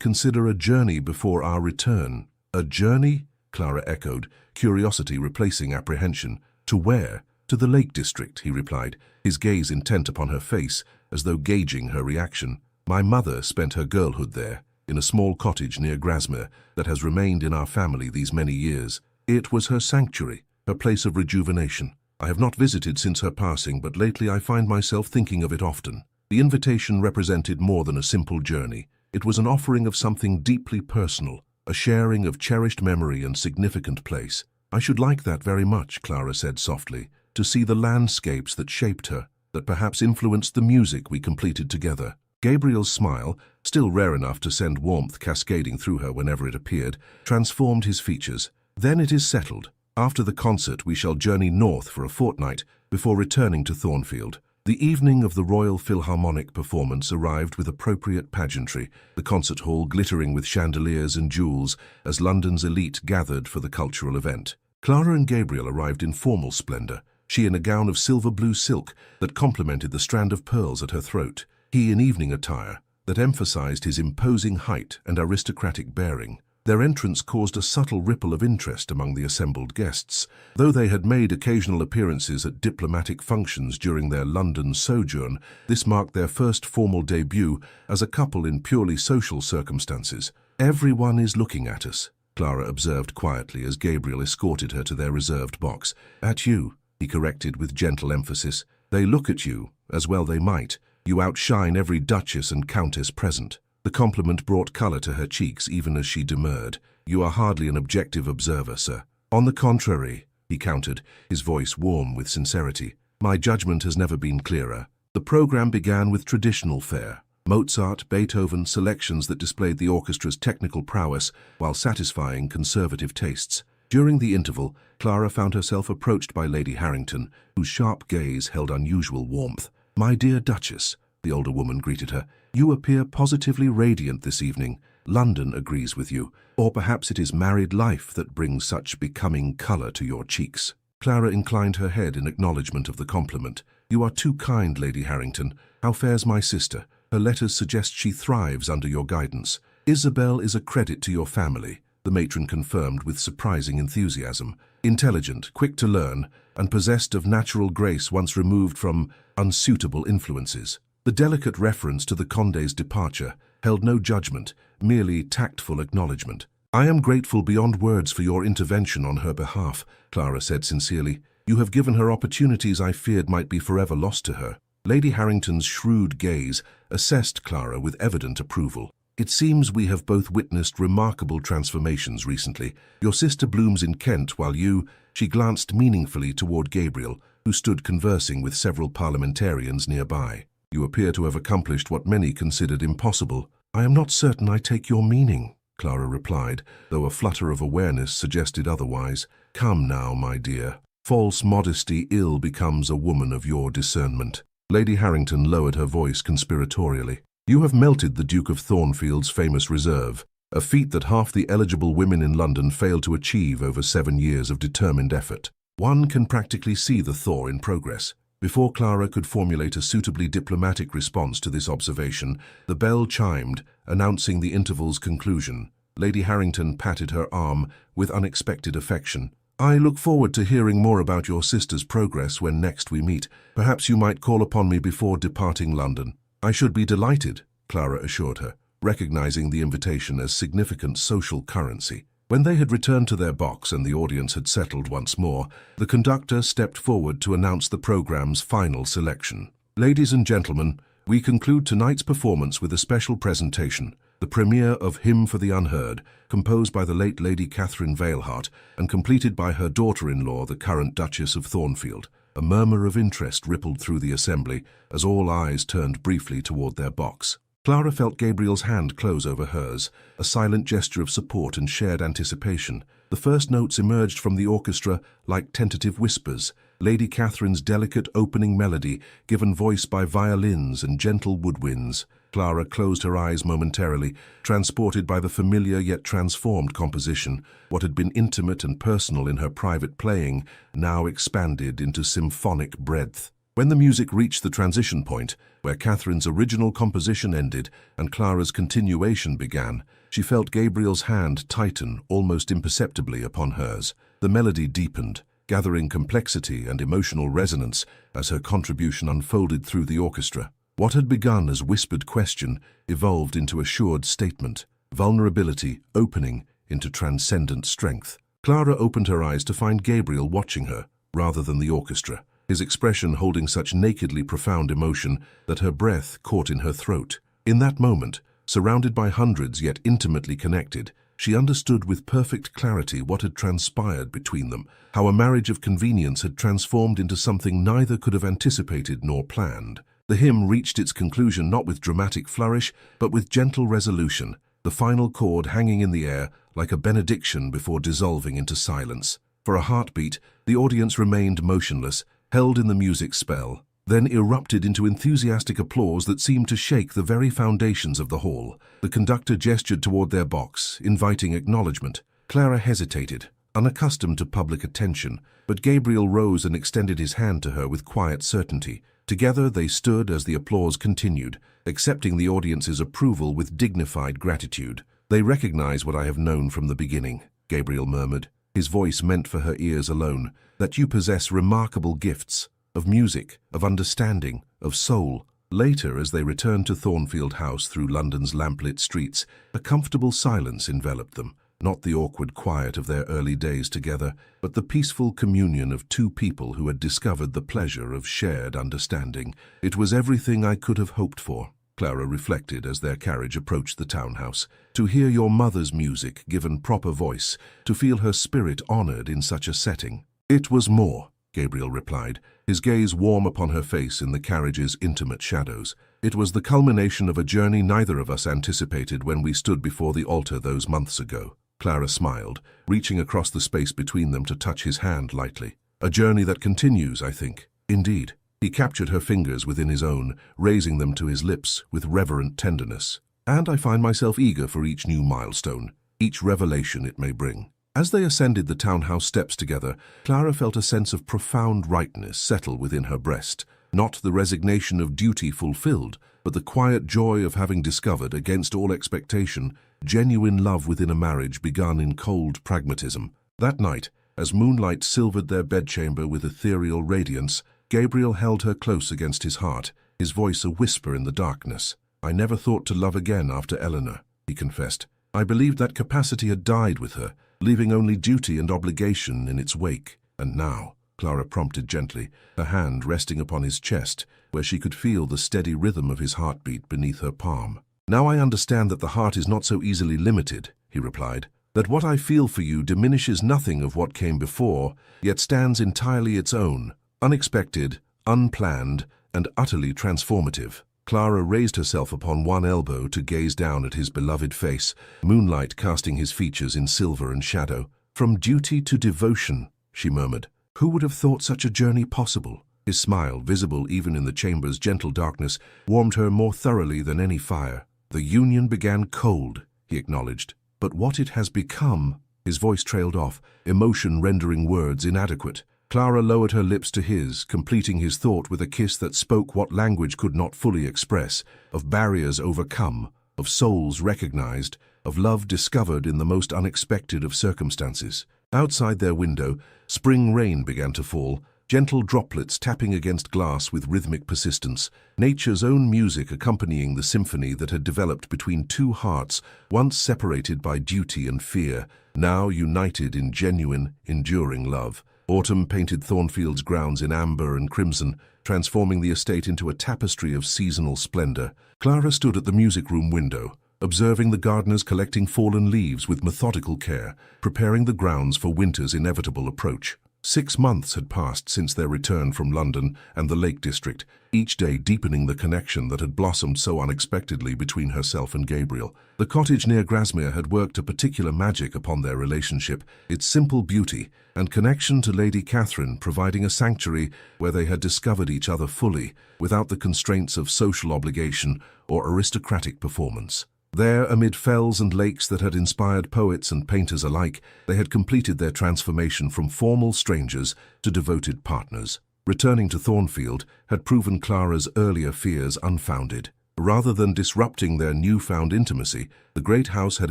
consider a journey before our return." "A journey?" Clara echoed, curiosity replacing apprehension. "To where?" "To the Lake District," he replied, his gaze intent upon her face, as though gauging her reaction. "My mother spent her girlhood there, in a small cottage near Grasmere that has remained in our family these many years. It was her sanctuary, her place of rejuvenation. I have not visited since her passing, but lately I find myself thinking of it often." The invitation represented more than a simple journey. It was an offering of something deeply personal, a sharing of cherished memory and significant place. "I should like that very much," Clara said softly, "to see the landscapes that shaped her, that perhaps influenced the music we completed together." Gabriel's smile, still rare enough to send warmth cascading through her whenever it appeared, transformed his features. "Then it is settled. After the concert we shall journey north for a fortnight before returning to Thornfield." The evening of the Royal Philharmonic performance arrived with appropriate pageantry, the concert hall glittering with chandeliers and jewels as London's elite gathered for the cultural event. Clara and Gabriel arrived in formal splendor, she in a gown of silver-blue silk that complemented the strand of pearls at her throat, he in evening attire that emphasized his imposing height and aristocratic bearing. Their entrance caused a subtle ripple of interest among the assembled guests. Though they had made occasional appearances at diplomatic functions during their London sojourn, this marked their first formal debut as a couple in purely social circumstances. "Everyone is looking at us," Clara observed quietly as Gabriel escorted her to their reserved box. "At you," he corrected with gentle emphasis. "They look at you, as well they might. You outshine every duchess and countess present." The compliment brought colour to her cheeks even as she demurred. "You are hardly an objective observer, sir." "On the contrary," he countered, his voice warm with sincerity. "My judgment has never been clearer." The program began with traditional fare. Mozart, Beethoven, selections that displayed the orchestra's technical prowess while satisfying conservative tastes. During the interval, Clara found herself approached by Lady Harrington, whose sharp gaze held unusual warmth. "My dear Duchess," the older woman greeted her, "you appear positively radiant this evening. London agrees with you. Or perhaps it is married life that brings such becoming colour to your cheeks." Clara inclined her head in acknowledgement of the compliment. "You are too kind, Lady Harrington. How fares my sister? Her letters suggest she thrives under your guidance." "Isabel is a credit to your family," the matron confirmed with surprising enthusiasm. "Intelligent, quick to learn, and possessed of natural grace once removed from unsuitable influences." The delicate reference to the Condé's departure held no judgment, merely tactful acknowledgement. "I am grateful beyond words for your intervention on her behalf," Clara said sincerely. "You have given her opportunities I feared might be forever lost to her." Lady Harrington's shrewd gaze assessed Clara with evident approval. "It seems we have both witnessed remarkable transformations recently. Your sister blooms in Kent while you—" She glanced meaningfully toward Gabriel, who stood conversing with several parliamentarians nearby. "You appear to have accomplished what many considered impossible." "I am not certain I take your meaning," Clara replied, though a flutter of awareness suggested otherwise. "Come now, my dear. False modesty ill becomes a woman of your discernment." Lady Harrington lowered her voice conspiratorially. "You have melted the Duke of Thornfield's famous reserve, a feat that half the eligible women in London failed to achieve over 7 years of determined effort. One can practically see the thaw in progress." Before Clara could formulate a suitably diplomatic response to this observation, the bell chimed, announcing the interval's conclusion. Lady Harrington patted her arm with unexpected affection. "I look forward to hearing more about your sister's progress when next we meet. Perhaps you might call upon me before departing London." "I should be delighted," Clara assured her, recognizing the invitation as significant social currency. When they had returned to their box and the audience had settled once more, the conductor stepped forward to announce the program's final selection. Ladies and gentlemen, we conclude tonight's performance with a special presentation, the premiere of Hymn for the Unheard, composed by the late Lady Catherine Veilhart and completed by her daughter-in-law, the current Duchess of Thornfield. A murmur of interest rippled through the assembly as all eyes turned briefly toward their box. Clara felt Gabriel's hand close over hers, a silent gesture of support and shared anticipation. The first notes emerged from the orchestra like tentative whispers, Lady Catherine's delicate opening melody given voice by violins and gentle woodwinds. Clara closed her eyes momentarily, transported by the familiar yet transformed composition. What had been intimate and personal in her private playing now expanded into symphonic breadth. When the music reached the transition point, where Catherine's original composition ended and Clara's continuation began, she felt Gabriel's hand tighten almost imperceptibly upon hers. The melody deepened, gathering complexity and emotional resonance as her contribution unfolded through the orchestra. What had begun as whispered question evolved into assured statement, vulnerability opening into transcendent strength. Clara opened her eyes to find Gabriel watching her, rather than the orchestra, his expression holding such nakedly profound emotion that her breath caught in her throat. In that moment, surrounded by hundreds yet intimately connected, she understood with perfect clarity what had transpired between them, how a marriage of convenience had transformed into something neither could have anticipated nor planned. The hymn reached its conclusion not with dramatic flourish, but with gentle resolution, the final chord hanging in the air like a benediction before dissolving into silence. For a heartbeat, the audience remained motionless, held in the music's spell, then erupted into enthusiastic applause that seemed to shake the very foundations of the hall. The conductor gestured toward their box, inviting acknowledgement. Clara hesitated, unaccustomed to public attention, but Gabriel rose and extended his hand to her with quiet certainty. Together they stood as the applause continued, accepting the audience's approval with dignified gratitude. "They recognize what I have known from the beginning," Gabriel murmured, his voice meant for her ears alone, "that you possess remarkable gifts, of music, of understanding, of soul." Later, as they returned to Thornfield House through London's lamplit streets, a comfortable silence enveloped them. Not the awkward quiet of their early days together, but the peaceful communion of two people who had discovered the pleasure of shared understanding. "It was everything I could have hoped for," Clara reflected as their carriage approached the townhouse. "To hear your mother's music given proper voice, to feel her spirit honored in such a setting." "It was more," Gabriel replied, his gaze warm upon her face in the carriage's intimate shadows. "It was the culmination of a journey neither of us anticipated when we stood before the altar those months ago." Clara smiled, reaching across the space between them to touch his hand lightly. "A journey that continues, I think." "Indeed." He captured her fingers within his own, raising them to his lips with reverent tenderness. "And I find myself eager for each new milestone, each revelation it may bring." As they ascended the townhouse steps together, Clara felt a sense of profound rightness settle within her breast. Not the resignation of duty fulfilled, but the quiet joy of having discovered, against all expectation, genuine love within a marriage begun in cold pragmatism. That night, as moonlight silvered their bedchamber with ethereal radiance, Gabriel held her close against his heart, his voice a whisper in the darkness. "I never thought to love again after Eleanor," he confessed. "I believed that capacity had died with her, leaving only duty and obligation in its wake. And now," Clara prompted gently, her hand resting upon his chest, where she could feel the steady rhythm of his heartbeat beneath her palm. "Now I understand that the heart is not so easily limited," he replied, "that what I feel for you diminishes nothing of what came before, yet stands entirely its own, unexpected, unplanned, and utterly transformative." Clara raised herself upon one elbow to gaze down at his beloved face, moonlight casting his features in silver and shadow. "From duty to devotion," she murmured. "Who would have thought such a journey possible?" His smile, visible even in the chamber's gentle darkness, warmed her more thoroughly than any fire. "The union began cold," he acknowledged, "but what it has become—" His voice trailed off, emotion rendering words inadequate. Clara lowered her lips to his, completing his thought with a kiss that spoke what language could not fully express, of barriers overcome, of souls recognized, of love discovered in the most unexpected of circumstances. Outside their window, spring rain began to fall, gentle droplets tapping against glass with rhythmic persistence, nature's own music accompanying the symphony that had developed between two hearts, once separated by duty and fear, now united in genuine, enduring love. Autumn painted Thornfield's grounds in amber and crimson, transforming the estate into a tapestry of seasonal splendor. Clara stood at the music room window, observing the gardeners collecting fallen leaves with methodical care, preparing the grounds for winter's inevitable approach. 6 months had passed since their return from London and the Lake District, each day deepening the connection that had blossomed so unexpectedly between herself and Gabriel. The cottage near Grasmere had worked a particular magic upon their relationship, its simple beauty and connection to Lady Catherine providing a sanctuary where they had discovered each other fully, without the constraints of social obligation or aristocratic performance. There, amid fells and lakes that had inspired poets and painters alike, they had completed their transformation from formal strangers to devoted partners. Returning to Thornfield had proven Clara's earlier fears unfounded. Rather than disrupting their newfound intimacy, the great house had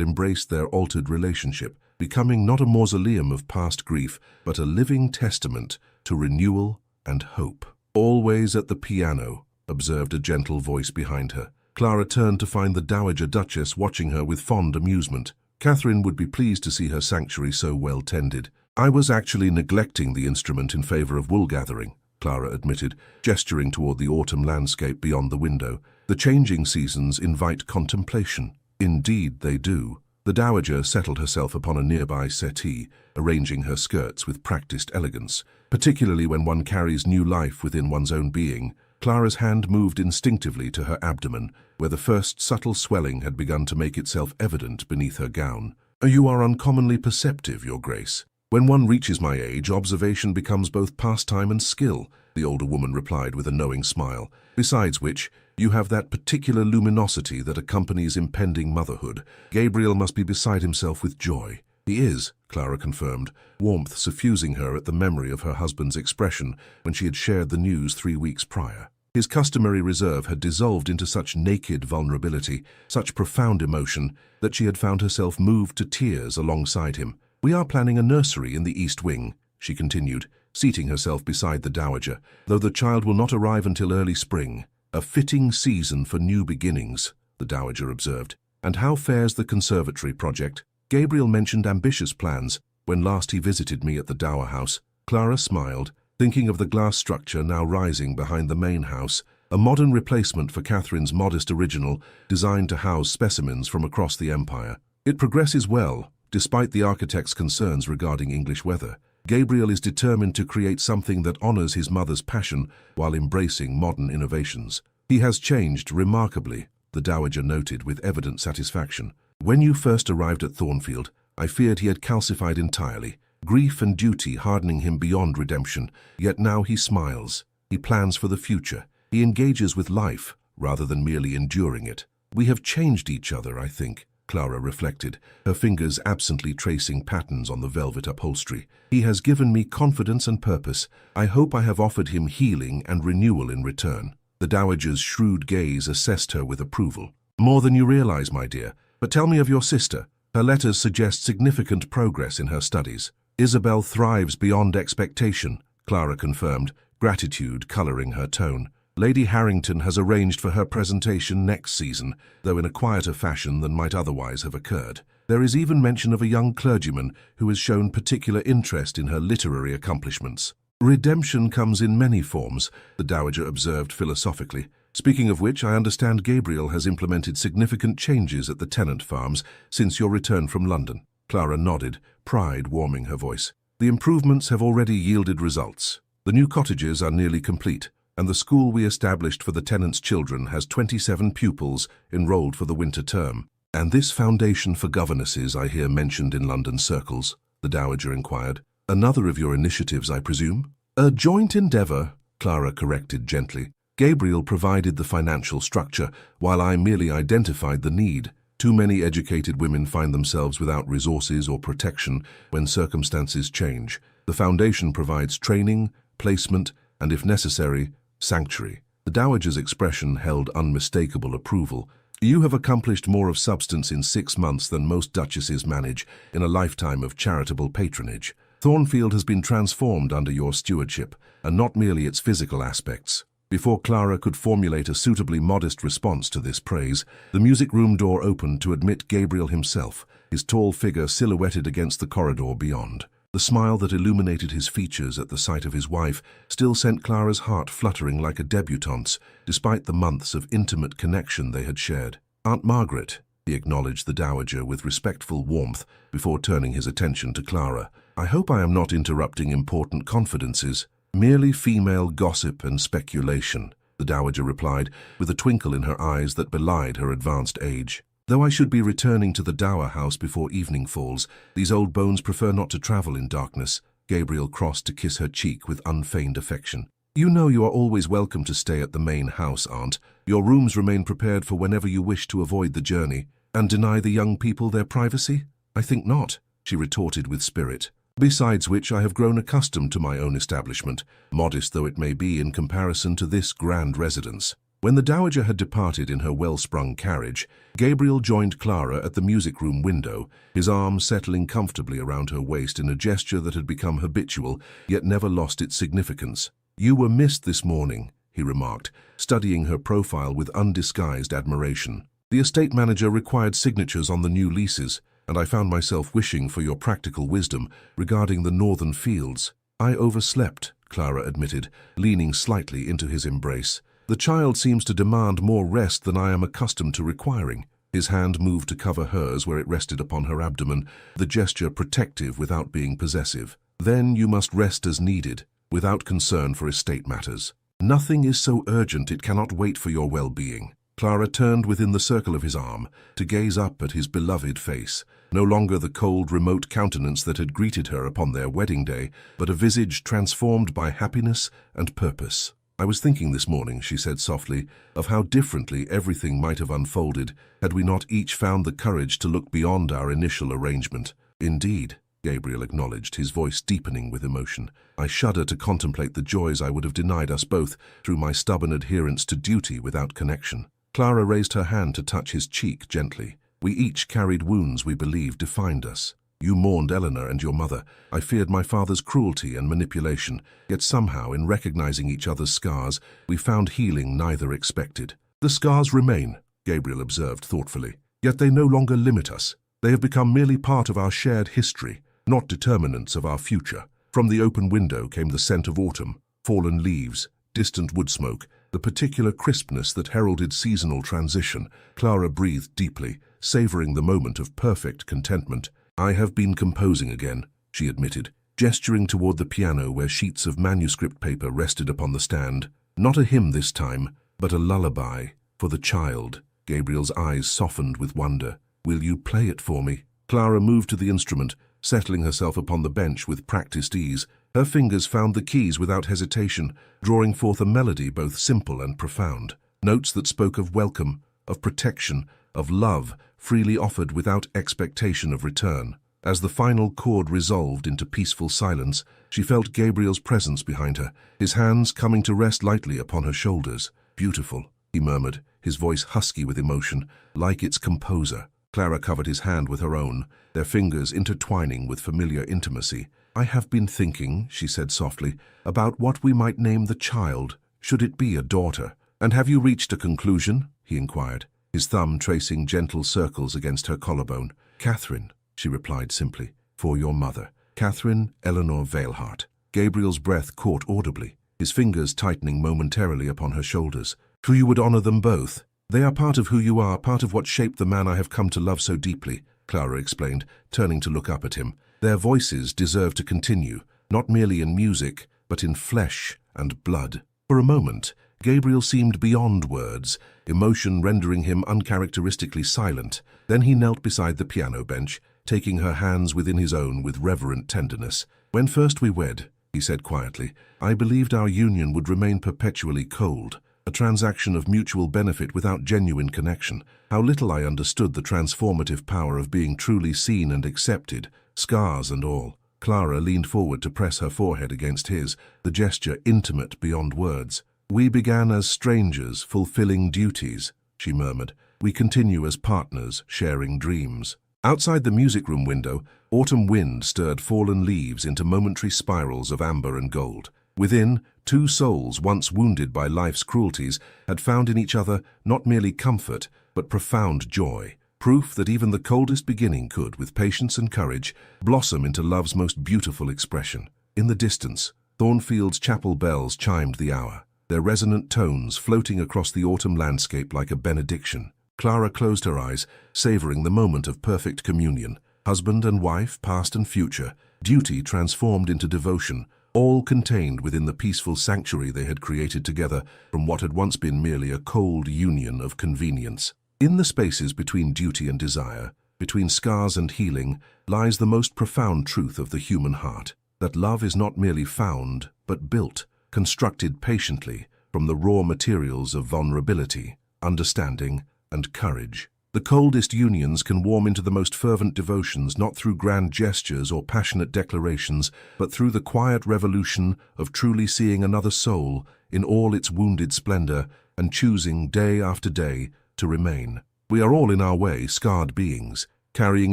embraced their altered relationship, becoming not a mausoleum of past grief, but a living testament to renewal and hope. "Always at the piano," observed a gentle voice behind her. Clara turned to find the Dowager Duchess watching her with fond amusement. Catherine would be pleased to see her sanctuary so well tended. "I was actually neglecting the instrument in favor of wool gathering," Clara admitted, gesturing toward the autumn landscape beyond the window. "The changing seasons invite contemplation." "Indeed they do." The Dowager settled herself upon a nearby settee, arranging her skirts with practiced elegance. Particularly when one carries new life within one's own being, Clara's hand moved instinctively to her abdomen, where the first subtle swelling had begun to make itself evident beneath her gown. "You are uncommonly perceptive, Your Grace. When one reaches my age, observation becomes both pastime and skill," the older woman replied with a knowing smile. "Besides which, you have that particular luminosity that accompanies impending motherhood. Gabriel must be beside himself with joy." "He is," Clara confirmed, warmth suffusing her at the memory of her husband's expression when she had shared the news 3 weeks prior. His customary reserve had dissolved into such naked vulnerability, such profound emotion, that she had found herself moved to tears alongside him. "We are planning a nursery in the East Wing," she continued, seating herself beside the Dowager, "though the child will not arrive until early spring. A fitting season for new beginnings," the Dowager observed. "And how fares the conservatory project?" "Gabriel mentioned ambitious plans when last he visited me at the Dower House." Clara smiled, thinking of the glass structure now rising behind the main house, a modern replacement for Catherine's modest original designed to house specimens from across the empire. "It progresses well, despite the architect's concerns regarding English weather. Gabriel is determined to create something that honors his mother's passion while embracing modern innovations. He has changed remarkably," the Dowager noted with evident satisfaction. "When you first arrived at Thornfield, I feared he had calcified entirely, grief and duty hardening him beyond redemption, yet now he smiles. He plans for the future. He engages with life, rather than merely enduring it." "We have changed each other, I think," Clara reflected, her fingers absently tracing patterns on the velvet upholstery. "He has given me confidence and purpose. I hope I have offered him healing and renewal in return." The Dowager's shrewd gaze assessed her with approval. "More than you realize, my dear. But tell me of your sister. Her letters suggest significant progress in her studies." "Isabel thrives beyond expectation," Clara confirmed, gratitude coloring her tone. "Lady Harrington has arranged for her presentation next season, though in a quieter fashion than might otherwise have occurred. There is even mention of a young clergyman who has shown particular interest in her literary accomplishments." "Redemption comes in many forms," the Dowager observed philosophically. "Speaking of which, I understand Gabriel has implemented significant changes at the tenant farms since your return from London." Clara nodded, pride warming her voice. "The improvements have already yielded results. The new cottages are nearly complete, and the school we established for the tenants' children has 27 pupils enrolled for the winter term." "And this foundation for governesses I hear mentioned in London circles?" the Dowager inquired. "Another of your initiatives, I presume?" "A joint endeavor," Clara corrected gently. "Gabriel provided the financial structure, while I merely identified the need. Too many educated women find themselves without resources or protection when circumstances change. The foundation provides training, placement, and if necessary, sanctuary." The Dowager's expression held unmistakable approval. "You have accomplished more of substance in 6 months than most duchesses manage in a lifetime of charitable patronage." Thornfield has been transformed under your stewardship, and not merely its physical aspects. Before Clara could formulate a suitably modest response to this praise, the music room door opened to admit Gabriel himself, his tall figure silhouetted against the corridor beyond. The smile that illuminated his features at the sight of his wife still sent Clara's heart fluttering like a debutante's, despite the months of intimate connection they had shared. "Aunt Margaret," he acknowledged the dowager with respectful warmth before turning his attention to Clara. "I hope I am not interrupting important confidences." "Merely female gossip and speculation," the dowager replied, with a twinkle in her eyes that belied her advanced age. "Though I should be returning to the dower house before evening falls, these old bones prefer not to travel in darkness." Gabriel crossed to kiss her cheek with unfeigned affection. "You know you are always welcome to stay at the main house, Aunt. Your rooms remain prepared for whenever you wish to avoid the journey." "And deny the young people their privacy?" "I think not," she retorted with spirit. "Besides which, I have grown accustomed to my own establishment, modest though it may be in comparison to this grand residence." When the dowager had departed in her well-sprung carriage, Gabriel joined Clara at the music room window, his arm settling comfortably around her waist in a gesture that had become habitual, yet never lost its significance. "You were missed this morning," he remarked, studying her profile with undisguised admiration. "The estate manager required signatures on the new leases, and I found myself wishing for your practical wisdom regarding the northern fields." "I overslept," Clara admitted, leaning slightly into his embrace. "The child seems to demand more rest than I am accustomed to requiring." His hand moved to cover hers where it rested upon her abdomen, the gesture protective without being possessive. "Then you must rest as needed, without concern for estate matters. Nothing is so urgent it cannot wait for your well-being." Clara turned within the circle of his arm to gaze up at his beloved face, no longer the cold, remote countenance that had greeted her upon their wedding day, but a visage transformed by happiness and purpose. "I was thinking this morning," she said softly, "of how differently everything might have unfolded had we not each found the courage to look beyond our initial arrangement." "Indeed," Gabriel acknowledged, his voice deepening with emotion. "I shudder to contemplate the joys I would have denied us both through my stubborn adherence to duty without connection." Clara raised her hand to touch his cheek gently. "We each carried wounds we believed defined us. You mourned Eleanor and your mother. I feared my father's cruelty and manipulation, yet somehow, in recognizing each other's scars, we found healing neither expected." "The scars remain," Gabriel observed thoughtfully, "yet they no longer limit us. They have become merely part of our shared history, not determinants of our future." From the open window came the scent of autumn, fallen leaves, distant wood smoke, the particular crispness that heralded seasonal transition. Clara breathed deeply, savoring the moment of perfect contentment. "I have been composing again," she admitted, gesturing toward the piano where sheets of manuscript paper rested upon the stand. "Not a hymn this time, but a lullaby for the child." Gabriel's eyes softened with wonder. "Will you play it for me?" Clara moved to the instrument, settling herself upon the bench with practiced ease. Her fingers found the keys without hesitation, drawing forth a melody both simple and profound. Notes that spoke of welcome, of protection, of love, freely offered without expectation of return. As the final chord resolved into peaceful silence, she felt Gabriel's presence behind her, his hands coming to rest lightly upon her shoulders. "Beautiful," he murmured, his voice husky with emotion, like its composer. Clara covered his hand with her own, their fingers intertwining with familiar intimacy. "I have been thinking," she said softly, "about what we might name the child. Should it be a daughter?" "And have you reached a conclusion?" he inquired, his thumb tracing gentle circles against her collarbone. "Catherine," she replied simply, "for your mother. Catherine Eleanor Veilhart." Gabriel's breath caught audibly, his fingers tightening momentarily upon her shoulders. "Who you would honor them both. They are part of who you are, part of what shaped the man I have come to love so deeply," Clara explained, turning to look up at him. "Their voices deserve to continue, not merely in music, but in flesh and blood." For a moment, Gabriel seemed beyond words, emotion rendering him uncharacteristically silent. Then he knelt beside the piano bench, taking her hands within his own with reverent tenderness. "When first we wed," he said quietly, "I believed our union would remain perpetually cold, a transaction of mutual benefit without genuine connection. How little I understood the transformative power of being truly seen and accepted, scars and all." Clara leaned forward to press her forehead against his, the gesture intimate beyond words. "We began as strangers, fulfilling duties," she murmured. "We continue as partners, sharing dreams." Outside the music room window, Autumn wind stirred fallen leaves into momentary spirals of amber and gold. Within, two souls once wounded by life's cruelties had found in each other not merely comfort, but profound joy. Proof that even the coldest beginning could, with patience and courage, blossom into love's most beautiful expression. In the distance, Thornfield's chapel bells chimed the hour, their resonant tones floating across the autumn landscape like a benediction. Clara closed her eyes, savoring the moment of perfect communion. Husband and wife, past and future, duty transformed into devotion, all contained within the peaceful sanctuary they had created together from what had once been merely a cold union of convenience. In the spaces between duty and desire, between scars and healing, lies the most profound truth of the human heart, that love is not merely found, but built, constructed patiently from the raw materials of vulnerability, understanding, and courage. The coldest unions can warm into the most fervent devotions not through grand gestures or passionate declarations, but through the quiet revolution of truly seeing another soul in all its wounded splendor and choosing day after day to remain. We are all in our way scarred beings, carrying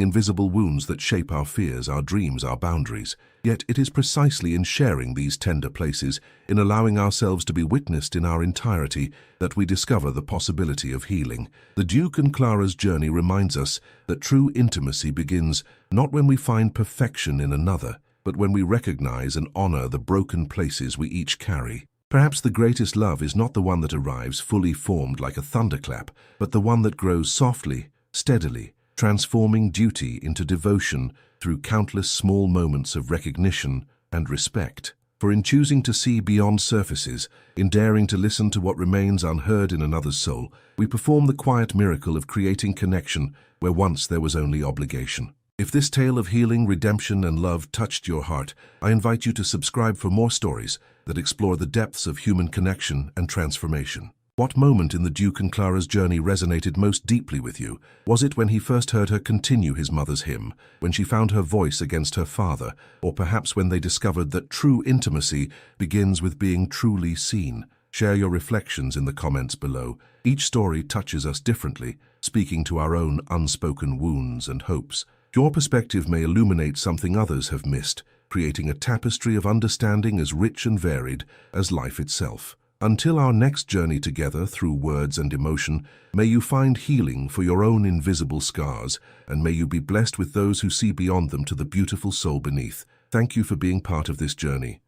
invisible wounds that shape our fears, our dreams, our boundaries. Yet it is precisely in sharing these tender places, in allowing ourselves to be witnessed in our entirety, that we discover the possibility of healing. The Duke and Clara's journey reminds us that true intimacy begins not when we find perfection in another, but when we recognize and honor the broken places we each carry. Perhaps the greatest love is not the one that arrives fully formed like a thunderclap, but the one that grows softly, steadily, transforming duty into devotion through countless small moments of recognition and respect. For in choosing to see beyond surfaces, in daring to listen to what remains unheard in another's soul, we perform the quiet miracle of creating connection where once there was only obligation. If this tale of healing, redemption, and love touched your heart, I invite you to subscribe for more stories that explore the depths of human connection and transformation. What moment in the Duke and Clara's journey resonated most deeply with you? Was it when he first heard her continue his mother's hymn, when she found her voice against her father, or perhaps when they discovered that true intimacy begins with being truly seen? Share your reflections in the comments below. Each story touches us differently, speaking to our own unspoken wounds and hopes. Your perspective may illuminate something others have missed, creating a tapestry of understanding as rich and varied as life itself. Until our next journey together through words and emotion, may you find healing for your own invisible scars, and may you be blessed with those who see beyond them to the beautiful soul beneath. Thank you for being part of this journey.